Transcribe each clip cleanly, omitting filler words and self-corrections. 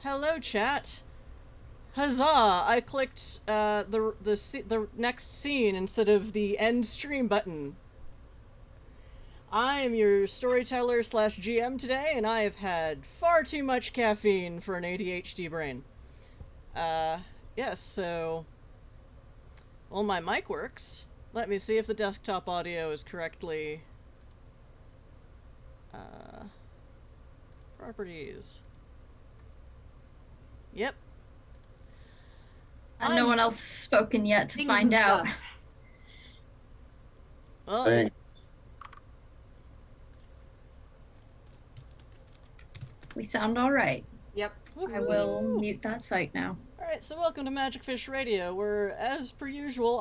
Hello, chat. Huzzah! I clicked the next scene instead of the end stream button. I am your storyteller slash GM today, and I have had far too much caffeine for an ADHD brain. Yes, so... Well, my mic works. Let me see if the desktop audio is correctly... Properties. Yep. And no one else has spoken yet to Things find and out. stuff. Well, Thanks. We sound all right. Yep. I will mute that site now. Alright, so welcome to Magic Fish Radio, where, as per usual,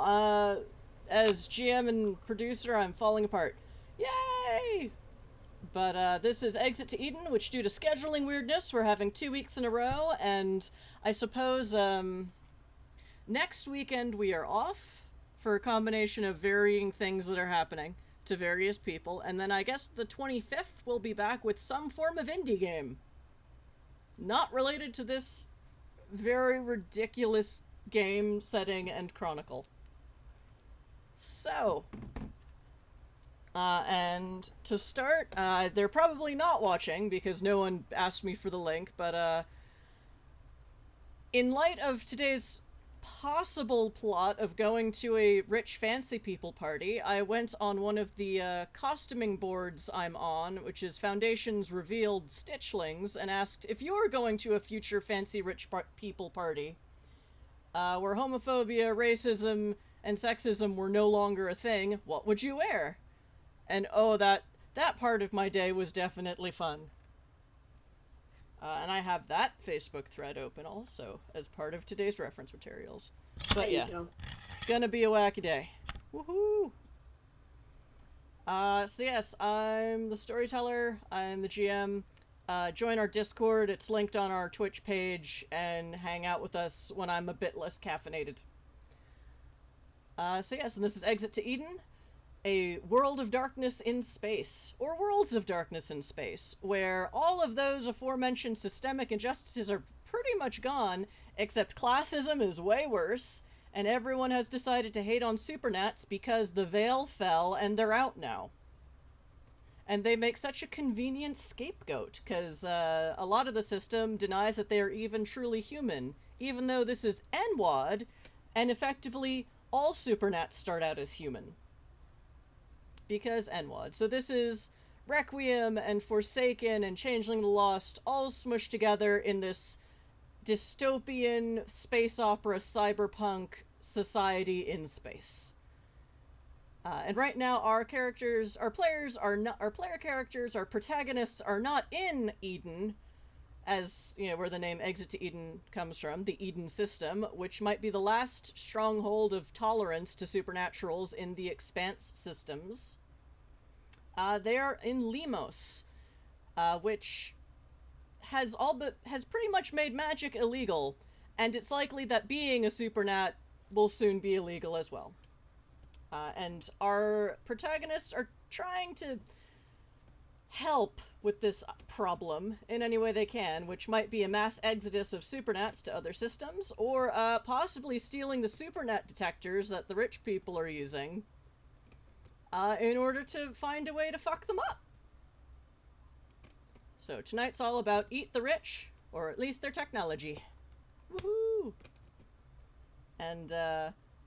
as GM and producer, I'm falling apart. Yay! But, this is Exit to Eden, which, due to scheduling weirdness, we're having 2 weeks in a row, and I suppose, next weekend we are off for a combination of varying things that are happening to various people, and then I guess the 25th we'll be back with some form of indie game. Not related to this very ridiculous game setting and chronicle. So, and to start, they're probably not watching because no one asked me for the link, but in light of today's possible plot of going to a rich fancy people party, I went on one of the costuming boards I'm on, which is Foundation's Revealed Stitchlings, and asked if you were going to a future fancy rich people party where homophobia, racism, and sexism were no longer a thing, what would you wear? And oh, that part of my day was definitely fun. And I have that Facebook thread open also, as part of today's reference materials. But yeah, it's gonna be a wacky day. Woohoo! So yes, I'm the storyteller, I'm the GM. Join our Discord, it's linked on our Twitch page, and hang out with us when I'm a bit less caffeinated. So yes, and this is Exit to Eden. A world of darkness in space, or worlds of darkness in space, where all of those aforementioned systemic injustices are pretty much gone, except classism is way worse, and everyone has decided to hate on Supernats because the veil fell and they're out now. And they make such a convenient scapegoat, because a lot of the system denies that they are even truly human, even though this is NWoD, and effectively all Supernats start out as human. Because NWoD. So this is Requiem and Forsaken and Changeling the Lost all smushed together in this dystopian space opera cyberpunk society in space. And right now our player characters, our protagonists are not in Eden, as, you know, where the name Exit to Eden comes from, the Eden system, which might be the last stronghold of tolerance to supernaturals in the Expanse systems. They are in Limos, which has pretty much made magic illegal, and it's likely that being a supernat will soon be illegal as well. And our protagonists are trying to help with this problem in any way they can, which might be a mass exodus of supernats to other systems, or possibly stealing the supernat detectors that the rich people are using in order to find a way to fuck them up. So tonight's all about Eat the Rich, or at least their technology. Woohoo! And,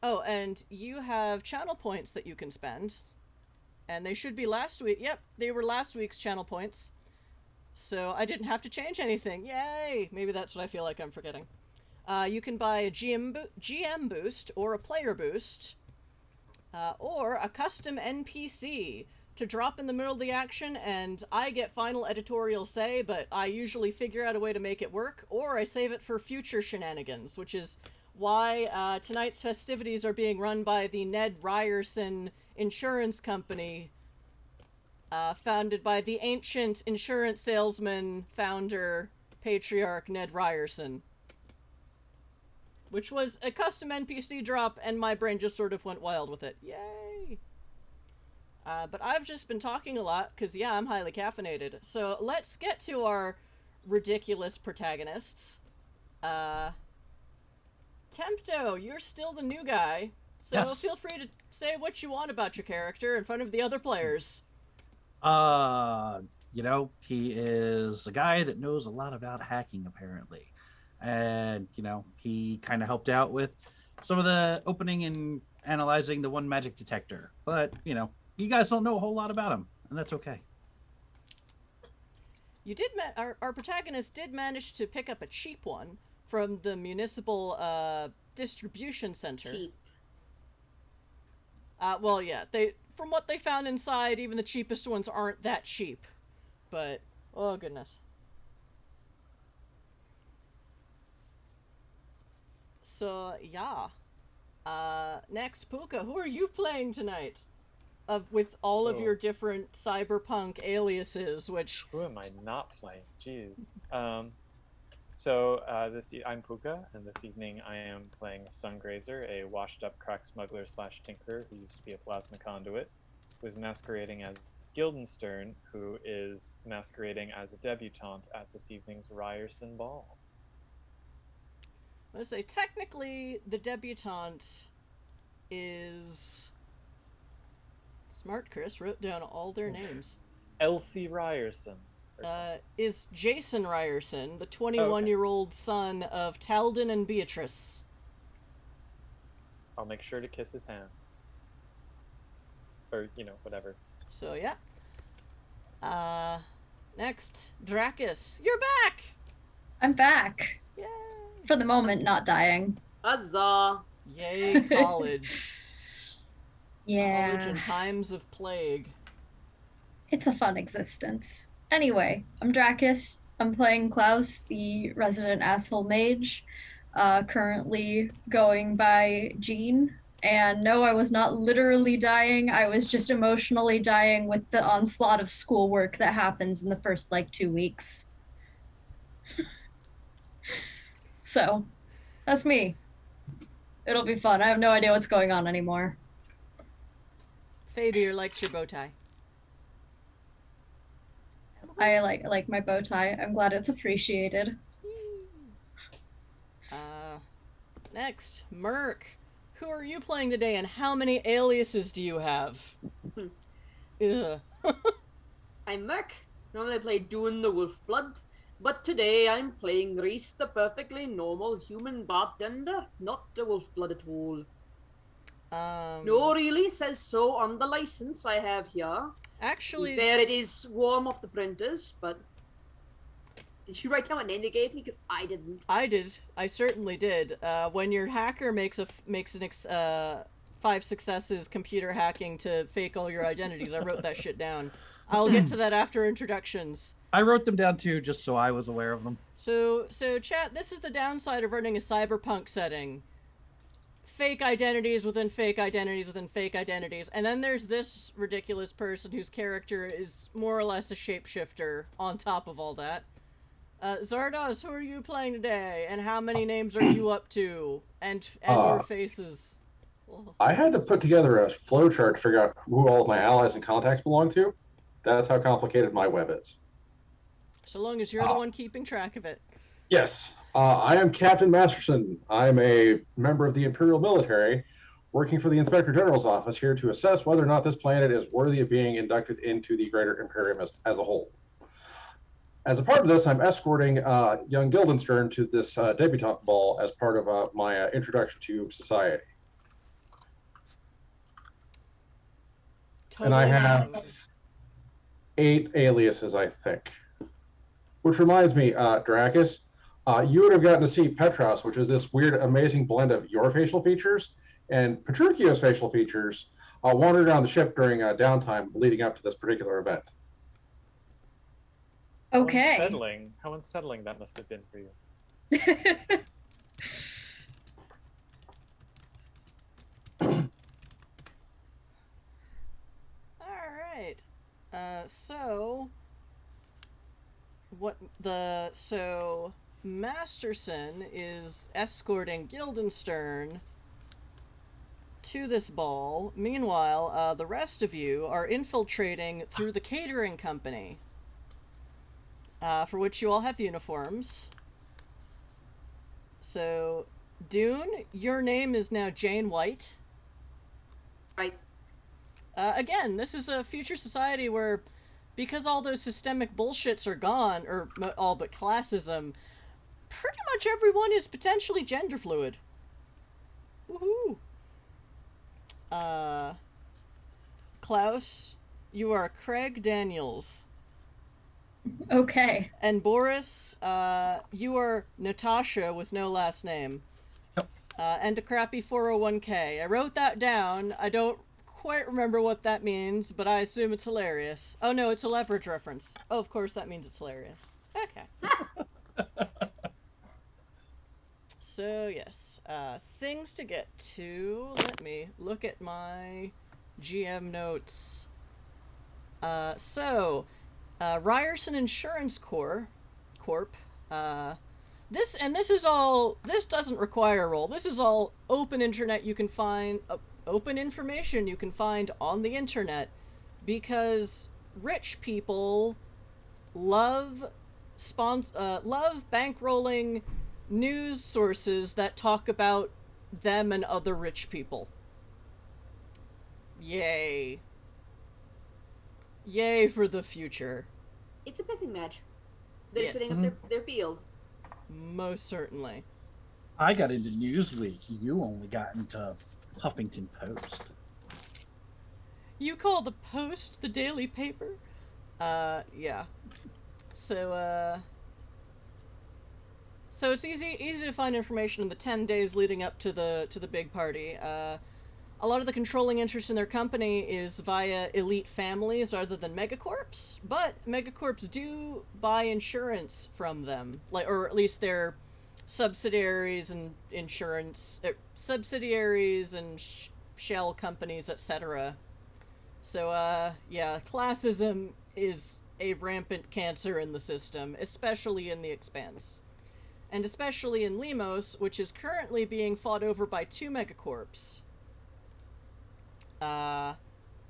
oh, and you have channel points that you can spend. And they should be last week. Yep, they were last week's channel points. So I didn't have to change anything. Yay! Maybe that's what I feel like I'm forgetting. You can buy a GM boost, or a player boost, or a custom NPC to drop in the middle of the action, and I get final editorial say, but I usually figure out a way to make it work, or I save it for future shenanigans, which is why tonight's festivities are being run by the Ned Ryerson Insurance Company, founded by the ancient insurance salesman, founder, patriarch Ned Ryerson. Which was a custom NPC drop, and my brain just sort of went wild with it. Yay! But I've just been talking a lot, because, yeah, I'm highly caffeinated. So let's get to our ridiculous protagonists. Uh, Tempto, you're still the new guy, so Yes. feel free to say what you want about your character in front of the other players. He is a guy that knows a lot about hacking, apparently. And, he kind of helped out with some of the opening and analyzing the one magic detector. But, you guys don't know a whole lot about him, and that's okay. You did our protagonist did manage to pick up a cheap one from the municipal distribution center. Cheap. Well, yeah, from what they found inside, even the cheapest ones aren't that cheap. But oh goodness. So yeah. Next, Puka, who are you playing tonight? With all of your different cyberpunk aliases, which... Who am I not playing? Jeez. I'm Puka, and this evening I am playing Sungrazer, a washed-up crack smuggler slash tinkerer who used to be a plasma conduit, who is masquerading as Guildenstern, who is masquerading as a debutante at this evening's Ryerson Ball. I was going to say, technically, the debutante is... Smart Chris wrote down all their names. Elsie Ryerson. Is Jason Ryerson, the 21-year-old son of Talden and Beatrice. I'll make sure to kiss his hand. Or, whatever. So, yeah. Next, Dracus. You're back! I'm back. Yay! For the moment, not dying. Huzzah! Yay, college. Yeah. College in times of plague. It's a fun existence. Anyway, I'm Dracus. I'm playing Klaus, the resident asshole mage, currently going by Jean. And no, I was not literally dying. I was just emotionally dying with the onslaught of schoolwork that happens in the first, 2 weeks. So, that's me. It'll be fun. I have no idea what's going on anymore. Fadir likes your bow tie. I like my bow tie. I'm glad it's appreciated. Next, Merc. Who are you playing today, and how many aliases do you have? Ugh. I'm Merc. Normally I play Dune the Wolfblood, but today I'm playing Reese, the perfectly normal human bartender, not the Wolfblood at all. No, really, says so on the license I have here. Actually... Fair, it is warm off the printers, but... Did you write down what name they gave me? Because I didn't. I did. I certainly did. When your hacker makes 5 successes computer hacking to fake all your identities, I wrote that shit down. I'll get to that after introductions. I wrote them down too, just so I was aware of them. So chat, this is the downside of running a cyberpunk setting. Fake identities within fake identities within fake identities. And then there's this ridiculous person whose character is more or less a shapeshifter on top of all that. Zardoz, who are you playing today? And how many names are you up to? And your faces. I had to put together a flowchart to figure out who all of my allies and contacts belong to. That's how complicated my web is. So long as you're the one keeping track of it. Yes. I am Captain Masterson. I'm a member of the Imperial Military, working for the Inspector General's office here to assess whether or not this planet is worthy of being inducted into the Greater Imperium as a whole. As a part of this, I'm escorting young Guildenstern to this debutante ball as part of my introduction to society. Totally. And I have 8 aliases, I think. Which reminds me, Dracus, you would have gotten to see Petros, which is this weird, amazing blend of your facial features and Petruchio's facial features wandered around the ship during downtime leading up to this particular event. Okay. How unsettling that must have been for you. Alright. So Masterson is escorting Guildenstern to this ball. Meanwhile, the rest of you are infiltrating through the catering company, for which you all have uniforms. So, Dune, your name is now Jane White. Right. Again, this is a future society where, because all those systemic bullshits are gone, or all but classism, pretty much everyone is potentially gender fluid. Woohoo! Klaus, you are Craig Daniels. Okay. And Boris, you are Natasha with no last name. Yep. And a crappy 401k. I wrote that down. I don't quite remember what that means, but I assume it's hilarious. Oh no, it's a leverage reference. Oh, of course that means it's hilarious. Okay. So, yes. Things to get to. Let me look at my GM notes. Ryerson Insurance Corp. This doesn't require a roll. This is all open internet you can find, open information you can find on the internet, because rich people love bankrolling news sources that talk about them and other rich people. Yay. Yay for the future. It's a pissing match. They're Yes. setting up their field. Most certainly. I got into Newsweek. You only got into Huffington Post. You call the Post the daily paper? Yeah. So it's easy to find information in the 10 days leading up to the big party. A lot of the controlling interest in their company is via elite families rather than megacorps, but megacorps do buy insurance from them, or at least their subsidiaries and shell companies, etc. So, yeah, classism is a rampant cancer in the system, especially in the Expanse. And especially in Limos, which is currently being fought over by 2 megacorps.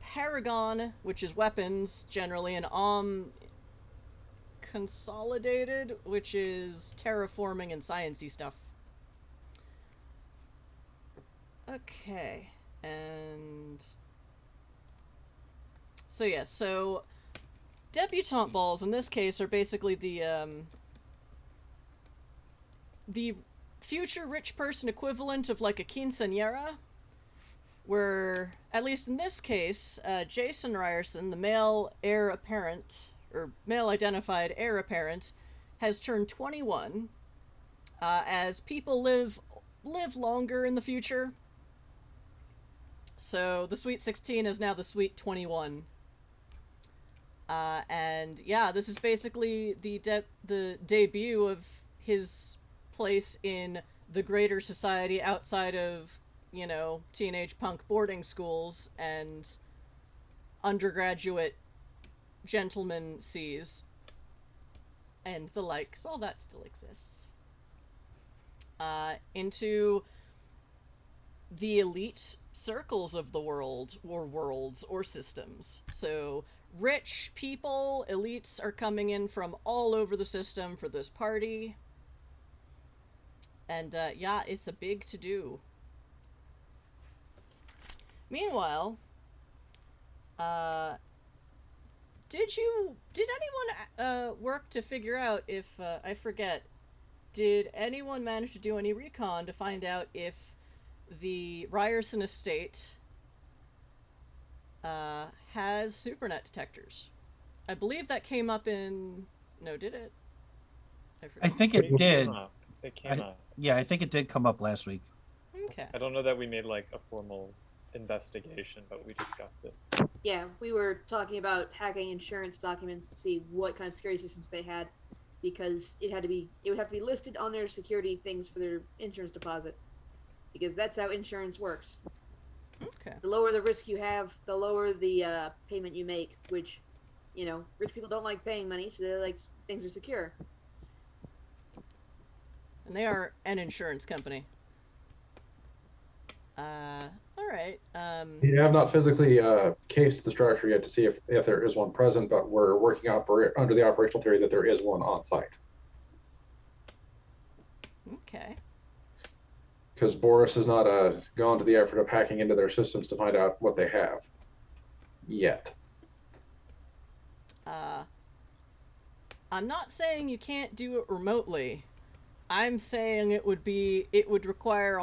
Paragon, which is weapons, generally, and Consolidated, which is terraforming and sciencey stuff. Okay, and... So, yeah, so... Debutante balls, in this case, are basically the future rich person equivalent of, like, a quinceañera, where, at least in this case, Jason Ryerson, the male heir apparent, or male-identified heir apparent, has turned 21, as people live longer in the future. So the Sweet 16 is now the Sweet 21. And yeah, this is basically the debut of his place in the greater society outside of, you know, teenage punk boarding schools and undergraduate gentleman seas and the like, 'cause all that still exists. Into the elite circles of the world, or worlds, or systems. So rich people, elites, are coming in from all over the system for this party. And yeah, it's a big to-do. Meanwhile, did anyone work to figure out if, I forget, did anyone manage to do any recon to find out if the Ryerson estate has Supernat detectors? I believe that came up in... No, did it? I think it did. It came up. Yeah, I think it did come up last week. Okay. I don't know that we made like a formal investigation, but we discussed it. Yeah, we were talking about hacking insurance documents to see what kind of security systems they had, because it would have to be listed on their security things for their insurance deposit, because that's how insurance works. Okay. The lower the risk you have, the lower the payment you make, which, you know, rich people don't like paying money, so they're like, things are secure. And they are an insurance company. Alright, We have not physically cased the structure yet to see if there is one present, but we're working under the operational theory that there is one on site. okay. Because Boris has not gone to the effort of hacking into their systems to find out what they have. Yet. I'm not saying you can't do it remotely. I'm saying it would require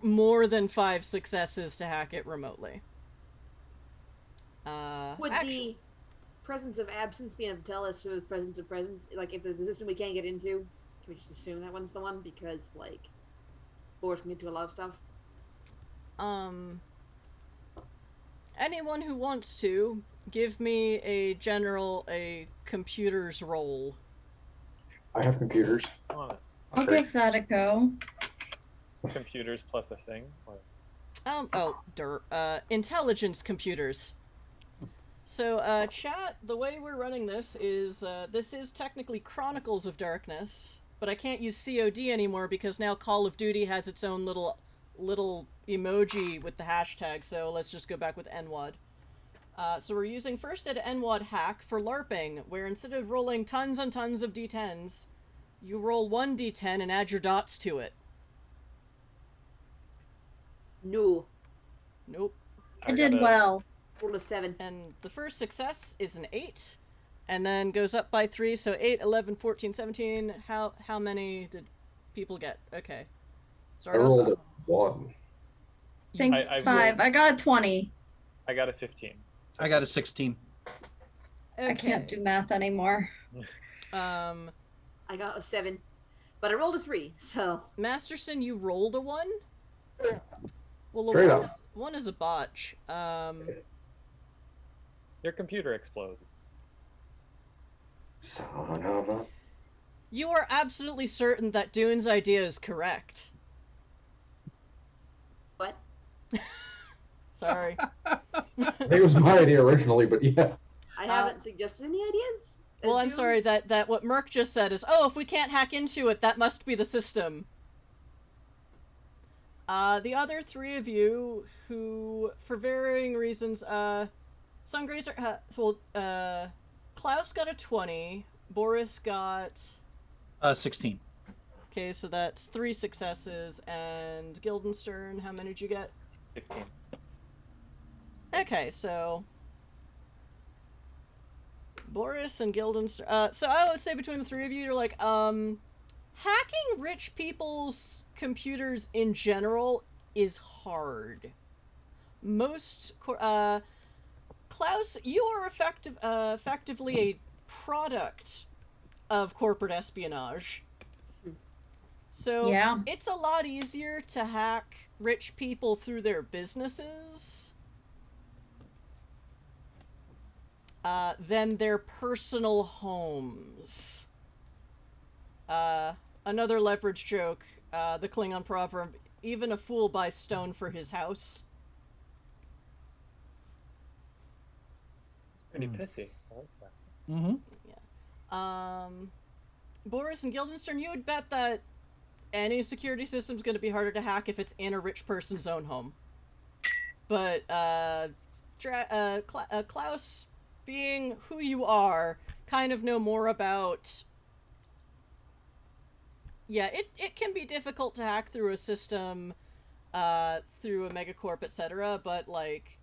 more than 5 successes to hack it remotely. Would the presence of absence be able to tell us who the presence of presence? Like, if there's a system we can't get into, can we just assume that one's the one? Because, like, Boris can get to a lot of stuff. Anyone who wants to, give me a computer's roll. I have computers. Come on, I'll Great. give that a go. computers plus a thing. Or... Intelligence computers. So, chat, the way we're running this is technically Chronicles of Darkness, but I can't use COD anymore because now Call of Duty has its own little emoji with the hashtag, so let's just go back with NWoD. So we're using first ed NWoD hack for LARPing, where instead of rolling tons and tons of d10s, you roll 1 d10 and add your dots to it. No. Nope. I did well. Roll a 7. And the first success is an 8, and then goes up by 3, so 8, 11, 14, 17. How many did people get? Okay. I Sorry. rolled a 1. I think I 5. I got a 20. I got a 15. I got a 16. Okay. I can't do math anymore. I got a 7. But I rolled a 3, so... Masterson, you rolled a 1? Yeah. Well, Straight a up. one is a botch. Your computer explodes. Son of a... You are absolutely certain that Dune's idea is correct. What? Sorry. It was my idea originally, but yeah. I haven't suggested any ideas? Well, As I'm Doom? sorry that what Merc just said is, oh, if we can't hack into it, that must be the system. The other 3 of you who, for varying reasons, Sungrazer, Klaus got a 20, Boris got... 16. Okay, so that's 3 successes, and Guildenstern, how many did you get? 15. Okay, so... Boris and Guildenstern... so I would say between the 3 of you, you're like, hacking rich people's computers in general is hard. Most... Klaus, you are effectively a product of corporate espionage. So Yeah. it's a lot easier to hack rich people through their businesses than their personal homes. Another leverage joke, the Klingon proverb, even a fool buys stone for his house. Pretty pithy. I like that. Mm-hmm. Boris and Guildenstern, you would bet that any security system's going to be harder to hack if it's in a rich person's own home. But, Klaus, being who you are, kind of know more about... Yeah, it can be difficult to hack through a system, through a megacorp, etc., but, like...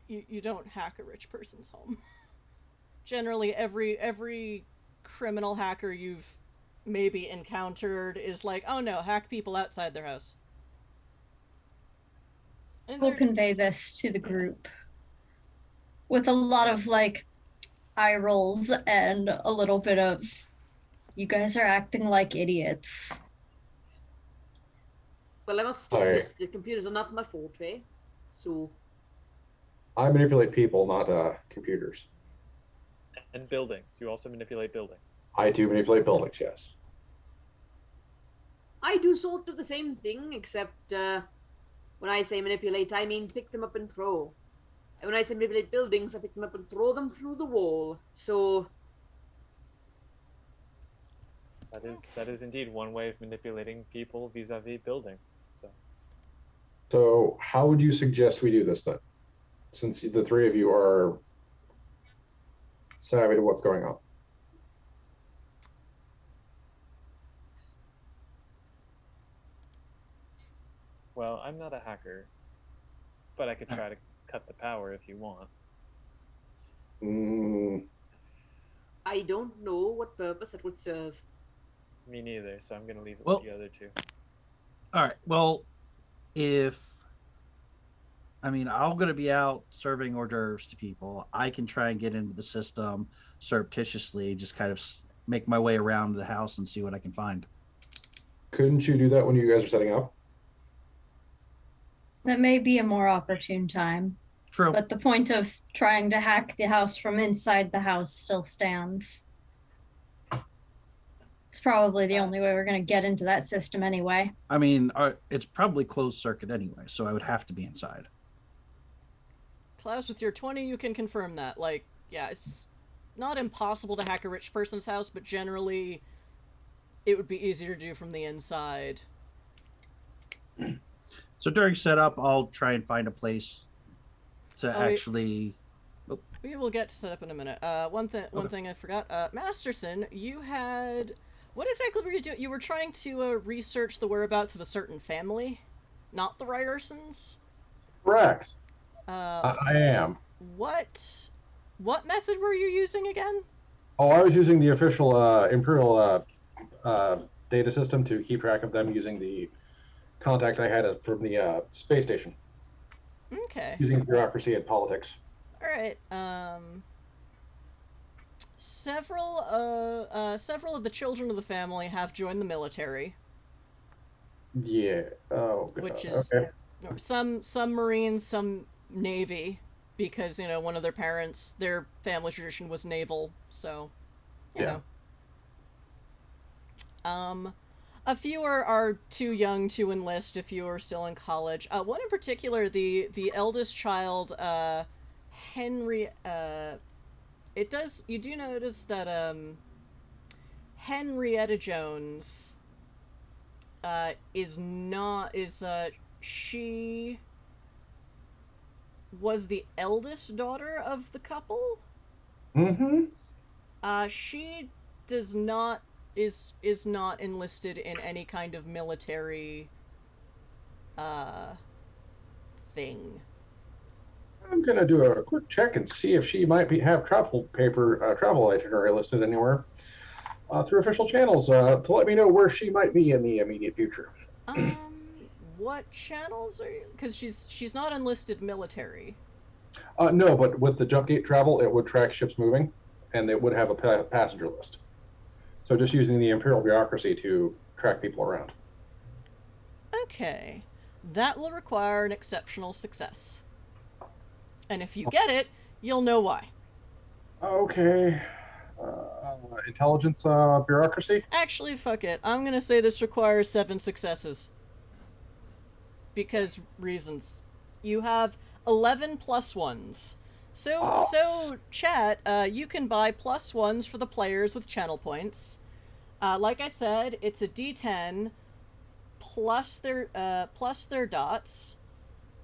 You don't hack a rich person's home. Generally, every criminal hacker you've maybe encountered is like, oh no, hack people outside their house. And We'll there's- convey this to the group with a lot of like eye rolls and a little bit of, you guys are acting like idiots. Well, I must Sorry. admit, the computers are not my forte, so... I manipulate people, not computers. And buildings. You also manipulate buildings. I do manipulate buildings, yes. I do sort of the same thing, except when I say manipulate, I mean pick them up and throw. And when I say manipulate buildings, I pick them up and throw them through the wall. So That is indeed one way of manipulating people vis-a-vis buildings. So how would you suggest we do this then? Since the 3 of you are savvy to what's going on. I'm not a hacker, but I could try to cut the power if you want. I don't know what purpose it would serve. Me neither, so I'm going to leave it Well- with the other two. All right. Well, I'm going to be out serving hors d'oeuvres to people. I can try and get into the system surreptitiously, just kind of make my way around the house and see what I can find. Couldn't you do that when you guys are setting up? That may be a more opportune time, True. but the point of trying to hack the house from inside the house still stands. It's probably the only way we're going to get into that system anyway. I mean, it's probably closed circuit anyway, so I would have to be inside. Klaus, with your 20, you can confirm that. Like, yeah, it's not impossible to hack a rich person's house, but generally it would be easier to do from the inside. So during setup, I'll try and find a place to actually... We will get to setup in a minute. One thing I forgot. Masterson, you had... What exactly were you doing? You were trying to research the whereabouts of a certain family? Not the Ryersons? Correct. I am. What method were you using again? Oh, I was using the official Imperial data system to keep track of them using the contact I had from the space station. Okay. Using bureaucracy and politics. All right. Several of the children of the family have joined the military. Yeah. Oh, God. Which is okay. some Marines, some Navy, because one of their parents, their family tradition was naval, so you know. A few are too young to enlist. A few are still in college. One in particular, the eldest child, Henry. You do notice that Henrietta Jones she was the eldest daughter of the couple. She is not enlisted in any kind of military thing. I'm gonna do a quick check and see if she might have travel itinerary listed anywhere through official channels to let me know where she might be in the immediate future. What channels are you? Because she's not enlisted military. No, but with the jump gate travel, it would track ships moving, and it would have a passenger list. So just using the Imperial bureaucracy to track people around. Okay. That will require an exceptional success. And if you get it, you'll know why. Okay. Intelligence bureaucracy? Actually, fuck it. I'm gonna say this requires 7 successes. Because reasons. You have 11 +1s. So chat, you can buy +1s for the players with channel points. Like I said, it's a D10 plus their dots,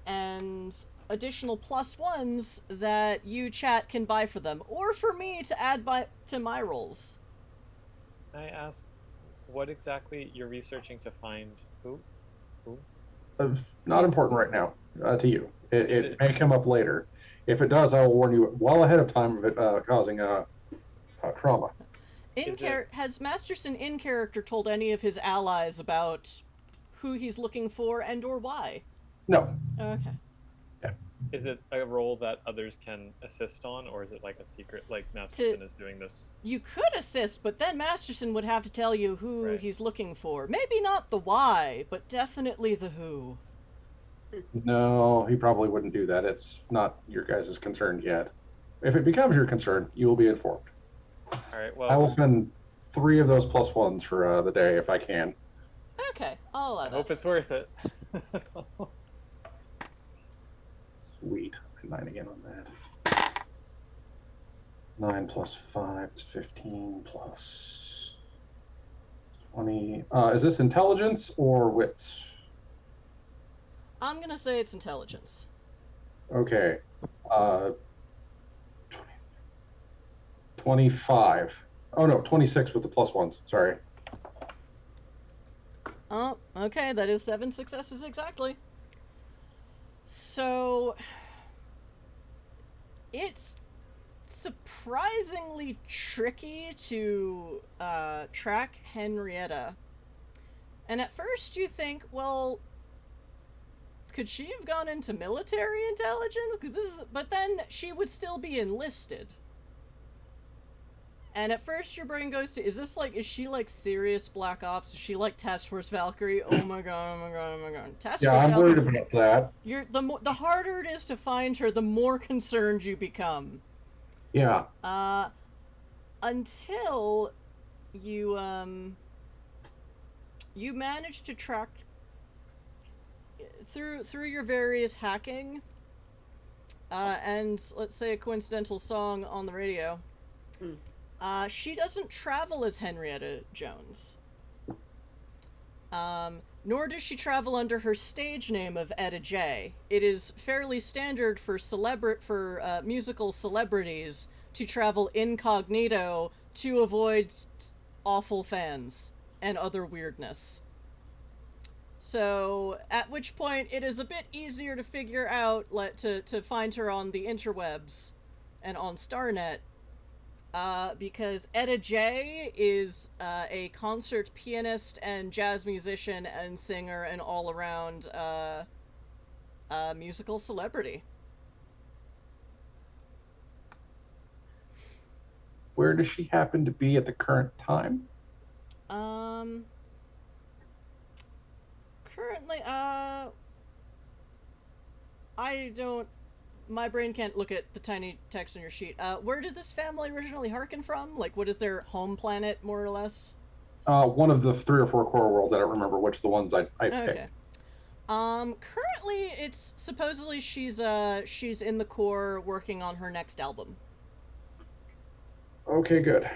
and additional +1s that you chat can buy for them, or for me to add to my rolls. Can I ask what exactly you're researching to find? Who? Not important right now to you. It may come up later. If it does, I will warn you well ahead of time of it causing trauma. Has Masterson in character told any of his allies about who he's looking for and or why? No. Okay. Yeah. Is it a role that others can assist on, or is it like a secret, like Masterson is doing this? You could assist, but then Masterson would have to tell you who he's looking for. Maybe not the why, but definitely the who. No, he probably wouldn't do that. It's not your guys' concern yet. If it becomes your concern, you will be informed. All right. Well, I will spend 3 of those +1s for the day if I can. Okay, I'll allow that. I hope it's worth it. That's all. Sweet. 9 again on that. 9 + 5 is 15 plus 20. Is this intelligence or wits? I'm gonna say it's intelligence. Okay. 25. Oh no, 26 with the +1s. Sorry. Oh, okay, that is 7 successes exactly. So it's surprisingly tricky to track Henrietta. And at first you think, well, could she have gone into military intelligence? But then she would still be enlisted. And at first your brain goes to, is she like serious Black Ops? Is she like Task Force Valkyrie? Oh my god, oh my god, oh my god. Task Yeah, Force I'm Valkyrie, worried about that. the harder it is to find her, the more concerned you become. Yeah. Until you you manage to track through your various hacking, and let's say a coincidental song on the radio. She doesn't travel as Henrietta Jones. Nor does she travel under her stage name of Etta J. It is fairly standard for musical celebrities to travel incognito to avoid awful fans and other weirdness. So, at which point it is a bit easier to figure out, to find her on the interwebs and on Starnet, because Etta J is a concert pianist and jazz musician and singer and all-around musical celebrity. Where does she happen to be at the current time? Currently, my brain can't look at the tiny text on your sheet. Where did this family originally harken from? Like, what is their home planet, more or less? One of the 3 or 4 core worlds. I don't remember which of the ones I picked. Okay. Currently, it's supposedly she's in the core working on her next album. Okay, good.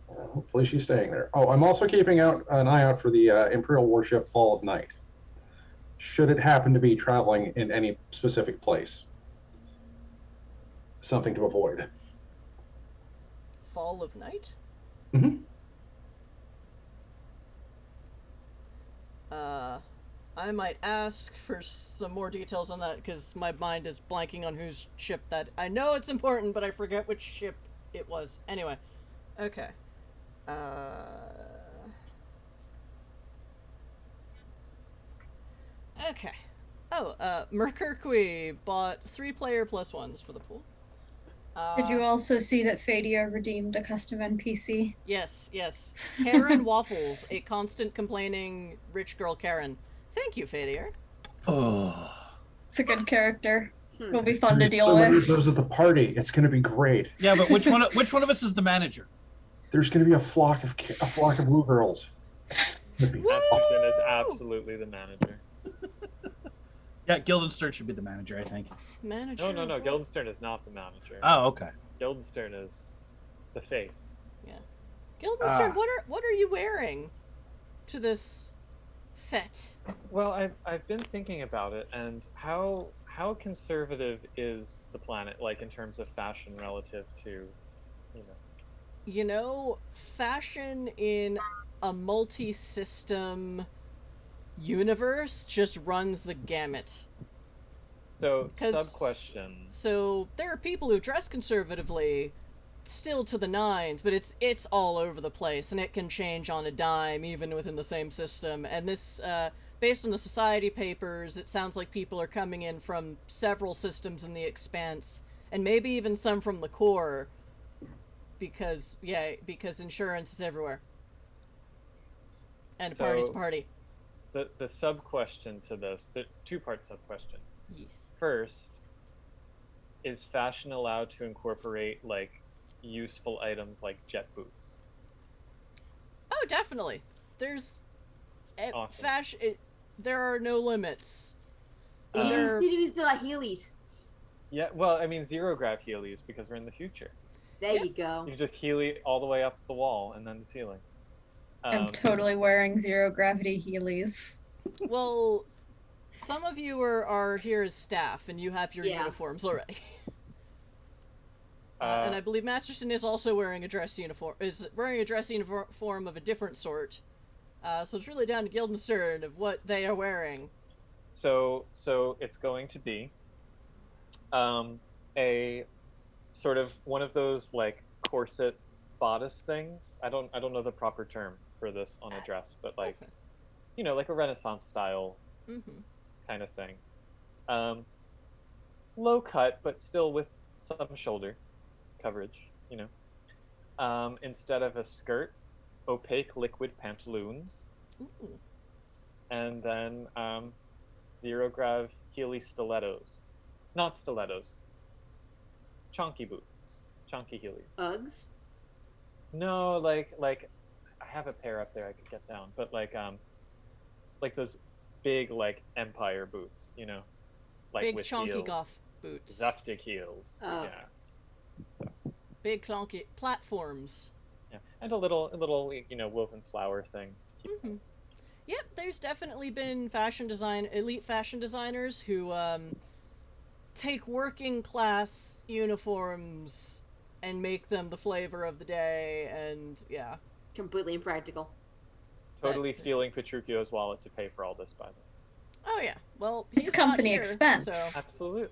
Hopefully she's staying there. Oh, I'm also keeping an eye out for the Imperial warship Fall of Night. Should it happen to be traveling in any specific place. Something to avoid. Fall of Night? Mm-hmm. I might ask for some more details on that, because my mind is blanking on whose ship that... I know it's important, but I forget which ship it was. Anyway. Okay. Okay. Oh, Mercurqui bought 3-player +1s for the pool. Did you also see that Fadia redeemed a custom NPC? Yes, yes. Karen Waffles, a constant complaining rich girl Karen. Thank you, Fadia. Oh. It's a good character. It'll be fun to deal Somebody with. goes at the party. It's going to be great. Yeah, but which one of us is the manager? There's going to be a flock of woo girls. It's gonna be Asperson is absolutely the manager. Yeah, Guildenstern should be the manager, I think. Manager? No. Guildenstern is not the manager. Oh, okay. Guildenstern is the face. Yeah. Guildenstern, what are you wearing to this fete? Well, I've been thinking about it, and how conservative is the planet, like in terms of fashion relative to, You know, fashion in a multi-system universe just runs the gamut. So, sub-question. So, there are people who dress conservatively, still to the nines, but it's all over the place, and it can change on a dime, even within the same system. And this, based on the society papers, it sounds like people are coming in from several systems in the Expanse, and maybe even some from the core, because insurance is everywhere. And a party's a party. The sub-question to this, the 2-part sub-question. Yes. First, is fashion allowed to incorporate, like, useful items like jet boots? Oh, definitely. There's... Awesome. There are no limits. Even still at Heelys. Yeah, well, I mean, zero-grav Heelys, because we're in the future. There you go. You just Heely all the way up the wall and then the ceiling. I'm totally wearing zero-gravity Heelys. Well, some of you are here as staff, and you have your Yeah. uniforms already. And I believe Masterson is also wearing a dress uniform. Is wearing a dress uniform of a different sort. So it's really down to Guildenstern of what they are wearing. So it's going to be a sort of one of those like corset bodice things. I don't know the proper term for this on a dress, but like like a Renaissance style Mm-hmm. kind of thing. Low cut, but still with some shoulder coverage. Instead of a skirt, opaque liquid pantaloons, Ooh. and then zero grav Heely stilettos. Not stilettos. Chonky boots. Chonky Heelys. Uggs. No, like I have a pair up there I could get down, but like those big like Empire boots, like Big with chonky heels. goth boots. Zaftig heels. Oh. Yeah. Big chonky platforms. Yeah. And a little woven flower thing. Mm-hmm. Yep, there's definitely been elite fashion designers who take working class uniforms and make them the flavor of the day, and yeah. Completely impractical. Totally stealing Petruchio's wallet to pay for all this, by the way. Oh yeah, well, It's he's company not here, expense. so Absolutely.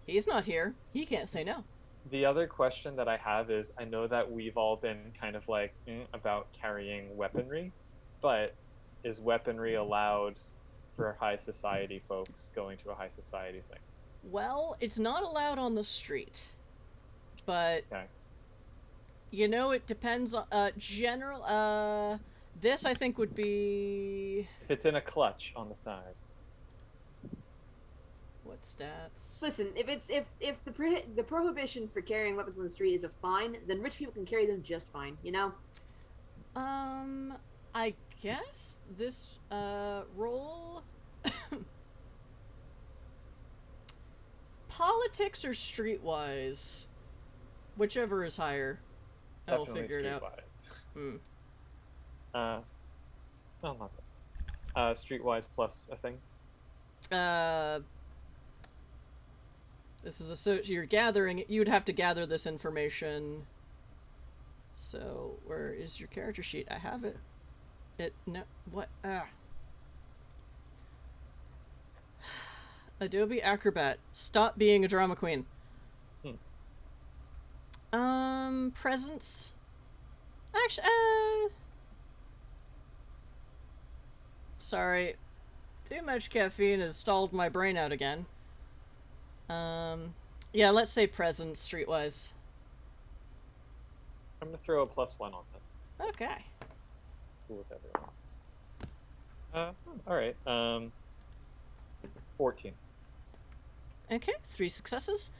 he's not here. He can't say no. The other question that I have is, I know that we've all been kind of like about carrying weaponry, but is weaponry allowed for high society folks going to a high society thing? Well, it's not allowed on the street, but Okay. it depends on this I think would be If it's in a clutch on the side. what stats? Listen, if the prohibition for carrying weapons on the street is a fine, then rich people can carry them just fine. I guess this roll politics or streetwise, whichever is higher. I'll Definitely figure it out. streetwise. No, not that. Streetwise plus a thing. This is you're gathering. You'd have to gather this information. So where is your character sheet? I have it. What? Adobe Acrobat. Stop being a drama queen. Presence. Actually, sorry. Too much caffeine has stalled my brain out again. Yeah, let's say presence, streetwise. I'm gonna throw a +1 on this. Okay. Cool with everyone. Alright. 14. Okay, 3 successes.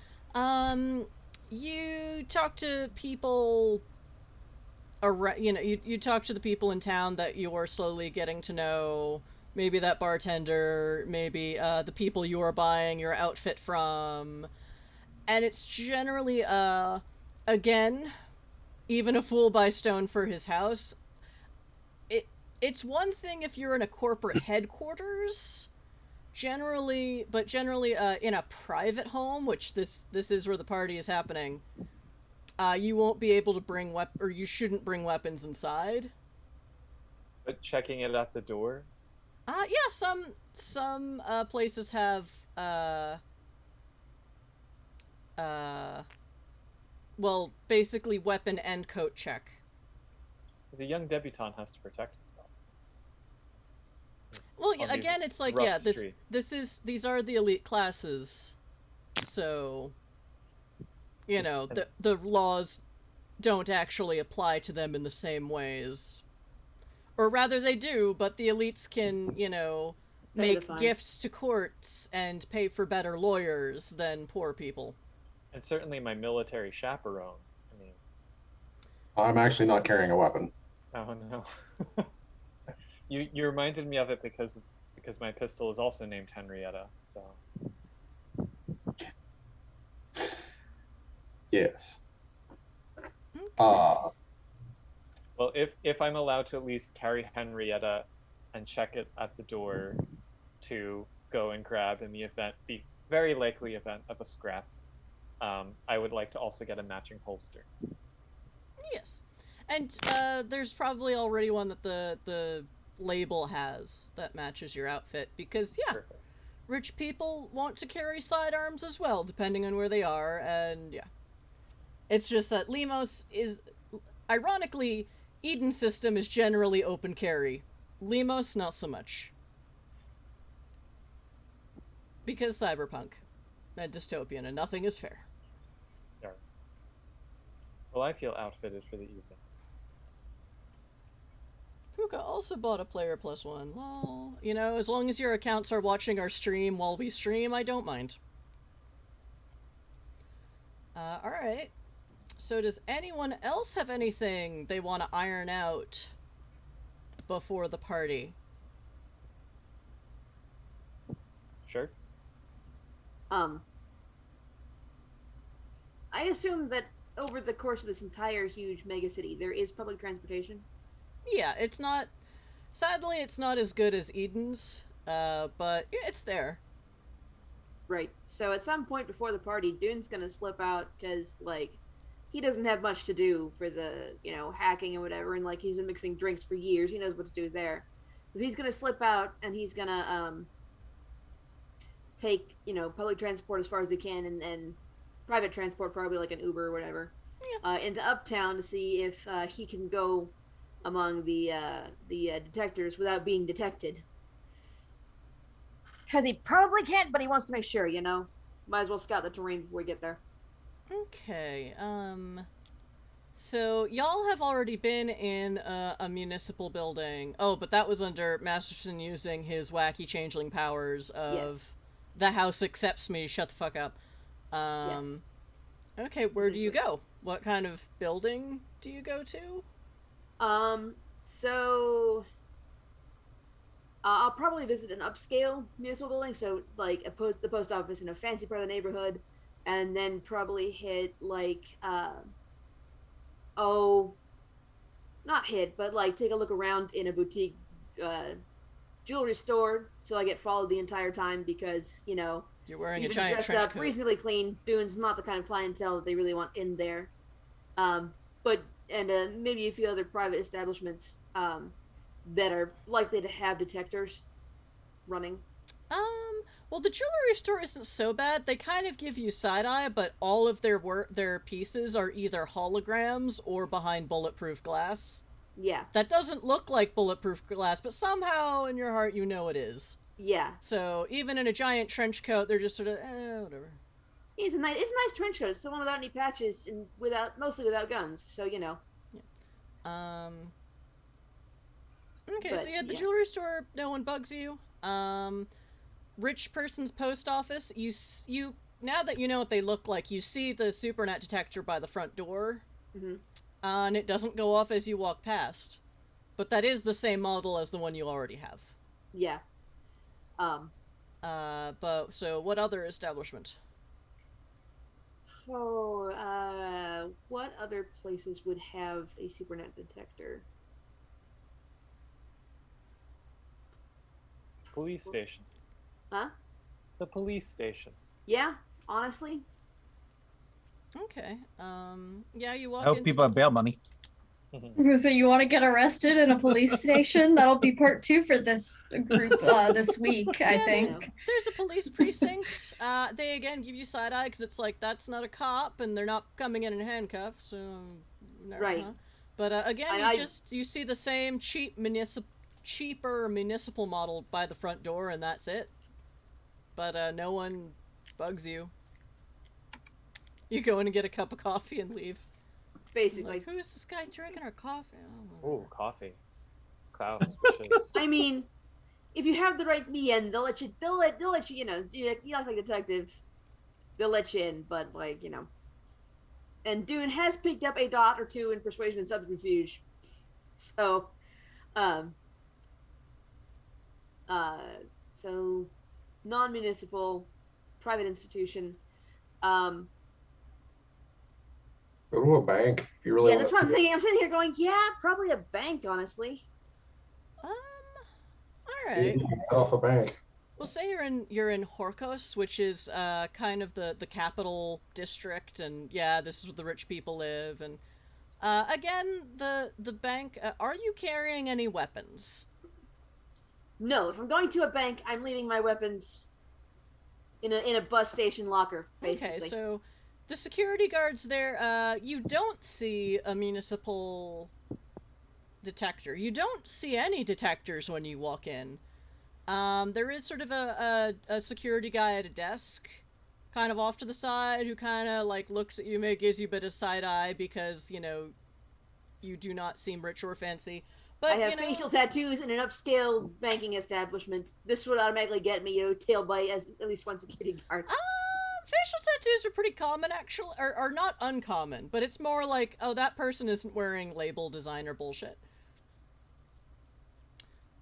You talk to people around, you talk to the people in town that you're slowly getting to know. Maybe that bartender, maybe the people you are buying your outfit from. And it's generally, again, even a fool buys stone for his house. It's one thing if you're in a corporate headquarters, generally in a private home, which this is where the party is happening. You won't be able to bring or you shouldn't bring weapons inside. But checking it at the door? Yeah, some places have well, basically weapon and coat check. The young debutante has to protect himself. Well, yeah, again, it's like, yeah, these are the elite classes, so the laws don't actually apply to them in the same ways. Or rather, they do, but the elites can, make gifts to courts and pay for better lawyers than poor people. And certainly my military chaperone. I mean, I'm actually not carrying a weapon. oh no. You reminded me of it because my pistol is also named Henrietta, so. Yes. Well, if I'm allowed to at least carry Henrietta and check it at the door to go and grab in the very likely event of a scrap, I would like to also get a matching holster. Yes. And there's probably already one that the label has that matches your outfit, because, yeah, Perfect. rich people want to carry sidearms as well, depending on where they are, and yeah. It's just that Limos is... Ironically, Eden system is generally open carry. Limos, not so much. Because cyberpunk. And dystopian, and nothing is fair. Sure. Well, I feel outfitted for the evening. Puka also bought a player plus one. Lol. You know, as long as your accounts are watching our stream while we stream, I don't mind. Alright. So does anyone else have anything they want to iron out before the party? Sure. I assume that over the course of this entire huge mega city, there is public transportation. Yeah, it's not... Sadly, it's not as good as Eden's, but yeah, it's there. Right. So at some point before the party, Dune's gonna slip out because, like, he doesn't have much to do for the, you know, hacking and whatever, and, like, he's been mixing drinks for years. He knows what to do there. So he's gonna slip out, and he's gonna, take, you know, public transport as far as he can, and private transport, probably like an Uber or whatever, into Uptown to see if he can go among the detectors without being detected. Because he probably can't, but he wants to make sure, you know? Might as well scout the terrain before we get there. Okay, so y'all have already been in a municipal building. Oh, but that was under Masterson using his wacky changeling powers of... Yes. The house accepts me, shut the fuck up. Yes. Okay, where do you go? What kind of building do you go to? So... I'll probably visit an upscale municipal building, so, like, the post office in a fancy part of the neighborhood, and then probably hit, like, not hit, but, like, take a look around in a boutique, jewelry store, so I get followed the entire time because, you know, You're wearing a even giant dressed trench up, coat. reasonably clean. Dune's not the kind of clientele that they really want in there. Maybe a few other private establishments that are likely to have detectors running. Well, the jewelry store isn't so bad. They kind of give you side-eye, but all of their pieces are either holograms or behind bulletproof glass. Yeah. That doesn't look like bulletproof glass, but somehow in your heart you know it is. Yeah. So even in a giant trench coat, they're just sort of, whatever. It's a nice trench coat. It's the one without any patches and mostly without guns. So, you know. Yeah. Okay, But, so yeah, the yeah. jewelry store, no one bugs you. Rich person's post office, you now that you know what they look like, you see the Supernat detector by the front door. Mm-hmm. And it doesn't go off as you walk past. But that is the same model as the one you already have. Yeah. But, so what other establishment? What other places would have a Supernat detector? Police station. Huh? The police station. Yeah, honestly. Okay, yeah, you walk I hope into... people have bail money. I was gonna say, you want to get arrested in a police station? That'll be part 2 for this group this week, I Yeah, think. There's a police precinct. They again give you side eye because it's like that's not a cop and they're not coming in handcuffs. So, Right. But again, you see the same cheaper municipal model by the front door, and that's it. But no one bugs you. You go in and get a cup of coffee and leave. Basically. Like, who's this guy drinking our coffee? Oh, coffee. Klaus. I mean, if you have the right VN, they'll let you, you know, you act like a detective, they'll let you in, but, like, you know. And Dune has picked up a dot or two in persuasion and subterfuge. So, so non-municipal, private institution. Go to a bank if you really Yeah, want that's what I'm thinking. I'm sitting here going, yeah, probably a bank, honestly. All to right. set off a bank. Well, say you're in Horkos, which is kind of the capital district, and yeah, this is where the rich people live. And again, the bank. Are you carrying any weapons? No, if I'm going to a bank, I'm leaving my weapons in a bus station locker, basically. Okay, so the security guards there, you don't see a municipal detector. You don't see any detectors when you walk in. There is sort of a security guy at a desk, kind of off to the side, who kind of, like, looks at you, maybe gives you a bit of side-eye because, you know, you do not seem rich or fancy. But, I have you know, facial tattoos in an upscale banking establishment. This would automatically get me, tail bite as at least one security guard. facial tattoos are pretty common, actually, or are not uncommon, but it's more like, oh, that person isn't wearing label designer bullshit.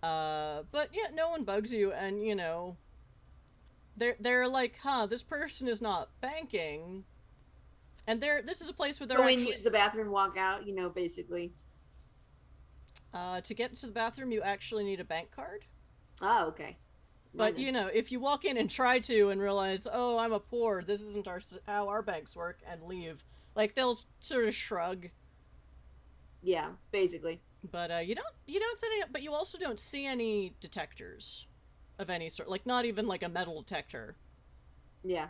But yeah, no one bugs you, and, you know, they're like, huh, this person is not banking, and this is a place where they're Go in, actually... use the bathroom, walk out, basically. To get into the bathroom, you actually need a bank card. Oh, okay. But, you know, if you walk in and try to and realize, oh, I'm a poor, this isn't how our banks work, and leave, like, they'll sort of shrug. Yeah, basically. But, you don't see any, but you also don't see any detectors of any sort, like, not even, like, a metal detector. Yeah.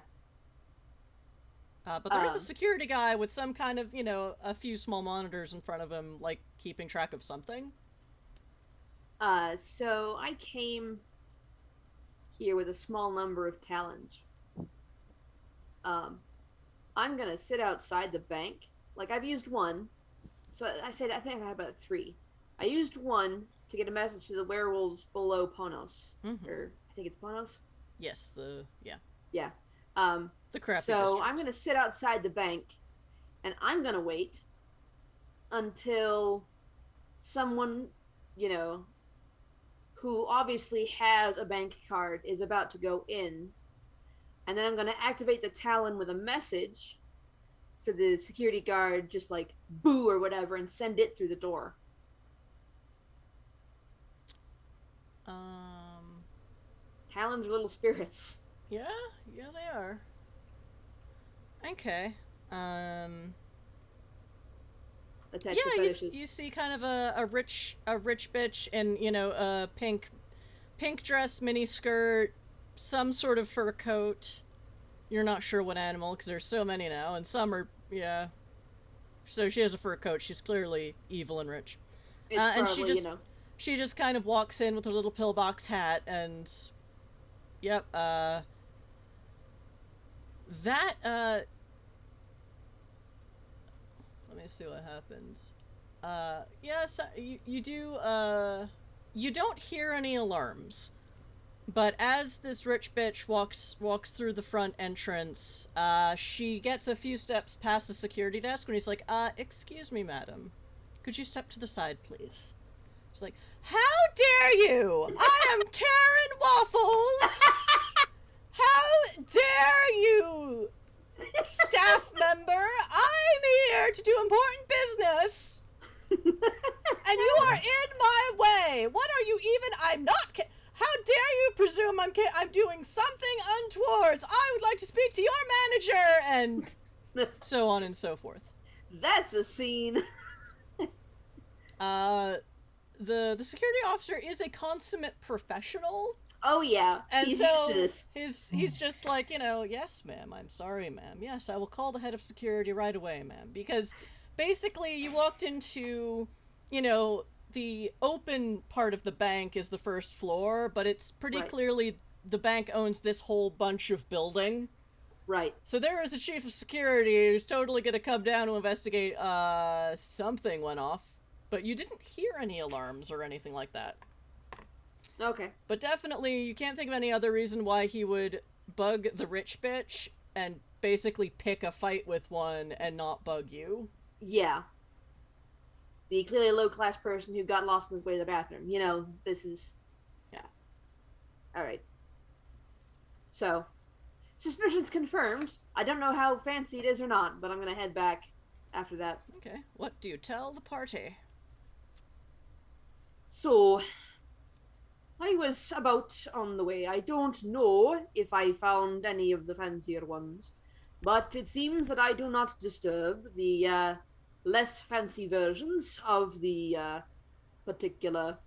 But there is a security guy with some kind of, you know, a few small monitors in front of him, like, keeping track of something. So I came here with a small number of talons. I'm gonna sit outside the bank. Like, I've used one. So I think I have about 3. I used one to get a message to the werewolves below Ponos. Mm-hmm. Or, I think it's Ponos? Yes, yeah. Yeah. The crappy So district. I'm gonna sit outside the bank, and I'm gonna wait until someone, who obviously has a bank card is about to go in, and then I'm gonna activate the Talon with a message for the security guard, just like boo or whatever, and send it through the door. Talons are little spirits. Yeah, they are. Okay. You see kind of a rich bitch in, you know, a pink dress, mini skirt, some sort of fur coat. You're not sure what animal, because there's so many now, and some are, yeah. So she has a fur coat. She's clearly evil and rich. And probably, she just kind of walks in with a little pillbox hat, and yep, that, let me see what happens. Yes, you do, you don't hear any alarms. But as this rich bitch walks through the front entrance, she gets a few steps past the security desk when he's like, excuse me, madam. Could you step to the side, please? She's like, how dare you! I am Karen Waffles! How dare you, staff member! I'm here to do important business! And you are in my way! What are you even? I'm not How dare you presume I'm doing something untoward? I would like to speak to your manager! And so on and so forth. That's a scene. The security officer is a consummate professional. Oh yeah, and he's so used to this. he's just like, you know, yes, ma'am, I'm sorry, ma'am. Yes, I will call the head of security right away, ma'am. Because basically you walked into, you know, the open part of the bank is the first floor, but it's pretty clearly the bank owns this whole bunch of building. Right. So there is a chief of security who's totally gonna come down to investigate, something went off. But you didn't hear any alarms or anything like that. Okay. But definitely, you can't think of any other reason why he would bug the rich bitch and basically pick a fight with one and not bug you. Yeah. The clearly low-class person who got lost on his way to the bathroom. You know, this is... Yeah. Alright. So, suspicion's confirmed. I don't know how fancy it is or not, but I'm gonna head back after that. Okay. What do you tell the party? So, I was about on the way. I don't know if I found any of the fancier ones, but it seems that I do not disturb the less fancy versions of the particular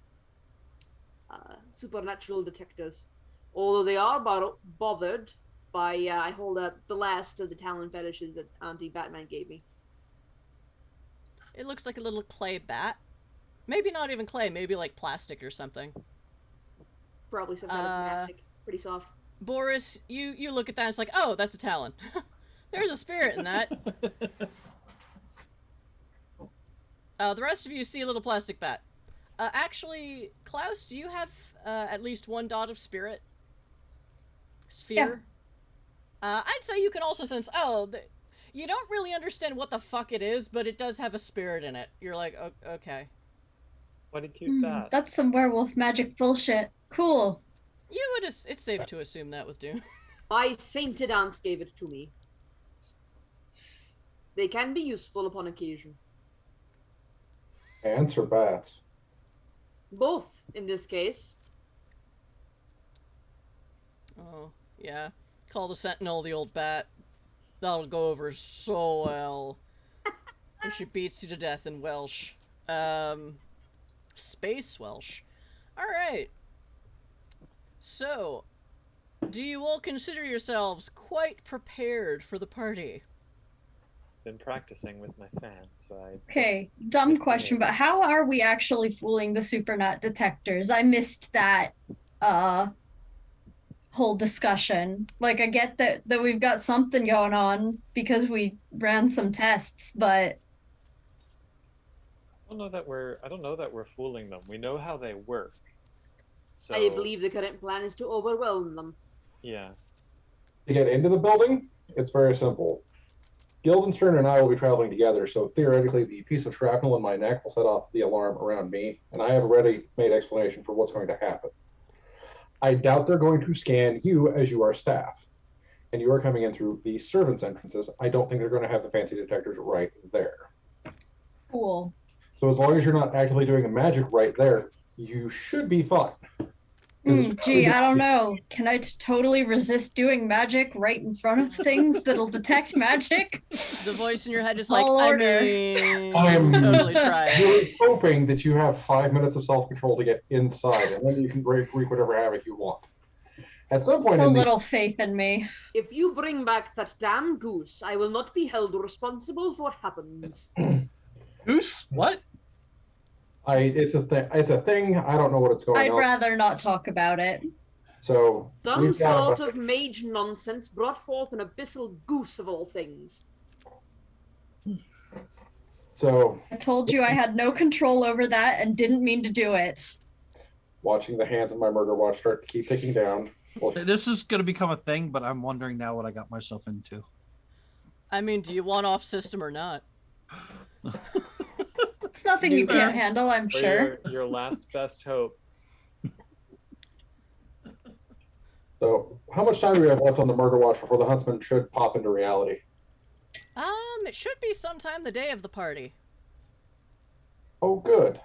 supernatural detectors. Although they are bothered I hold up the last of the talon fetishes that Auntie Batman gave me. It looks like a little clay bat. Maybe not even clay, maybe like plastic or something. Probably some kind of plastic. Pretty soft. Boris, you look at that and it's like, oh, that's a talon. There's a spirit in that. The rest of you see a little plastic bat. Actually, Klaus, do you have at least one dot of spirit? Sphere? Yeah. I'd say you can also sense, you don't really understand what the fuck it is, but it does have a spirit in it. You're like, okay. What a cute bat. That's some werewolf magic bullshit. Cool. It's safe to assume that with Doom. My sainted aunt gave it to me. They can be useful upon occasion. Ants or bats? Both, in this case. Oh, yeah. Call the Sentinel the old bat. That'll go over so well. And she beats you to death in Welsh. Space Welsh. Alright. So, do you all consider yourselves quite prepared for the party? Been practicing with my fan, so I... Okay, dumb question, but how are we actually fooling the Supernat detectors? I missed that whole discussion. Like, I get that we've got something going on because we ran some tests, but I don't know that we're fooling them. We know how they work. So I believe the current plan is to overwhelm them. yeah. To get into the building, it's very simple. Guildenstern and I will be traveling together, so theoretically the piece of shrapnel in my neck will set off the alarm around me, and I have a ready-made explanation for what's going to happen. I doubt they're going to scan you as you are staff, and you are coming in through the servants' entrances. I don't think they're going to have the fancy detectors right there. cool. So as long as you're not actively doing a magic right there, you should be fine. Gee, I don't know. Can I totally resist doing magic right in front of things that'll detect magic? The voice in your head is like, Tall order. I am totally try it. really hoping that you have 5 minutes of self-control to get inside, and then you can wreak whatever havoc you want. At some point, So in the little faith in me. If you bring back that damn goose, I will not be held responsible for what happens. Goose? What? it's a thing. It's a thing. I don't know what it's going I'd on. rather not talk about it. So Some we've got sort of mage nonsense brought forth an abyssal goose of all things. So I told you I had no control over that and didn't mean to do it. watching the hands of my murder watch start to keep ticking down. Well, This is going to become a thing, but I'm wondering now what I got myself into. I mean, do you want off system or not? It's nothing you can't handle, I'm For sure. your last best hope. so how much time do we have left on the murder watch before the huntsman should pop into reality? It should be sometime the day of the party. Oh, good.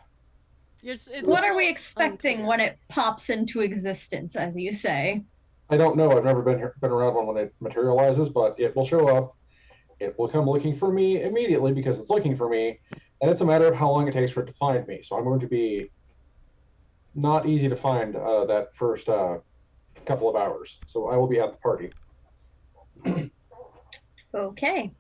It's What are we all expecting unclear. when it pops into existence, as you say? I don't know. I've never been around one when it materializes, but it will show up. It will come looking for me immediately because it's looking for me, and it's a matter of how long it takes for it to find me. So I'm going to be not easy to find that first couple of hours. So I will be at the party. Okay.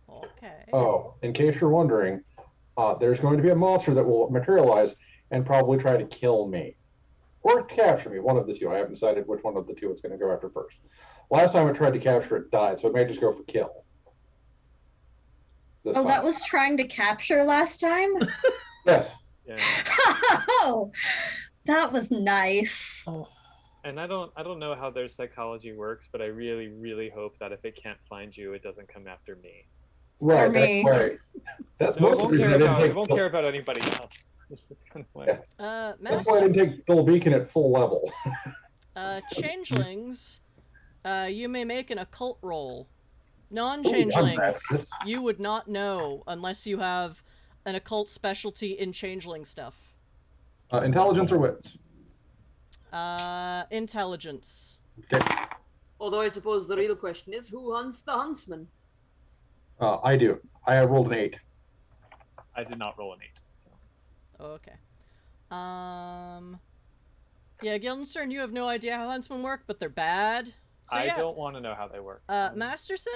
Okay. Oh, in case you're wondering, there's going to be a monster that will materialize and probably try to kill me. Or capture me, one of the two. I haven't decided which one of the two it's going to go after first. Last time it tried to capture, it died, so it may just go for kill. This Oh, time. that was trying to capture last time? Yes. Yeah. Oh, that was nice. And I don't know how their psychology works, but I really, really hope that if it can't find you, it doesn't come after me. Right. me. That's right. That's No, most of the reason I didn't take. it won't care about anybody else. It's just kind of like, Yeah. That's Master, why I didn't take Dull Beacon at full level. changelings, you may make an occult roll. I'm Non-changelings, bad. you would not know unless you have an occult specialty in changeling stuff. Intelligence or wits? Intelligence. Okay. Although I suppose the real question is, who hunts the huntsman? I do. I have rolled an 8. I did not roll an 8. So. Okay. Yeah, Guildenstern, you have no idea how huntsmen work, but they're bad. So, I yeah. don't want to know how they work. Masterson,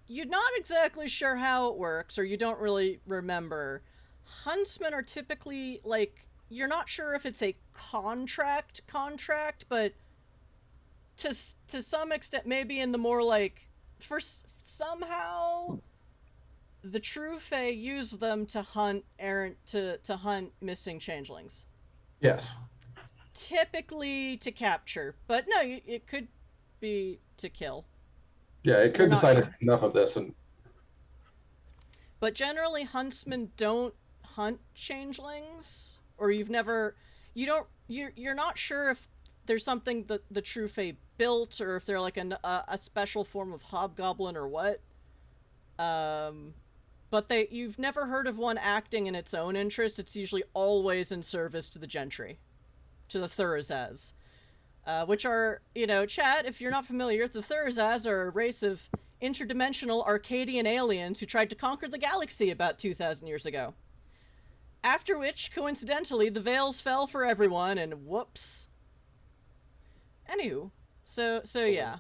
you're not exactly sure how it works, or you don't really remember. Huntsmen are typically, like, you're not sure if it's a contract, but to some extent, maybe in the more, like, somehow the true Fae use them to hunt to hunt missing changelings. Yes. Typically to capture, but no, it could be to kill. Yeah, it You're could not decide sure. enough of this, and But generally, huntsmen don't hunt changelings, or you're not sure if there's something that the true Fae built, or if they're like a special form of hobgoblin or what. But you've never heard of one acting in its own interest. It's usually always in service to the gentry, to the Thurazaz. Which are, chat, if you're not familiar, the Thurazaz are a race of interdimensional Arcadian aliens who tried to conquer the galaxy about 2,000 years ago. After which, coincidentally, the veils fell for everyone, and whoops. Anywho, so yeah.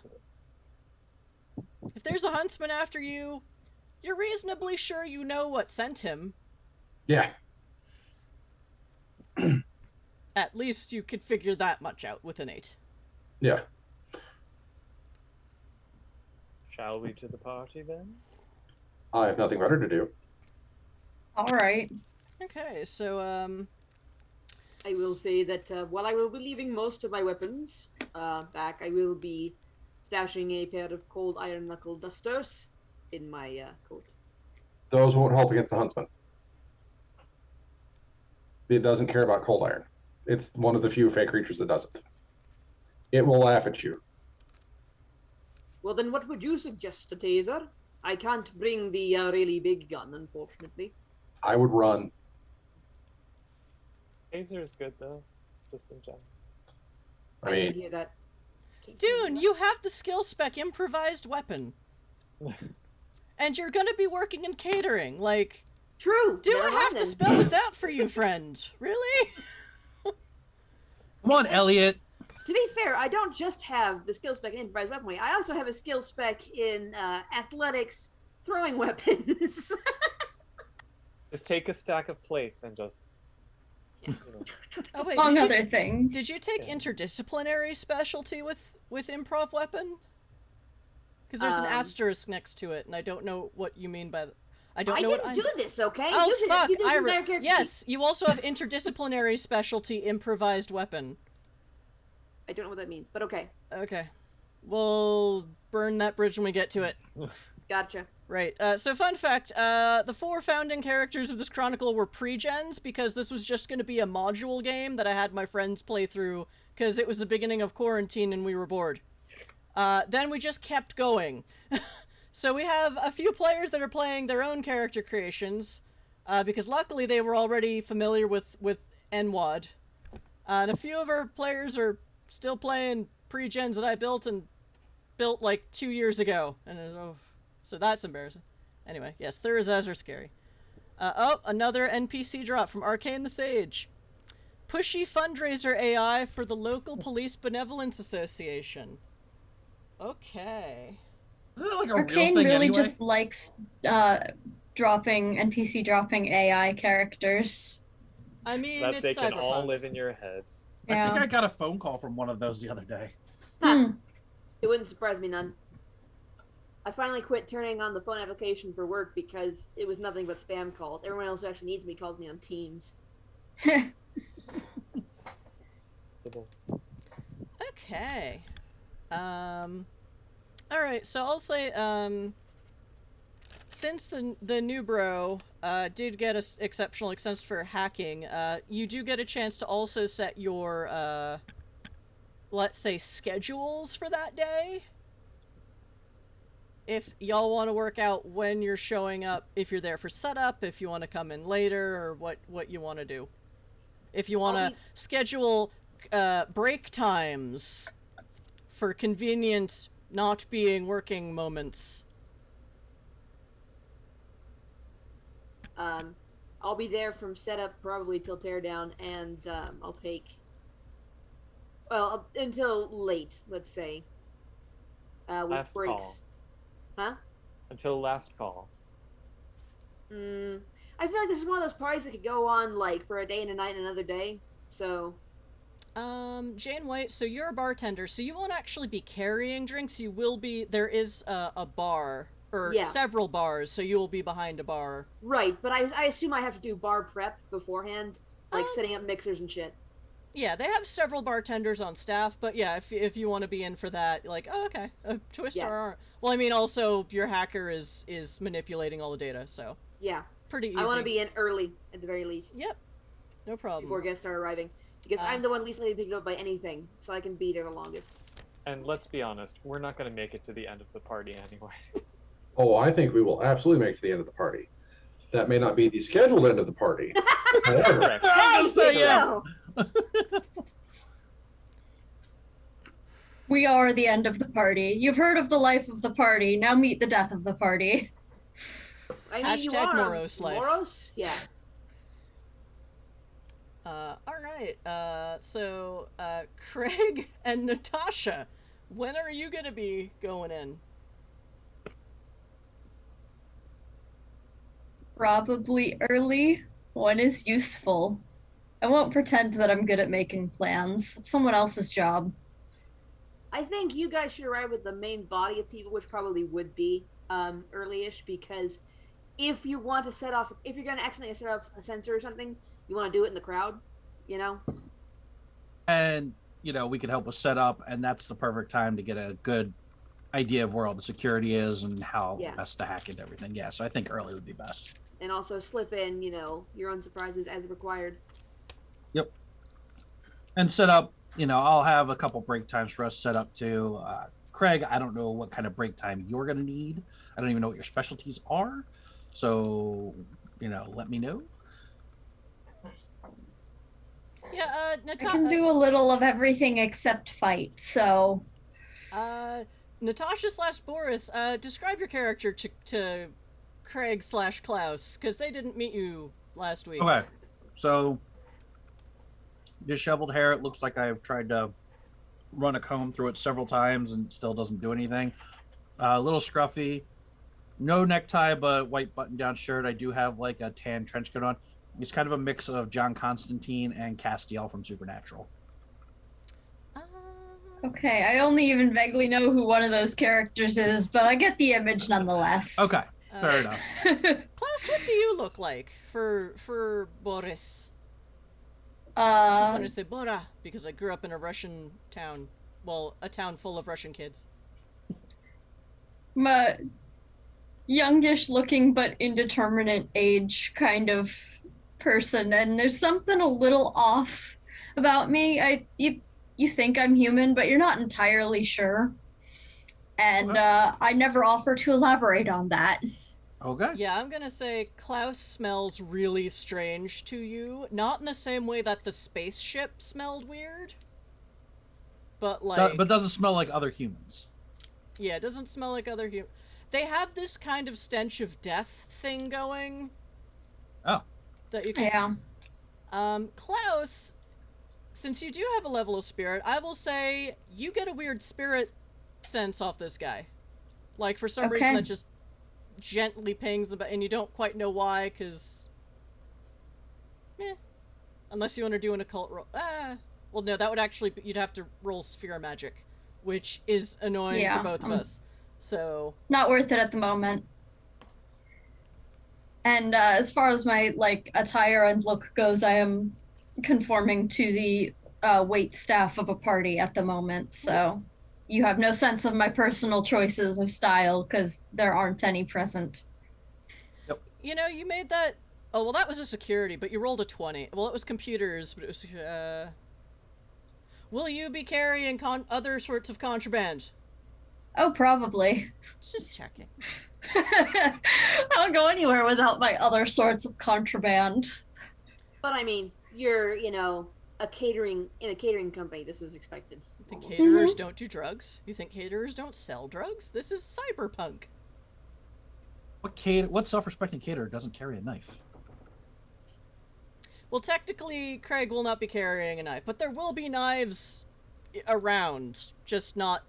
If there's a huntsman after you, you're reasonably sure you know what sent him. yeah. At least you could figure that much out with an 8. Yeah. Shall we to the party then? I have nothing better to do. All right. Okay, so, I will say that while I will be leaving most of my weapons back, I will be stashing a pair of cold iron knuckle dusters in my coat. Those won't help against the huntsman. It doesn't care about cold iron. It's one of the few fake creatures that doesn't. It will laugh at you. Well, then what would you suggest, a taser? I can't bring the really big gun, unfortunately. I would run. Taser is good though, just in general. I didn't mean, hear that. Dune, you have the skill spec improvised weapon. And you're gonna be working in catering, like... True! Do never I mind have to then. spell this out for you, friend? Really? Come on, Elliot. To be fair, I don't just have the skill spec in improvised weaponry. I also have a skill spec in athletics throwing weapons. Just take a stack of plates and just. Yeah. You know. Oh wait, Among did other things. you take Yeah. interdisciplinary specialty with improv weapon? Because there's an asterisk next to it, and I don't know what you mean by... I don't I know didn't what do this, okay? Oh, You did- fuck! you did this entire character Yes, you also have interdisciplinary specialty improvised weapon. I don't know what that means, but okay. Okay. We'll burn that bridge when we get to it. Gotcha. Right. So fun fact, the 4 founding characters of this chronicle were pre-gens, because this was just going to be a module game that I had my friends play through, because it was the beginning of quarantine and we were bored. Then we just kept going. So we have a few players that are playing their own character creations, because luckily they were already familiar with NWoD. And a few of our players are still playing pre-gens that I built like 2 years ago. And so that's embarrassing. Anyway, yes, Thurazaz are scary. Oh, another NPC drop from Arcane the Sage. Pushy fundraiser AI for the local police benevolence association. Okay. Isn't that like a Arcane real thing really anyway? just likes dropping AI characters. I mean, That it's they can all cyberpunk. live in your head. I think Yeah. I got a phone call from one of those the other day. Hmm. It wouldn't surprise me none. I finally quit turning on the phone application for work because it was nothing but spam calls. Everyone else who actually needs me calls me on Teams. Okay. Alright, so I'll say, since the new bro, did get an exceptional expense for hacking, you do get a chance to also set your, let's say, schedules for that day. If y'all want to work out when you're showing up, if you're there for setup, if you want to come in later, or what you want to do. If you want to schedule break times for convenient not being working moments. I'll be there from setup probably till teardown, and I'll take. Well, until late, let's say. With Last breaks. call. Huh? Until last call. I feel like this is one of those parties that could go on like for a day and a night and another day. So. Jane White, so you're a bartender, so you won't actually be carrying drinks. You will be. There is a bar. Or several bars, so you will be behind a bar. Right, but I assume I have to do bar prep beforehand, like setting up mixers and shit. Yeah, they have several bartenders on staff, but yeah, if you want to be in for that, like, oh, okay, twist our arm. Well, I mean, also, your hacker is manipulating all the data, so. Yeah. Pretty easy. I want to be in early, at the very least. Yep. No problem. Before guests start arriving. Because I'm the one least likely to be picked up by anything, so I can be there the longest. And let's be honest, we're not going to make it to the end of the party anyway. Oh, I think we will absolutely make it to the end of the party. That may not be the scheduled end of the party. However, we are the end of the party. You've heard of the life of the party. Now meet the death of the party. I mean, Hashtag you are Moros life. Moros? Yeah. Alright, so, Craig and Natasha, when are you gonna be going in? Probably early. One is useful. I won't pretend that I'm good at making plans. It's someone else's job. I think you guys should arrive with the main body of people, which probably would be early-ish, because if you want to set off, if you're going to accidentally set off a sensor or something, you want to do it in the crowd, you know? And, you know, we could help with setup, and that's the perfect time to get a good idea of where all the security is and how best to hack into everything. Yeah, so I think early would be best. And also slip in, you know, your own surprises as required. Yep. And set up, you know, I'll have a couple break times for us set up too. Craig, I don't know what kind of break time you're going to need. I don't even know what your specialties are. So, you know, let me know. Yeah, I can do a little of everything except fight, so... Natasha / Boris, describe your character to Craig / Klaus, because they didn't meet you last week. Okay, so disheveled hair. It looks like I've tried to run a comb through it several times and it still doesn't do anything. A little scruffy, no necktie, but white button-down shirt. I do have like a tan trench coat on. He's kind of a mix of John Constantine and Castiel from Supernatural. Okay, I only even vaguely know who one of those characters is, but I get the image nonetheless. Okay, fair enough. Klaus, what do you look like for Boris? I want to say Bora, because I grew up in a Russian town. Well, a town full of Russian kids. I'm a youngish looking but indeterminate age kind of person, and there's something a little off about me. You think I'm human, but you're not entirely sure. And I never offer to elaborate on that. Okay. Yeah, I'm gonna say Klaus smells really strange to you. Not in the same way that the spaceship smelled weird. But like... But doesn't smell like other humans. Yeah, it doesn't smell like other humans. They have this kind of stench of death thing going. Oh. That you can... Yeah. Klaus... Since you do have a level of spirit, I will say you get a weird spirit sense off this guy. Like, for some reason that just gently pings the... And you don't quite know why, because... Unless you want to do an occult roll. Well, no, that would actually... You'd have to roll sphere magic, which is annoying for both of us. So... Not worth it at the moment. And as far as my, like, attire and look goes, I am... conforming to the wait staff of a party at the moment, so you have no sense of my personal choices of style because there aren't any present. Yep. You know, you made that... Oh, well, that was a security, but you rolled a 20. Well, it was computers, but it was... Will you be carrying other sorts of contraband? Oh, probably. Just checking. I don't go anywhere without my other sorts of contraband. But I mean... You're, you know, in a catering company. This is expected. You think caterers don't do drugs? You think caterers don't sell drugs? This is cyberpunk. What self-respecting caterer doesn't carry a knife? Well, technically, Craig will not be carrying a knife, but there will be knives around, just not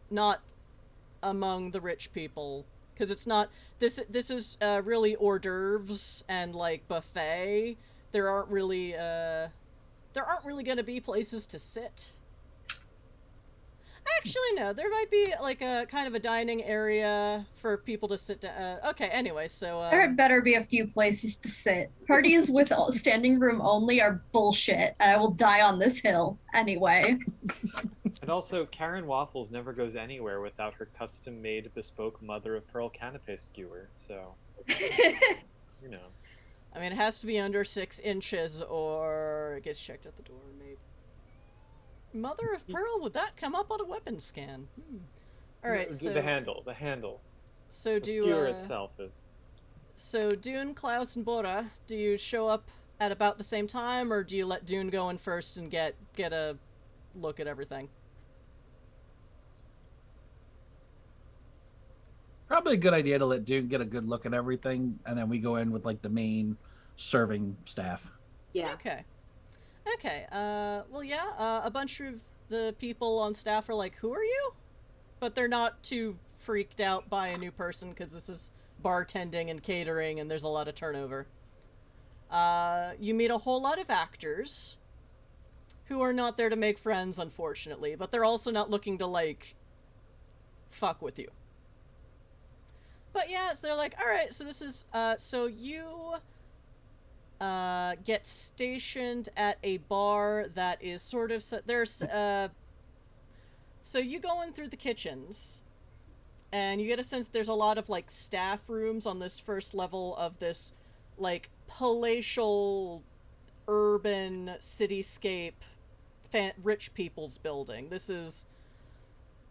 among the rich people, because it's not this is really hors d'oeuvres and like buffet. There aren't really going to be places to sit. Actually, no. There might be like a kind of a dining area for people to sit down. Okay, anyway, so There had better be a few places to sit. Parties with standing room only are bullshit, and I will die on this hill anyway. And also, Karen Waffles never goes anywhere without her custom-made bespoke mother-of-pearl canapé skewer, so, you know. I mean, it has to be under 6 inches, or it gets checked at the door, maybe. Mother of pearl, would that come up on a weapon scan? Alright, so... The handle. So The do skewer itself is... So Dune, Klaus, and Bora, do you show up at about the same time, or do you let Dune go in first and get a look at everything? Probably a good idea to let Dune get a good look at everything, and then we go in with like the main serving staff. Yeah. Okay, well, yeah, a bunch of the people on staff are like, who are you? But they're not too freaked out by a new person, because this is bartending and catering, and there's a lot of turnover. You meet a whole lot of actors, who are not there to make friends, unfortunately, but they're also not looking to, like, fuck with you. But yeah, so they're like, alright, so this is, so you... get stationed at a bar that is sort of... So you go in through the kitchens, and you get a sense there's a lot of, like, staff rooms on this first level of this, like, palatial, urban cityscape, rich people's building. This is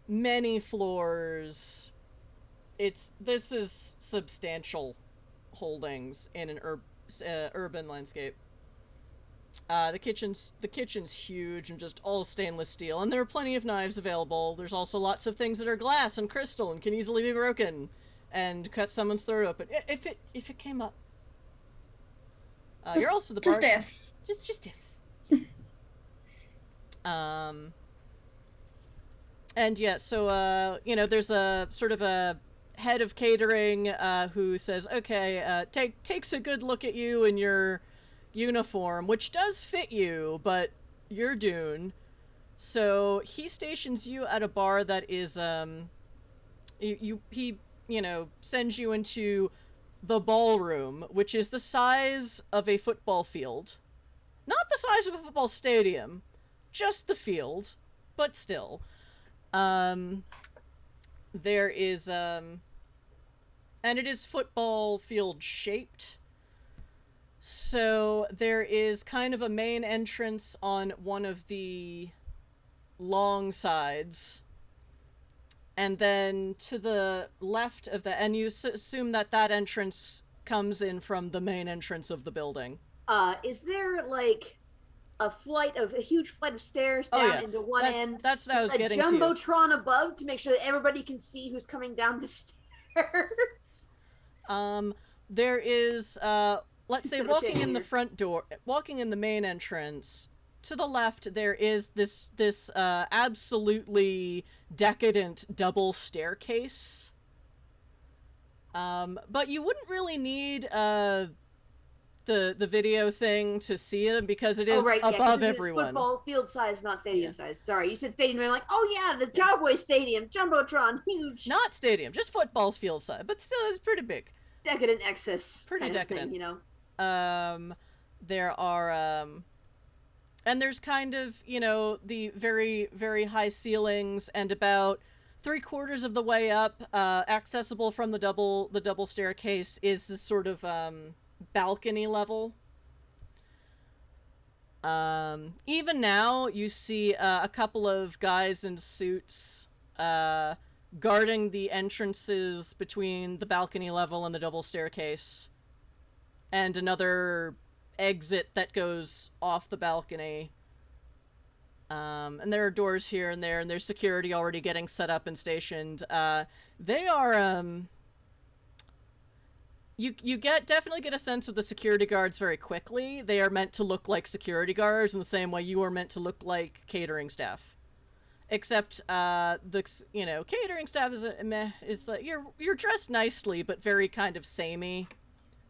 many floors. This is substantial holdings in an urban landscape. The kitchen's huge and just all stainless steel, and there are plenty of knives available. There's also lots of things that are glass and crystal and can easily be broken and cut someone's throat open if it came up. You're also the bar. Just if. Just if. And yeah, so there's a sort of a head of catering who says, okay, takes a good look at you in your uniform, which does fit you, but you're Dune. So he stations you at a bar that is he sends you into the ballroom, which is the size of a football field. Not the size of a football stadium, just the field, but still. There is, and it is football field shaped. So there is kind of a main entrance on one of the long sides. And then to the left of the, and you assume that entrance comes in from the main entrance of the building. Is there, like, a huge flight of stairs down into one end? That's what I was getting to. A jumbotron above to make sure that everybody can see who's coming down the stairs? There is, let's say, walking in the front door, walking in the main entrance, to the left, there is this absolutely decadent double staircase. But you wouldn't really need, the video thing to see them because it is above everyone. Football field size, not stadium size. Sorry, you said stadium, and I'm like, oh yeah, the Cowboy Stadium, jumbotron, huge. Not stadium, just football field size, but still, it's pretty big. Decadent excess. Pretty decadent, thing, there are and there's kind of the very, very high ceilings, and about 3/4 of the way up, accessible from the double staircase, is this sort of balcony level. Even now you see a couple of guys in suits guarding the entrances between the balcony level and the double staircase, and another exit that goes off the balcony. And there are doors here and there, and there's security already getting set up and stationed. They are You definitely get a sense of the security guards very quickly. They are meant to look like security guards in the same way you are meant to look like catering staff. Except the catering staff is like you're dressed nicely but very kind of samey,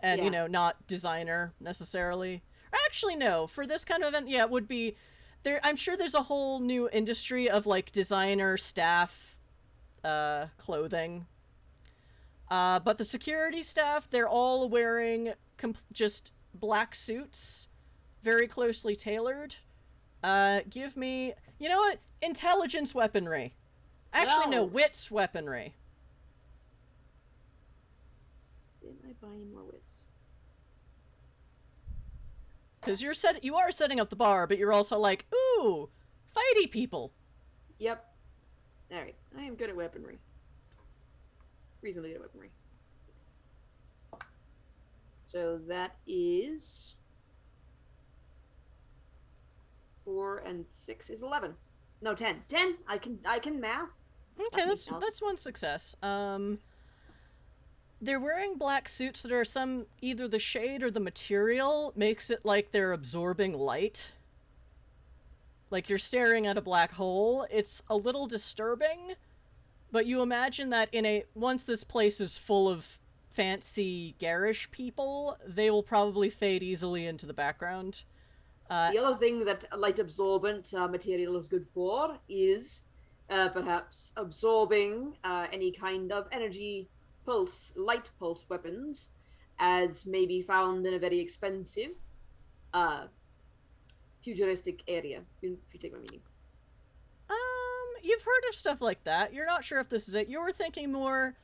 and Yeah. not designer necessarily. Actually, no, for this kind of event, yeah, it would be there. I'm sure there's a whole new industry of like designer staff clothing. But the security staff, they're all wearing just black suits, very closely tailored. Give me, you know what? Intelligence weaponry. Actually, no, No. wits weaponry. Did I buy any more wits? Because you are setting up the bar, but you're also like, ooh, fighty people. Yep. Alright, I am good at weaponry. Reasonably good at weaponry. So that is 4 and 6 is 11. No, 10. 10. I can math. Okay, That makes that's one success. They're wearing black suits that are either the shade or the material makes it like they're absorbing light. Like you're staring at a black hole. It's a little disturbing, but you imagine that once this place is full of fancy garish people, they will probably fade easily into the background. The other thing that light absorbent material is good for is perhaps absorbing any kind of energy pulse, light pulse weapons, as may be found in a very expensive futuristic area, if you take my meaning. You've heard of stuff like that. You're not sure if this is it. You were thinking more,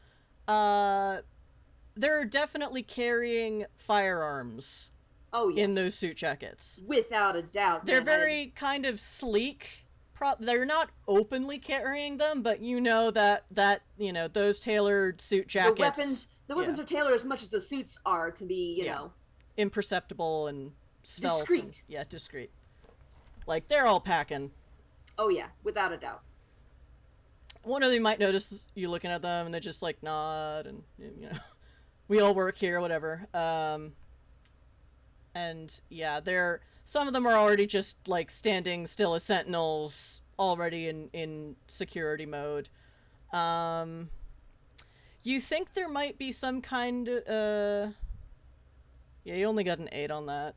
they're definitely carrying firearms Oh yeah, in those suit jackets. without a doubt. They're man. very kind of sleek. They're not openly carrying them, but you know that those tailored suit jackets. The weapons yeah. are tailored as much as the suits are to be, you Yeah. know. Imperceptible and svelte. Discreet. And, yeah, discreet. Like, they're all packing. Oh yeah, without a doubt. One of them might notice you looking at them, and they just, like, nod, and, we all work here, whatever. And, yeah, some of them are already just, like, standing still as sentinels, already in security mode. You think there might be some kind of, yeah, you only got an 8 on that.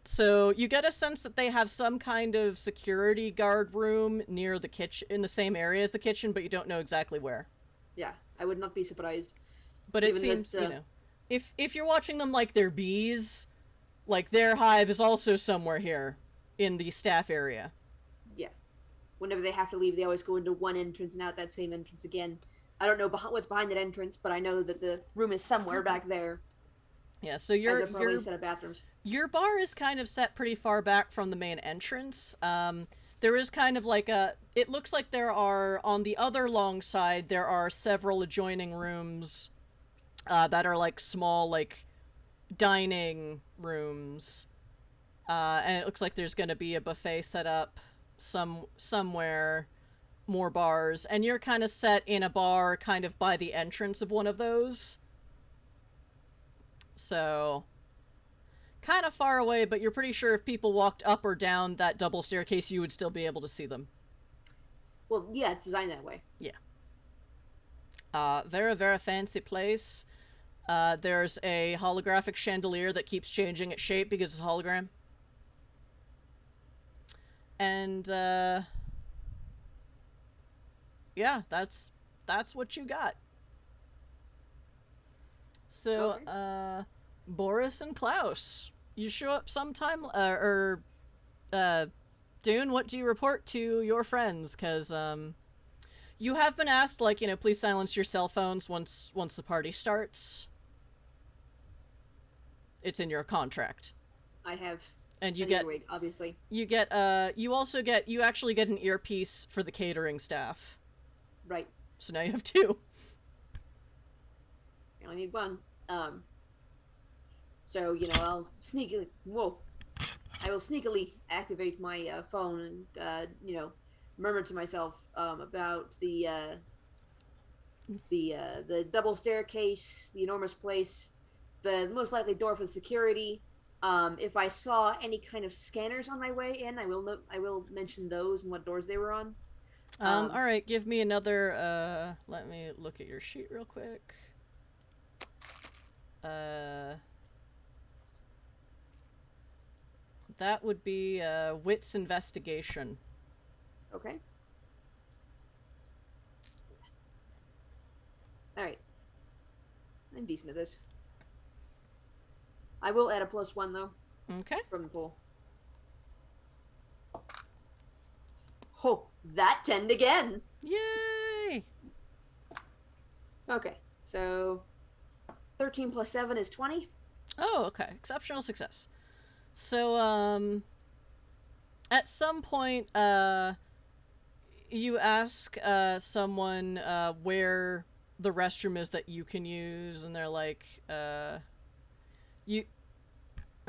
So you get a sense that they have some kind of security guard room near the kitchen, in the same area as the kitchen, but you don't know exactly where. Yeah, I would not be surprised. But it Even seems, that, if you're watching them like they're bees, like their hive is also somewhere here in the staff area. Yeah. Whenever they have to leave, they always go into one entrance and out that same entrance again. I don't know what's behind that entrance, but I know that the room is somewhere back there. Yeah, so your probably a set of bathrooms. Your bar is kind of set pretty far back from the main entrance. There is kind of like it looks like there are, on the other long side, there are several adjoining rooms that are like small, like, dining rooms. And it looks like there's going to be a buffet set up somewhere, more bars. And you're kind of set in a bar kind of by the entrance of one of those. So, kind of far away, but you're pretty sure if people walked up or down that double staircase, you would still be able to see them. Well, yeah, it's designed that way. Yeah. Very, very fancy place. There's a holographic chandelier that keeps changing its shape because it's a hologram. And, yeah, that's what you got. So, Okay. Boris and Klaus, you show up sometime, Dune, what do you report to your friends? Because, you have been asked, like, please silence your cell phones once the party starts. It's in your contract. I have. And you an get, earwig, obviously. you actually get an earpiece for the catering staff. Right. So now you have 2. I only need 1. So, I'll sneakily... Whoa. I will sneakily activate my phone and, murmur to myself about the double staircase, the enormous place, the most likely door for security. If I saw any kind of scanners on my way in, I will mention those and what doors they were on. All right, give me another, let me look at your sheet real quick. That would be, Wits Investigation. Okay. Alright. I'm decent at this. I will add a +1, though. Okay. From the pool. Oh, that 10 again! Yay! Okay, so 13 plus 7 is 20. Oh, okay. Exceptional success. So, at some point, you ask, someone, where the restroom is that you can use, and they're like, or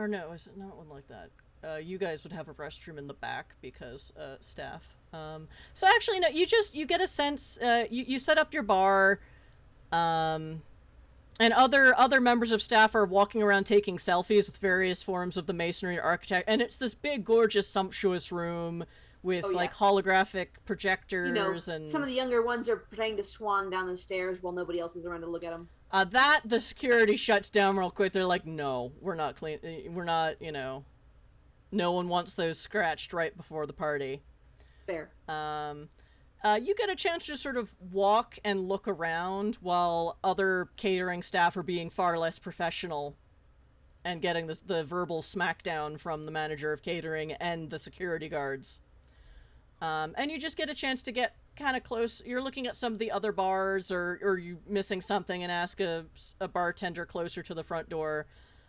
no, is it not one like that? You guys would have a restroom in the back because, staff. So actually, no, you get a sense, you set up your bar, and other members of staff are walking around taking selfies with various forms of the masonry architect, and it's this big, gorgeous, sumptuous room with, like, holographic projectors, and... some of the younger ones are pretending to swan down the stairs while nobody else is around to look at them. The security shuts down real quick. They're like, no, we're not clean, we're not, no one wants those scratched right before the party. Fair. You get a chance to sort of walk and look around while other catering staff are being far less professional and getting the verbal smackdown from the manager of catering and the security guards. And you just get a chance to get kind of close. You're looking at some of the other bars, or you missing something, and ask a bartender closer to the front door.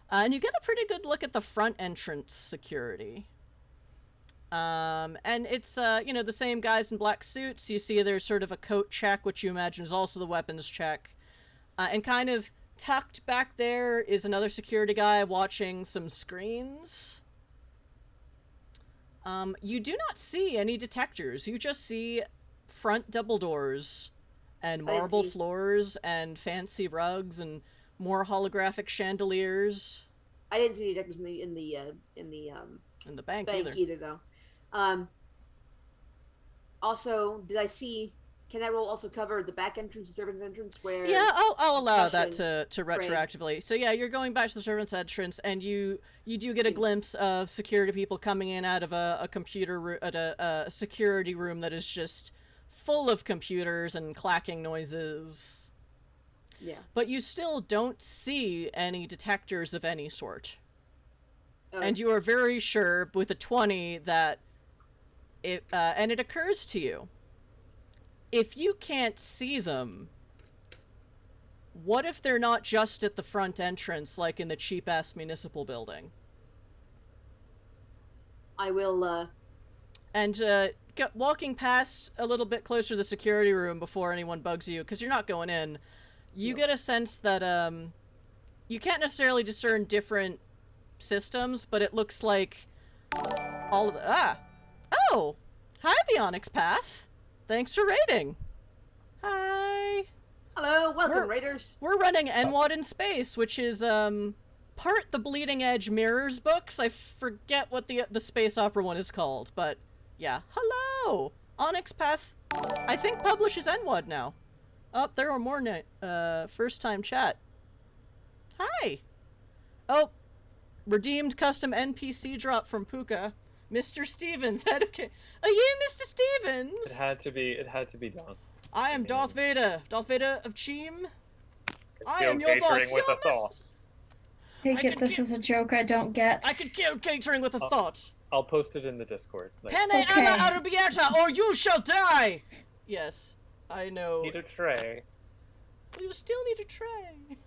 And you get a pretty good look at the front entrance security. And it's, the same guys in black suits. You see there's sort of a coat check, which you imagine is also the weapons check. And kind of tucked back there is another security guy watching some screens. You do not see any detectors. You just see front double doors and marble floors and fancy rugs and more holographic chandeliers. I didn't see detectors in the bank either though. Also, did I see? Can that role also cover the back entrance, the servants' entrance, where? Yeah, I'll allow that to retroactively. So yeah, you're going back to the servants' entrance, and you do get a glimpse of security people coming in out of a computer at a security room that is just full of computers and clacking noises. Yeah. But you still don't see any detectors of any sort. Okay. And you are very sure with a 20 that and it occurs to you, if you can't see them, what if they're not just at the front entrance, like in the cheap-ass municipal building? I will, And, walking past a little bit closer to the security room before anyone bugs you, because you're not going in, you get a sense that, you can't necessarily discern different systems, but it looks like all of the... Oh! Hi, the Onyx Path! Thanks for raiding! Hi! Hello, welcome, Raiders! We're running NWoD in Space, which is, part the Bleeding Edge Mirrors books. I forget what the space opera one is called, but yeah. Hello! Onyx Path, I think, publishes NWoD now. Oh, there are more first-time chat. Hi! Oh, redeemed custom NPC drop from Puka. Mr. Stevens, head of Are you Mr. Stevens? It had to be done. I am Darth Vader of Cheem. I am your catering boss. with a thought. Take it, this is a joke I don't get. I could kill catering with a thought. I'll post it in the Discord. Pene alla arrabbiata, or you shall die! Yes, I know. Need a tray. You still need a tray.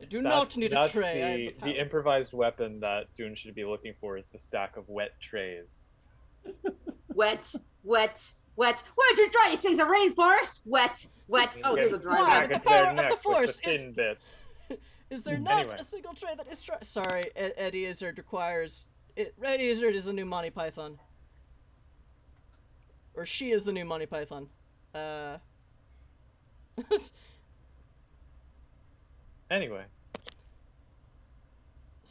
I do not need a tray. The improvised weapon that Dune should be looking for is the stack of wet trays. Wet. Why don't you try these things? A rainforest? Wet. Oh, here's a dry Why? one. With the power of the Force. Is there not a single tray that is dry? Sorry, Eddie Izzard requires... Eddie Izzard is the new Monty Python. Or she is the new Monty Python. Anyway.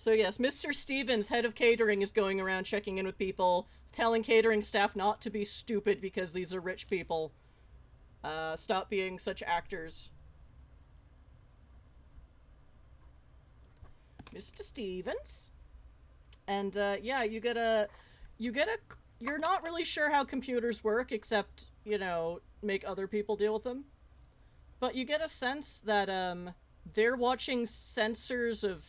So yes, Mr. Stevens, head of catering, is going around checking in with people, telling catering staff not to be stupid because these are rich people. Stop being such actors. Mr. Stevens? And, yeah, you're not really sure how computers work, except, you know, make other people deal with them. But you get a sense that, they're watching sensors of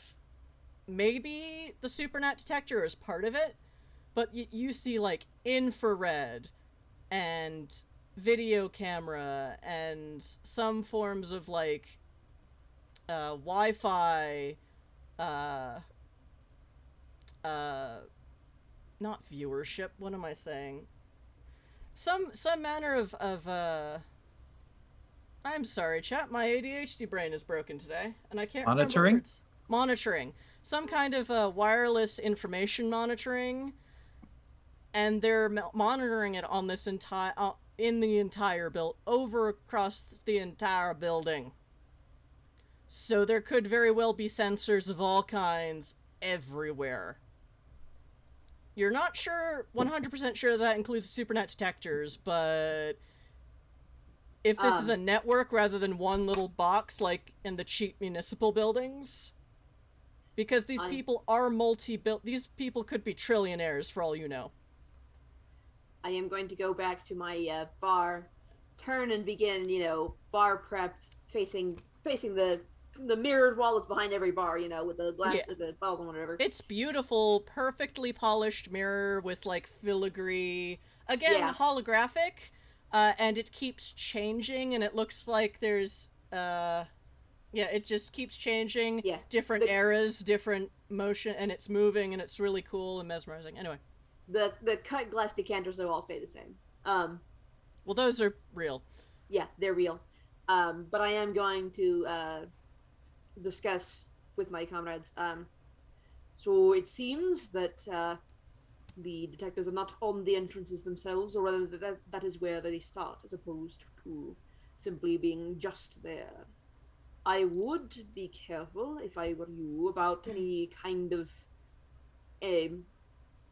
maybe the Supernat detector is part of it, but you see, like, infrared and video camera and some forms of, like, Wi-Fi, not viewership, what am I saying? Some manner of I'm sorry, chat, my ADHD brain is broken today, and I can't remember words. Monitoring. Some kind of wireless information monitoring, and they're monitoring it on this in the entire across the entire building. So there could very well be sensors of all kinds everywhere. You're not 100% sure that includes Supernat detectors, but if this is a network rather than one little box like in the cheap municipal buildings, because these people are these people could be trillionaires for all you know. I am going to go back to my bar, turn and begin, you know, bar prep, facing the mirrored wall that's behind every bar, you know, with the glass, the bottles and whatever. It's beautiful, perfectly polished mirror with, like, filigree. Again, holographic, and it keeps changing, and it looks like there's, it just keeps changing. Yeah. Different eras, different motion, and it's moving, and it's really cool and mesmerizing. Anyway. The cut glass decanters, will all stay the same. Well, those are real. Yeah, they're real. But I am going to, discuss with my comrades. So it seems that the detectors are not on the entrances themselves, or rather that is where they start, as opposed to simply being just there. I would be careful, if I were you, about any kind of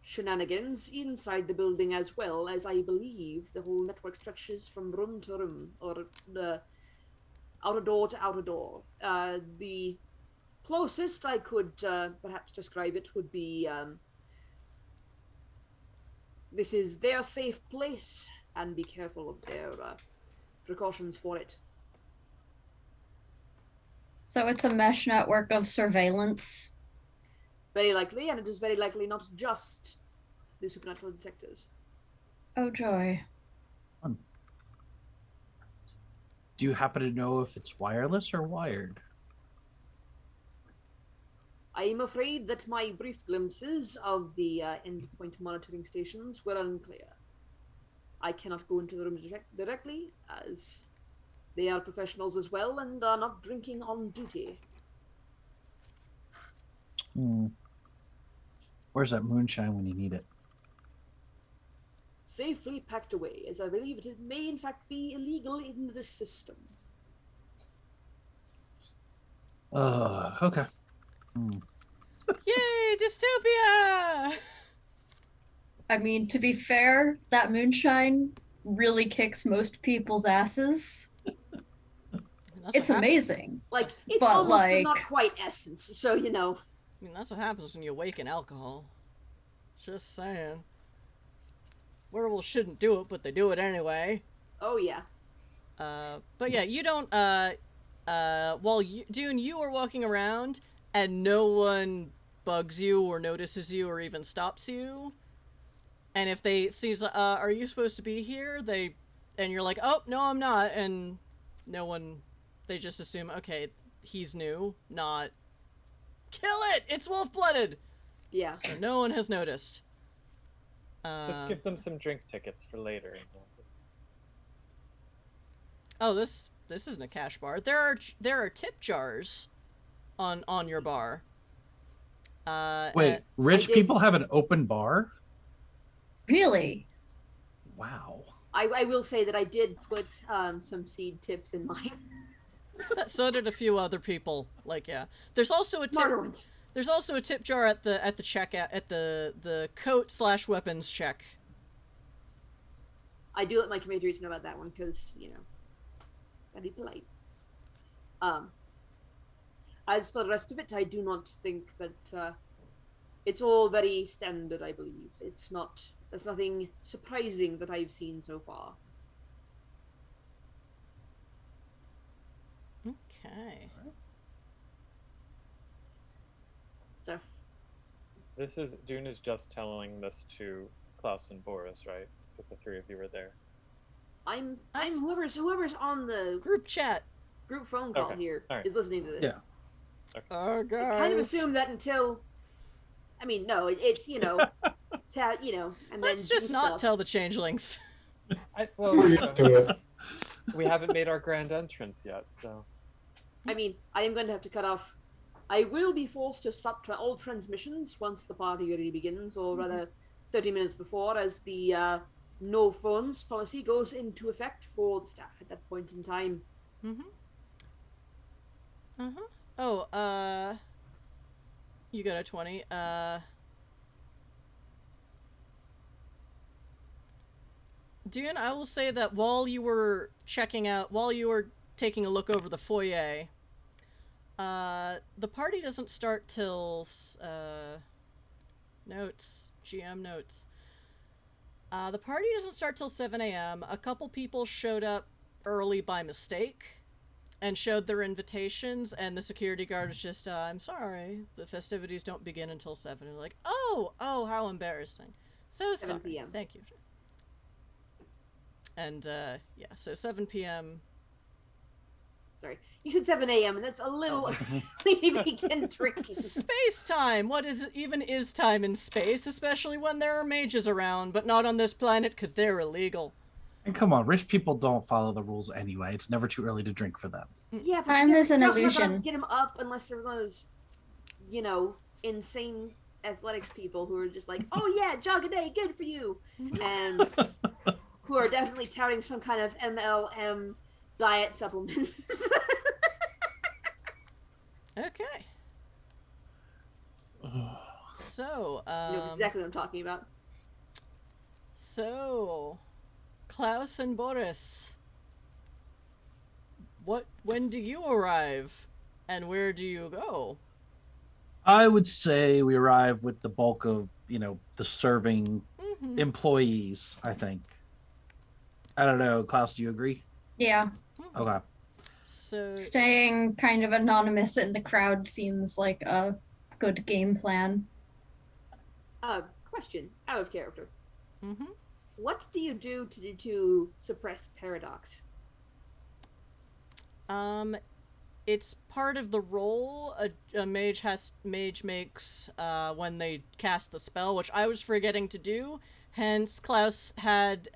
shenanigans inside the building, as well, as I believe the whole network stretches from room to room, or the outer door to outer door. The closest I could perhaps describe it would be, this is their safe place, and be careful of their precautions for it. So it's a mesh network of surveillance. Very likely, and it is very likely not just the supernatural detectors. Oh joy. Do you happen to know if it's wireless or wired? I am afraid that my brief glimpses of the endpoint monitoring stations were unclear. I cannot go into the room directly, as they are professionals as well and are not drinking on duty. Where's that moonshine when you need it? Safely packed away, as I believe it may in fact be illegal in this system. Okay. Yay, dystopia! I mean, to be fair, that moonshine really kicks most people's asses. It's amazing. Like, it's almost but not quite essence, so you know. I mean, that's what happens when you awaken alcohol. Just saying. Werewolves shouldn't do it, but they do it anyway. Oh, yeah. But yeah, you don't, while Dune, you are walking around, and no one bugs you, or notices you, or even stops you. And if they see, are you supposed to be here? And you're like, oh, no, I'm not, and no one, they just assume, okay, he's new, not, kill it! It's wolf-blooded! Yeah. So no one has noticed. Just give them some drink tickets for later. Oh, this isn't a cash bar. There are tip jars on your bar. Wait, rich people have an open bar? Really? Wow. I will say that I did put some seed tips in mine. So did a few other people. Like, yeah. There's also a tip. There's also a tip jar at the checkout at the coat/weapons check. I do let my compatriots know about that one because, you know, gotta be polite. As for the rest of it, I do not think that it's all very standard. I believe there's nothing surprising that I've seen so far. Okay. So Dune is just telling this to Klaus and Boris, right? Because the three of you were there. I'm whoever's on the Group chat. group phone call Okay. here All right. is listening to this. Yeah. Oh, guys. I kind of assume that until, I mean, no, it's you know, and Let's then just do not stuff. tell the changelings. We're used to it. We haven't made our grand entrance yet, so. I mean, I am going to have to cut off. I will be forced to stop all transmissions once the party really begins, or rather, 30 minutes before, as the no phones policy goes into effect for the staff at that point in time. Oh, you got a 20. Dune, I will say that while you were taking a look over the foyer, the party doesn't start till, GM notes. The party doesn't start till 7 a.m. A couple people showed up early by mistake and showed their invitations, and the security guard was just, I'm sorry, the festivities don't begin until 7. And like, oh, how embarrassing. So 7 sorry. p.m. Thank you. And, yeah, so 7 p.m. Sorry, you said 7 a.m. and that's a little we begin drinking. Space time! What is time in space, especially when there are mages around, but not on this planet because they're illegal. And come on, rich people don't follow the rules anyway. It's never too early to drink for them. Yeah, but Time is an you're also not illusion. gonna get them up unless they're one of those, you know, insane athletics people who are just like, oh yeah, jog a day, good for you, and who are definitely touting some kind of MLM diet supplements. Okay. So, You know exactly what I'm talking about. So, Klaus and Boris, when do you arrive, and where do you go? I would say we arrive with the bulk of, the serving employees, I think. I don't know, Klaus, do you agree? Yeah. Okay. So, Staying kind of anonymous in the crowd seems like a good game plan. Question, out of character. What do you do to suppress paradox? It's part of the role a mage makes when they cast the spell, which I was forgetting to do. Hence, Klaus had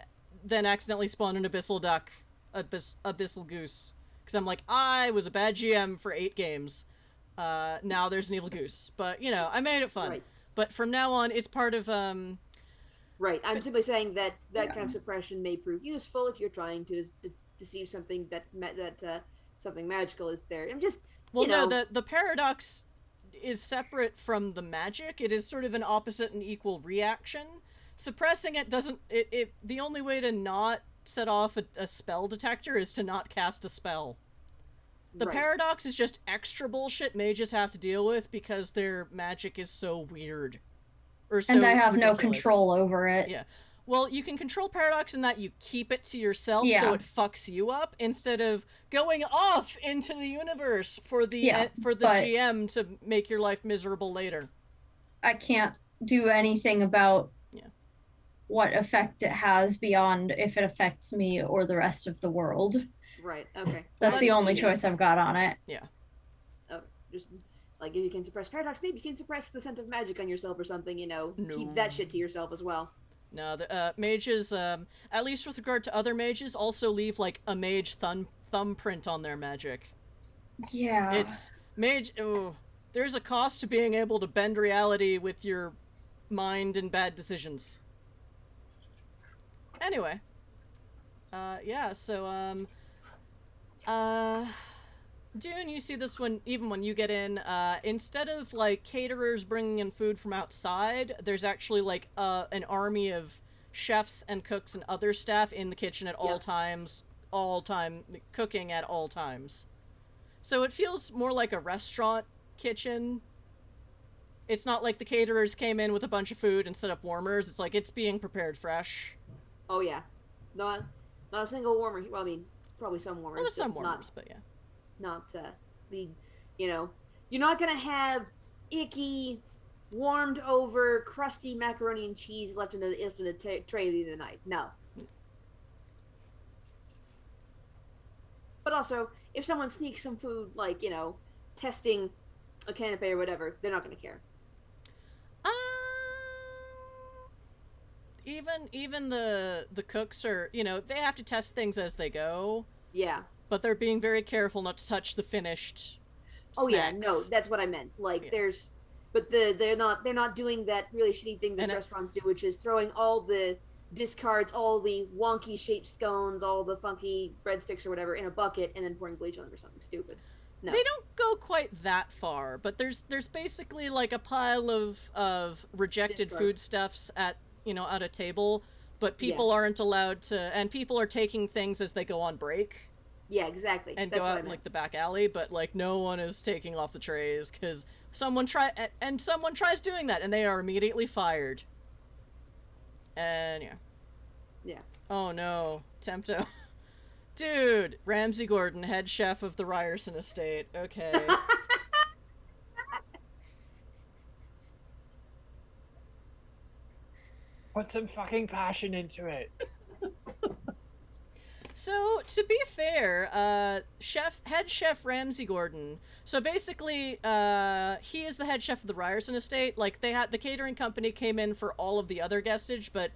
then accidentally spawned an abyssal duck, abyssal goose, because I'm like, I was a bad GM for 8 games. Now there's an evil goose, but I made it fun. Right. But from now on, it's part of Right. I'm simply saying that kind of suppression may prove useful if you're trying to deceive something that something magical is there. I'm just no, the paradox is separate from the magic. It is sort of an opposite and equal reaction. Suppressing it doesn't. The only way to not set off a spell detector is to not cast a spell. The paradox is just extra bullshit mages have to deal with because their magic is so weird. And I have no control over it. Yeah. Well, you can control paradox in that you keep it to yourself so it fucks you up instead of going off into the universe for the GM to make your life miserable later. I can't do anything about what effect it has beyond if it affects me or the rest of the world. Right, okay. That's the only choice I've got on it. Yeah. Oh, just like if you can suppress paradox, maybe you can suppress the scent of magic on yourself or something, No. Keep that shit to yourself as well. No, the mages, at least with regard to other mages, also leave like a mage thumbprint on their magic. Yeah. It's mage. Oh, there's a cost to being able to bend reality with your mind and bad decisions. Anyway, yeah. So Dune, you see this one even when you get in. Instead of like caterers bringing in food from outside, there's actually like an army of chefs and cooks and other staff in the kitchen at all times, cooking at all times. So it feels more like a restaurant kitchen. It's not like the caterers came in with a bunch of food and set up warmers. It's like it's being prepared fresh. Oh yeah, not a single warmer. Well, I mean, probably some warmers. Well, there's some warmers, not, but yeah. Not the, you know, you're not gonna have icky, warmed over, crusty macaroni and cheese left in the tray at the end of the night. No. But also, if someone sneaks some food, like, you know, testing a canapé or whatever, they're not gonna care. Even the cooks are, you know, they have to test things as they go. Yeah. But they're being very careful not to touch the finished Oh snacks. yeah, no, that's what I meant. Like Yeah. but they're not doing that really shitty thing that restaurants do, which is throwing all the discards, all the wonky shaped scones, all the funky breadsticks or whatever in a bucket and then pouring bleach on them or something stupid. No. They don't go quite that far, but there's basically like a pile of rejected Discards. foodstuffs at a table, but people aren't allowed to, and people are taking things as they go on break. Yeah, exactly. And That's go what I out in meant. like the back alley, but like no one is taking off the trays because someone tries doing that and they are immediately fired. And Yeah. Oh no, Tempto. Dude, Ramsay Gordon, head chef of the Ryerson estate. Okay. Put some fucking passion into it. So, to be fair, head chef Ramsay Gordon, so basically, he is the head chef of the Ryerson estate. Like, the catering company came in for all of the other guestage, but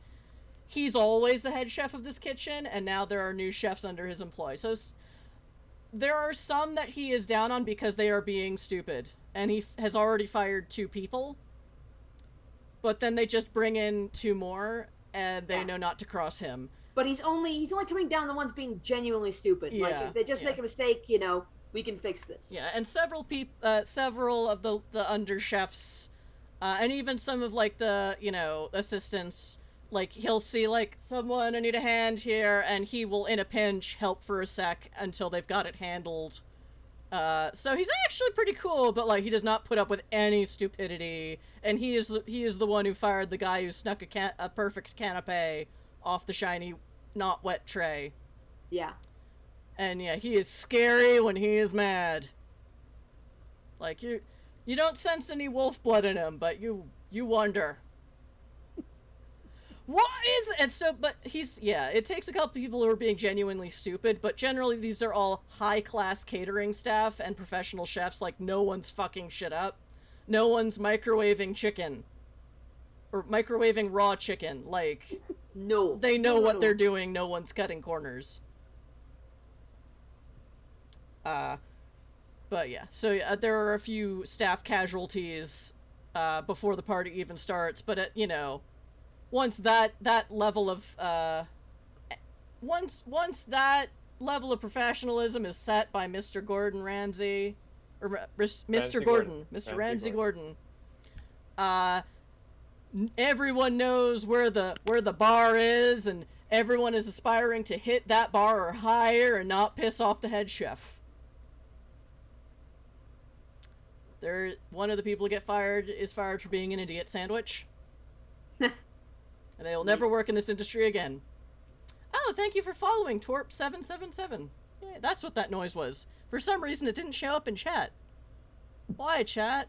he's always the head chef of this kitchen, and now there are new chefs under his employ. So, there are some that he is down on because they are being stupid, and he has already fired 2 people. But then they just bring in 2 more, and they know not to cross him. But he's only coming down the ones being genuinely stupid. Like if they just make a mistake, we can fix this. Yeah, and several of the under chefs, and even some of like the assistants, like he'll see like someone, I need a hand here, and he will in a pinch help for a sec until they've got it handled. So he's actually pretty cool, but like he does not put up with any stupidity, and he is the one who fired the guy who snuck a perfect canapé off the shiny, not wet tray. Yeah. And yeah, he is scary when he is mad. Like you don't sense any wolf blood in him, but you wonder. What is it? And so, but it takes a couple people who are being genuinely stupid, but generally these are all high-class catering staff and professional chefs. Like, no one's fucking shit up. No one's microwaving chicken. Or microwaving raw chicken. Like, no. They know No, what no. they're doing. No one's cutting corners. But yeah, so there are a few staff casualties before the party even starts, but once that level of once that level of professionalism is set by Mr. Gordon Ramsay, or Mr. Gordon, Mr. Ramsay Gordon, everyone knows where the bar is, and everyone is aspiring to hit that bar or higher and not piss off the head chef. One of the people who get fired is fired for being an idiot sandwich. And they will never work in this industry again. Oh, thank you for following, Torp777. Yeah, that's what that noise was. For some reason, it didn't show up in chat. Why, chat?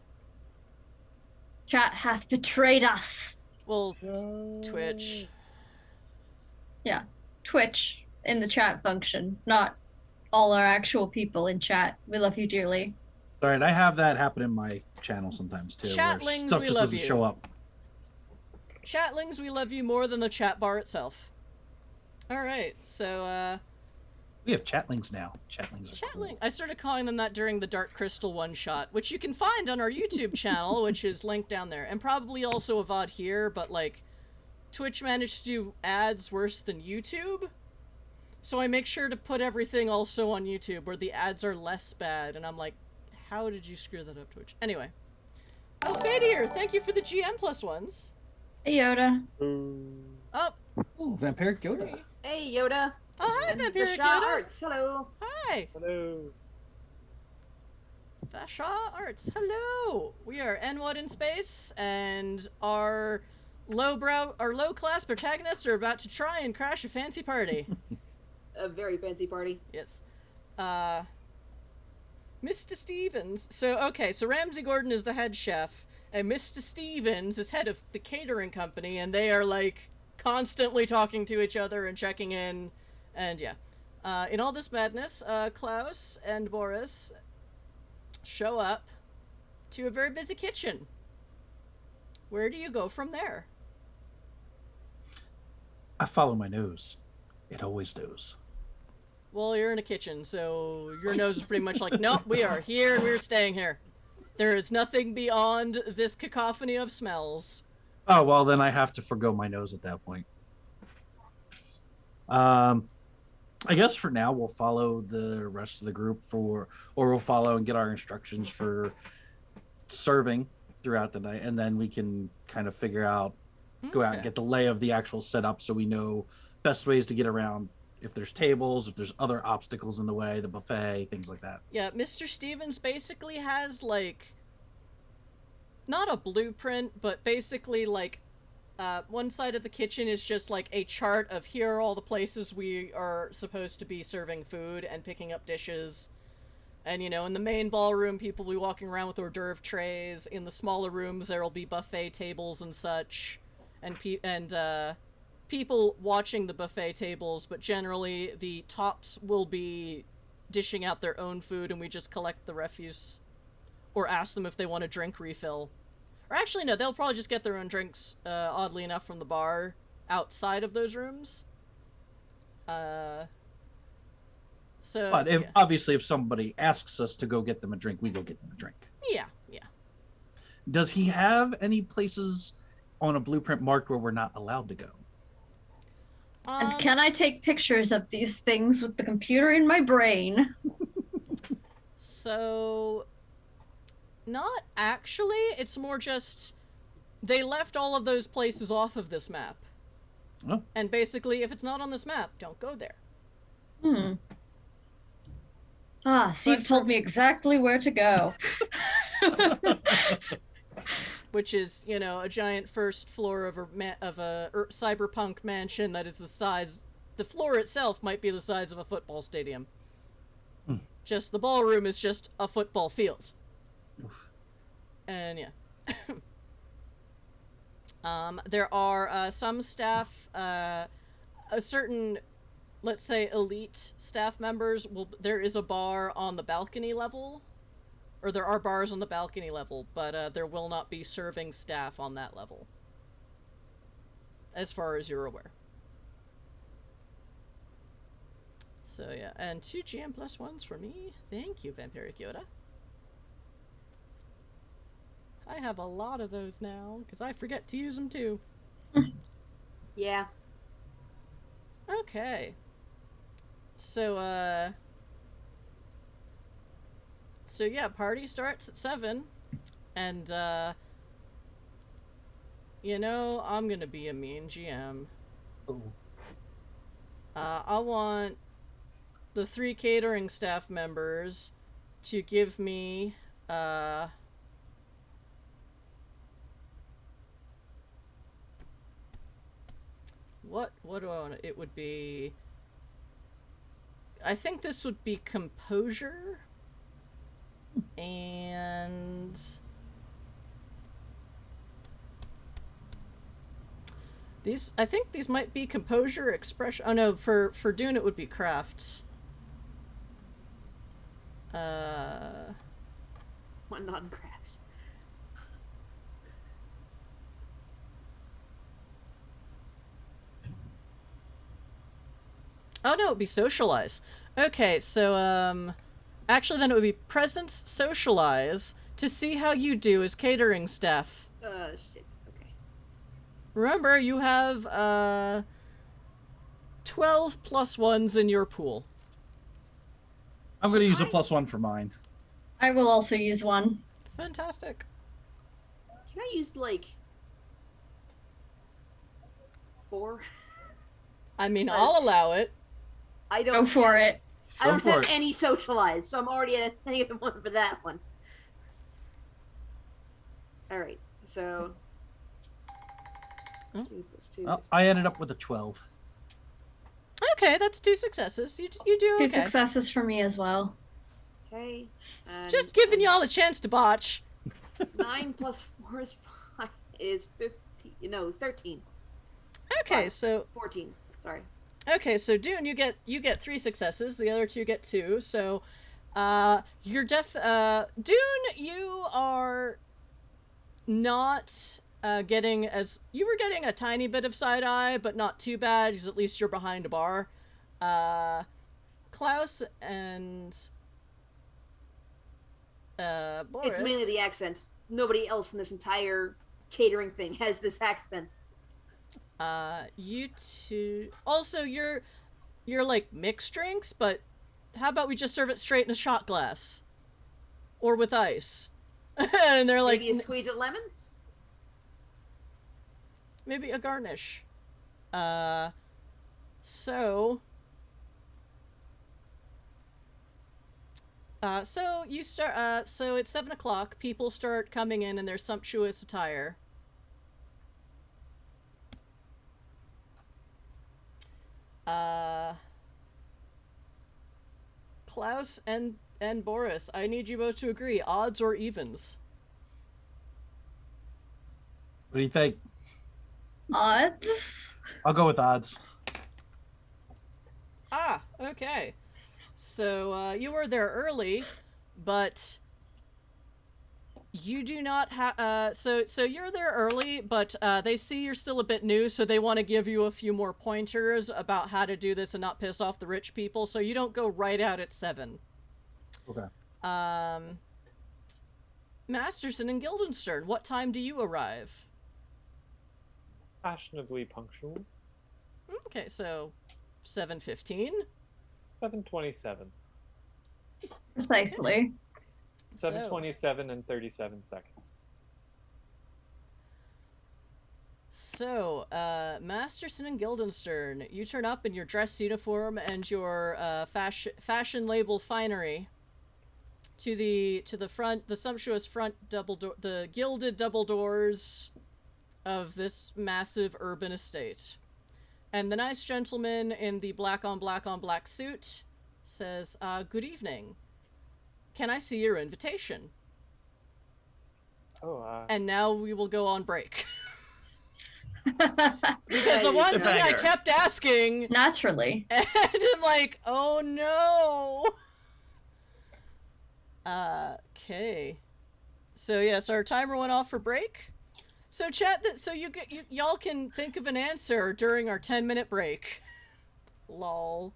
Chat hath betrayed us. Well, Twitch. Yeah, Twitch in the chat function, not all our actual people in chat. We love you dearly. All right, I have that happen in my channel sometimes too. where Chatlings, stuff we just love doesn't you. show up. Chatlings, we love you more than the chat bar itself. Alright, so, We have chatlings now. Chatlings are cool. Chatling. I started calling them that during the Dark Crystal one-shot, which you can find on our YouTube channel, which is linked down there, and probably also a VOD here, but, like, Twitch managed to do ads worse than YouTube. So I make sure to put everything also on YouTube where the ads are less bad, and I'm like, how did you screw that up, Twitch? Anyway. Oh, Fete here! Thank you for the GM plus ones. Hey, Yoda. Oh, Oh, Vampiric Yoda. Hey, Yoda. oh hi, And Vampiric Basha Yoda! Arts, hello. Hi! Hello. Basha Arts, hello! We are NWoD in space, and our low-class protagonists are about to try and crash a fancy party. A very fancy party. Yes. Mr. Stevens. So Ramsey Gordon is the head chef, and Mr. Stevens is head of the catering company, and they are, like, constantly talking to each other and checking in, and yeah. In all this madness, Klaus and Boris show up to a very busy kitchen. Where do you go from there? I follow my nose. It always knows. Well, you're in a kitchen, so your nose is pretty much like, nope, we are here and we're staying here. There is nothing beyond this cacophony of smells. Oh, well, then I have to forgo my nose at that point. I guess for now we'll follow the rest of the group or we'll follow and get our instructions for serving throughout the night, and then we can kind of figure out, go out and get the lay of the actual setup so we know best ways to get around. If there's tables, if there's other obstacles in the way, the buffet, things like that. Yeah, Mr. Stevens basically has, like, not a blueprint, but basically, like, one side of the kitchen is just, like, a chart of here are all the places we are supposed to be serving food and picking up dishes. And, you know, in the main ballroom, people will be walking around with hors d'oeuvre trays. In the smaller rooms, there will be buffet tables and such. And, people watching the buffet tables, but generally the tops will be dishing out their own food and we just collect the refuse. Or ask them if they want a drink refill. Or actually, no, they'll probably just get their own drinks, oddly enough, from the bar outside of those rooms. But obviously if somebody asks us to go get them a drink, we go get them a drink. Yeah. Does he have any places on a blueprint marked where we're not allowed to go? And can I take pictures of these things with the computer in my brain? So, not actually. It's more just they left all of those places off of this map. Oh. And basically, if it's not on this map, don't go there. So you've told me exactly where to go. Which is, you know, a giant first floor of a cyberpunk mansion that is the size... The floor itself might be the size of a football stadium. Just the ballroom is just a football field. Oof. And yeah. There are some staff, a certain, let's say, elite staff members. There is a bar on the balcony level. Or there are bars on the balcony level, but there will not be serving staff on that level. As far as you're aware. So yeah, and 2 GM plus 1s for me. Thank you, Vampiric Yoda. I have a lot of those now, because I forget to use them too. Yeah. Okay. So yeah, party starts at 7, and, you know, I'm gonna be a mean GM. Oh. I want the 3 catering staff members to give me, what do I want? It would be, I think this would be composure. And these, I think these might be composure, expression. Oh no, for Dune it would be crafts. What non-crafts? Oh no, it would be socialize. Okay, so actually then it would be presence, socialize, to see how you do as catering staff. Shit. Okay. Remember, you have 12 plus ones in your pool. I'm going to use a +1 for mine. I will also use one. Fantastic. Can I use like 4? I mean, I'll allow it. I don't Go for it. I don't Go for have it. any socialized, so I'm already at a -1 for that one. Alright, so Oh. 2 plus 2 Well, is I ended up with a 12. Okay, that's 2 successes. You do Two okay. successes for me as well. okay. And, Just giving y'all a chance to botch. 9 plus 4 is 5 is 15. No, 13. Okay, Five. so 14. Sorry. okay, so Dune, you get 3 successes. The other 2 get 2. So, you're Dune, you are not getting as you were getting a tiny bit of side eye, but not too bad because at least you're behind a bar. Klaus and Boris. It's mainly the accent. Nobody else in this entire catering thing has this accent. You two. Also, you're like mixed drinks, but how about we just serve it straight in a shot glass, or with ice? And they're like, Maybe a squeeze of lemon? maybe a garnish. So you start. So it's 7 o'clock. People start coming in their sumptuous attire. Klaus and Boris, I need you both to agree. Odds or evens? What do you think? Odds? I'll go with odds. Ah, okay. So you were there early, but you do not have. So you're there early, but they see you're still a bit new, so they want to give you a few more pointers about how to do this and not piss off the rich people. So you don't go right out at 7. Okay. Masterson and Guildenstern, what time do you arrive? Fashionably punctual. Okay, so 7:15. 7:27. Precisely. 7:27 and 37 seconds. So, Masterson and Guildenstern, you turn up in your dress uniform and your fashion label finery to the front, the sumptuous front the gilded double doors of this massive urban estate. And the nice gentleman in the black on black suit says, "Good evening. Can I see your invitation?" Oh, And now we will go on break. Because Because the one It's a thing I banger. kept asking, Naturally. and I'm like, oh no. Okay. So yes, our timer went off for break. So chat that so y'all can think of an answer during our 10-minute break. Lol.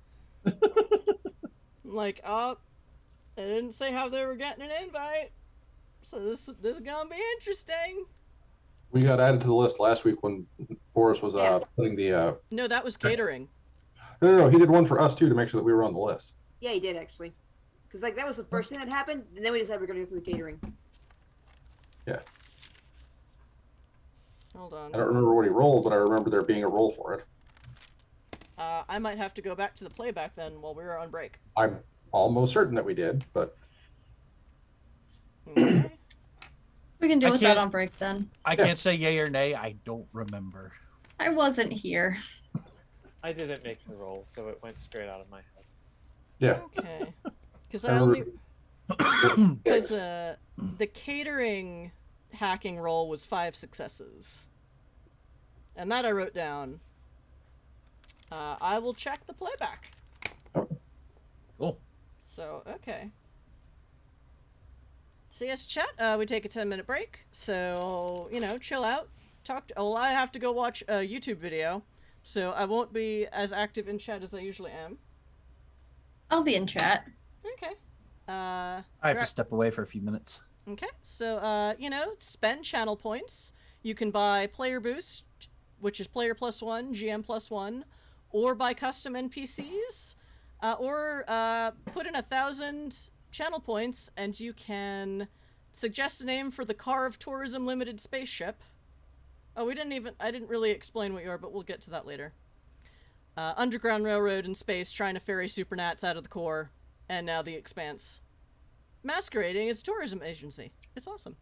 Like, they didn't say how they were getting an invite. So this is gonna be interesting. We got added to the list last week when Boris was Yeah. putting the. No, that was catering. No, he did one for us too to make sure that we were on the list. Yeah, he did actually. Because like that was the first thing that happened, and then we decided we're going to go through the catering. Yeah, Hold on. I don't remember what he rolled, but I remember there being a roll for it. I might have to go back to the playback then while we were on break. I'm almost certain that we did, but Okay. We can do I with that can't- on break then. I Yeah. can't say yay or nay. I don't remember. I wasn't here. I didn't make the roll, so it went straight out of my head. yeah. Okay. Because I I only remember- because the catering hacking roll was 5 successes, and that I wrote down. I will check the playback. Cool. So okay. So yes, chat. We take a 10-minute break. So chill out. Well, I have to go watch a YouTube video, so I won't be as active in chat as I usually am. I'll be in chat. Okay. I have to step away for a few minutes. Okay, so, spend channel points. You can buy Player Boost, which is Player +1, GM +1, or by custom NPCs, or put in 1,000 channel points, and you can suggest a name for the Karve Tourism Ltd spaceship. Oh, I didn't really explain what you are, but we'll get to that later. Underground railroad in space trying to ferry Supernats out of the core, and now the Expanse. Masquerading as a tourism agency. It's awesome.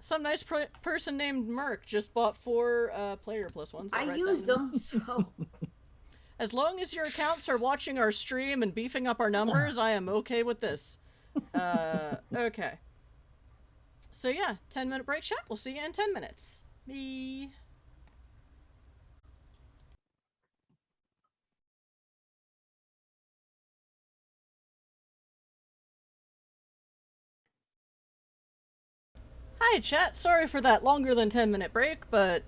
Some nice person named Merc just bought 4 player plus ones. I used them, so... As long as your accounts are watching our stream and beefing up our numbers, I am okay with this. Okay. So yeah, 10-minute break, chat. We'll see you in 10 minutes. Bye. Hi, chat. Sorry for that longer than 10-minute break, but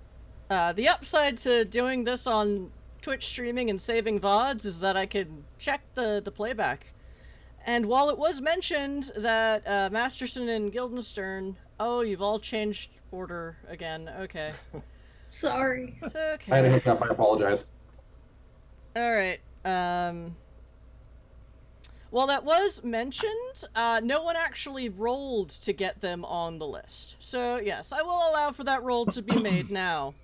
the upside to doing this on Twitch streaming and saving VODs is that I can check the playback. And while it was mentioned that Masterson and Guildenstern... Oh, you've all changed order again. Okay. Sorry. It's okay. I had a hiccup. I apologize. Alright. While that was mentioned, no one actually rolled to get them on the list. So, yes, I will allow for that roll to be made now.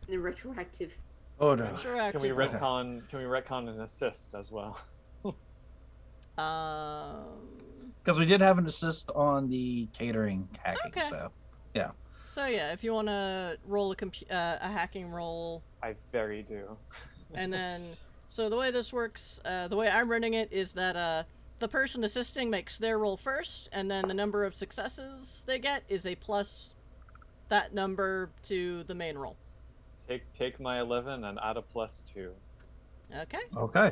The retroactive. Oh no. Retroactive. Can we retcon an assist as well? Because we did have an assist on the catering hacking, Okay. so yeah. So yeah, if you want to roll a hacking roll, I very do. and then so the way this works, the way I'm running it is that the person assisting makes their roll first, and then the number of successes they get is a plus that number to the main roll. Take my 11 and add a +2. Okay. Okay.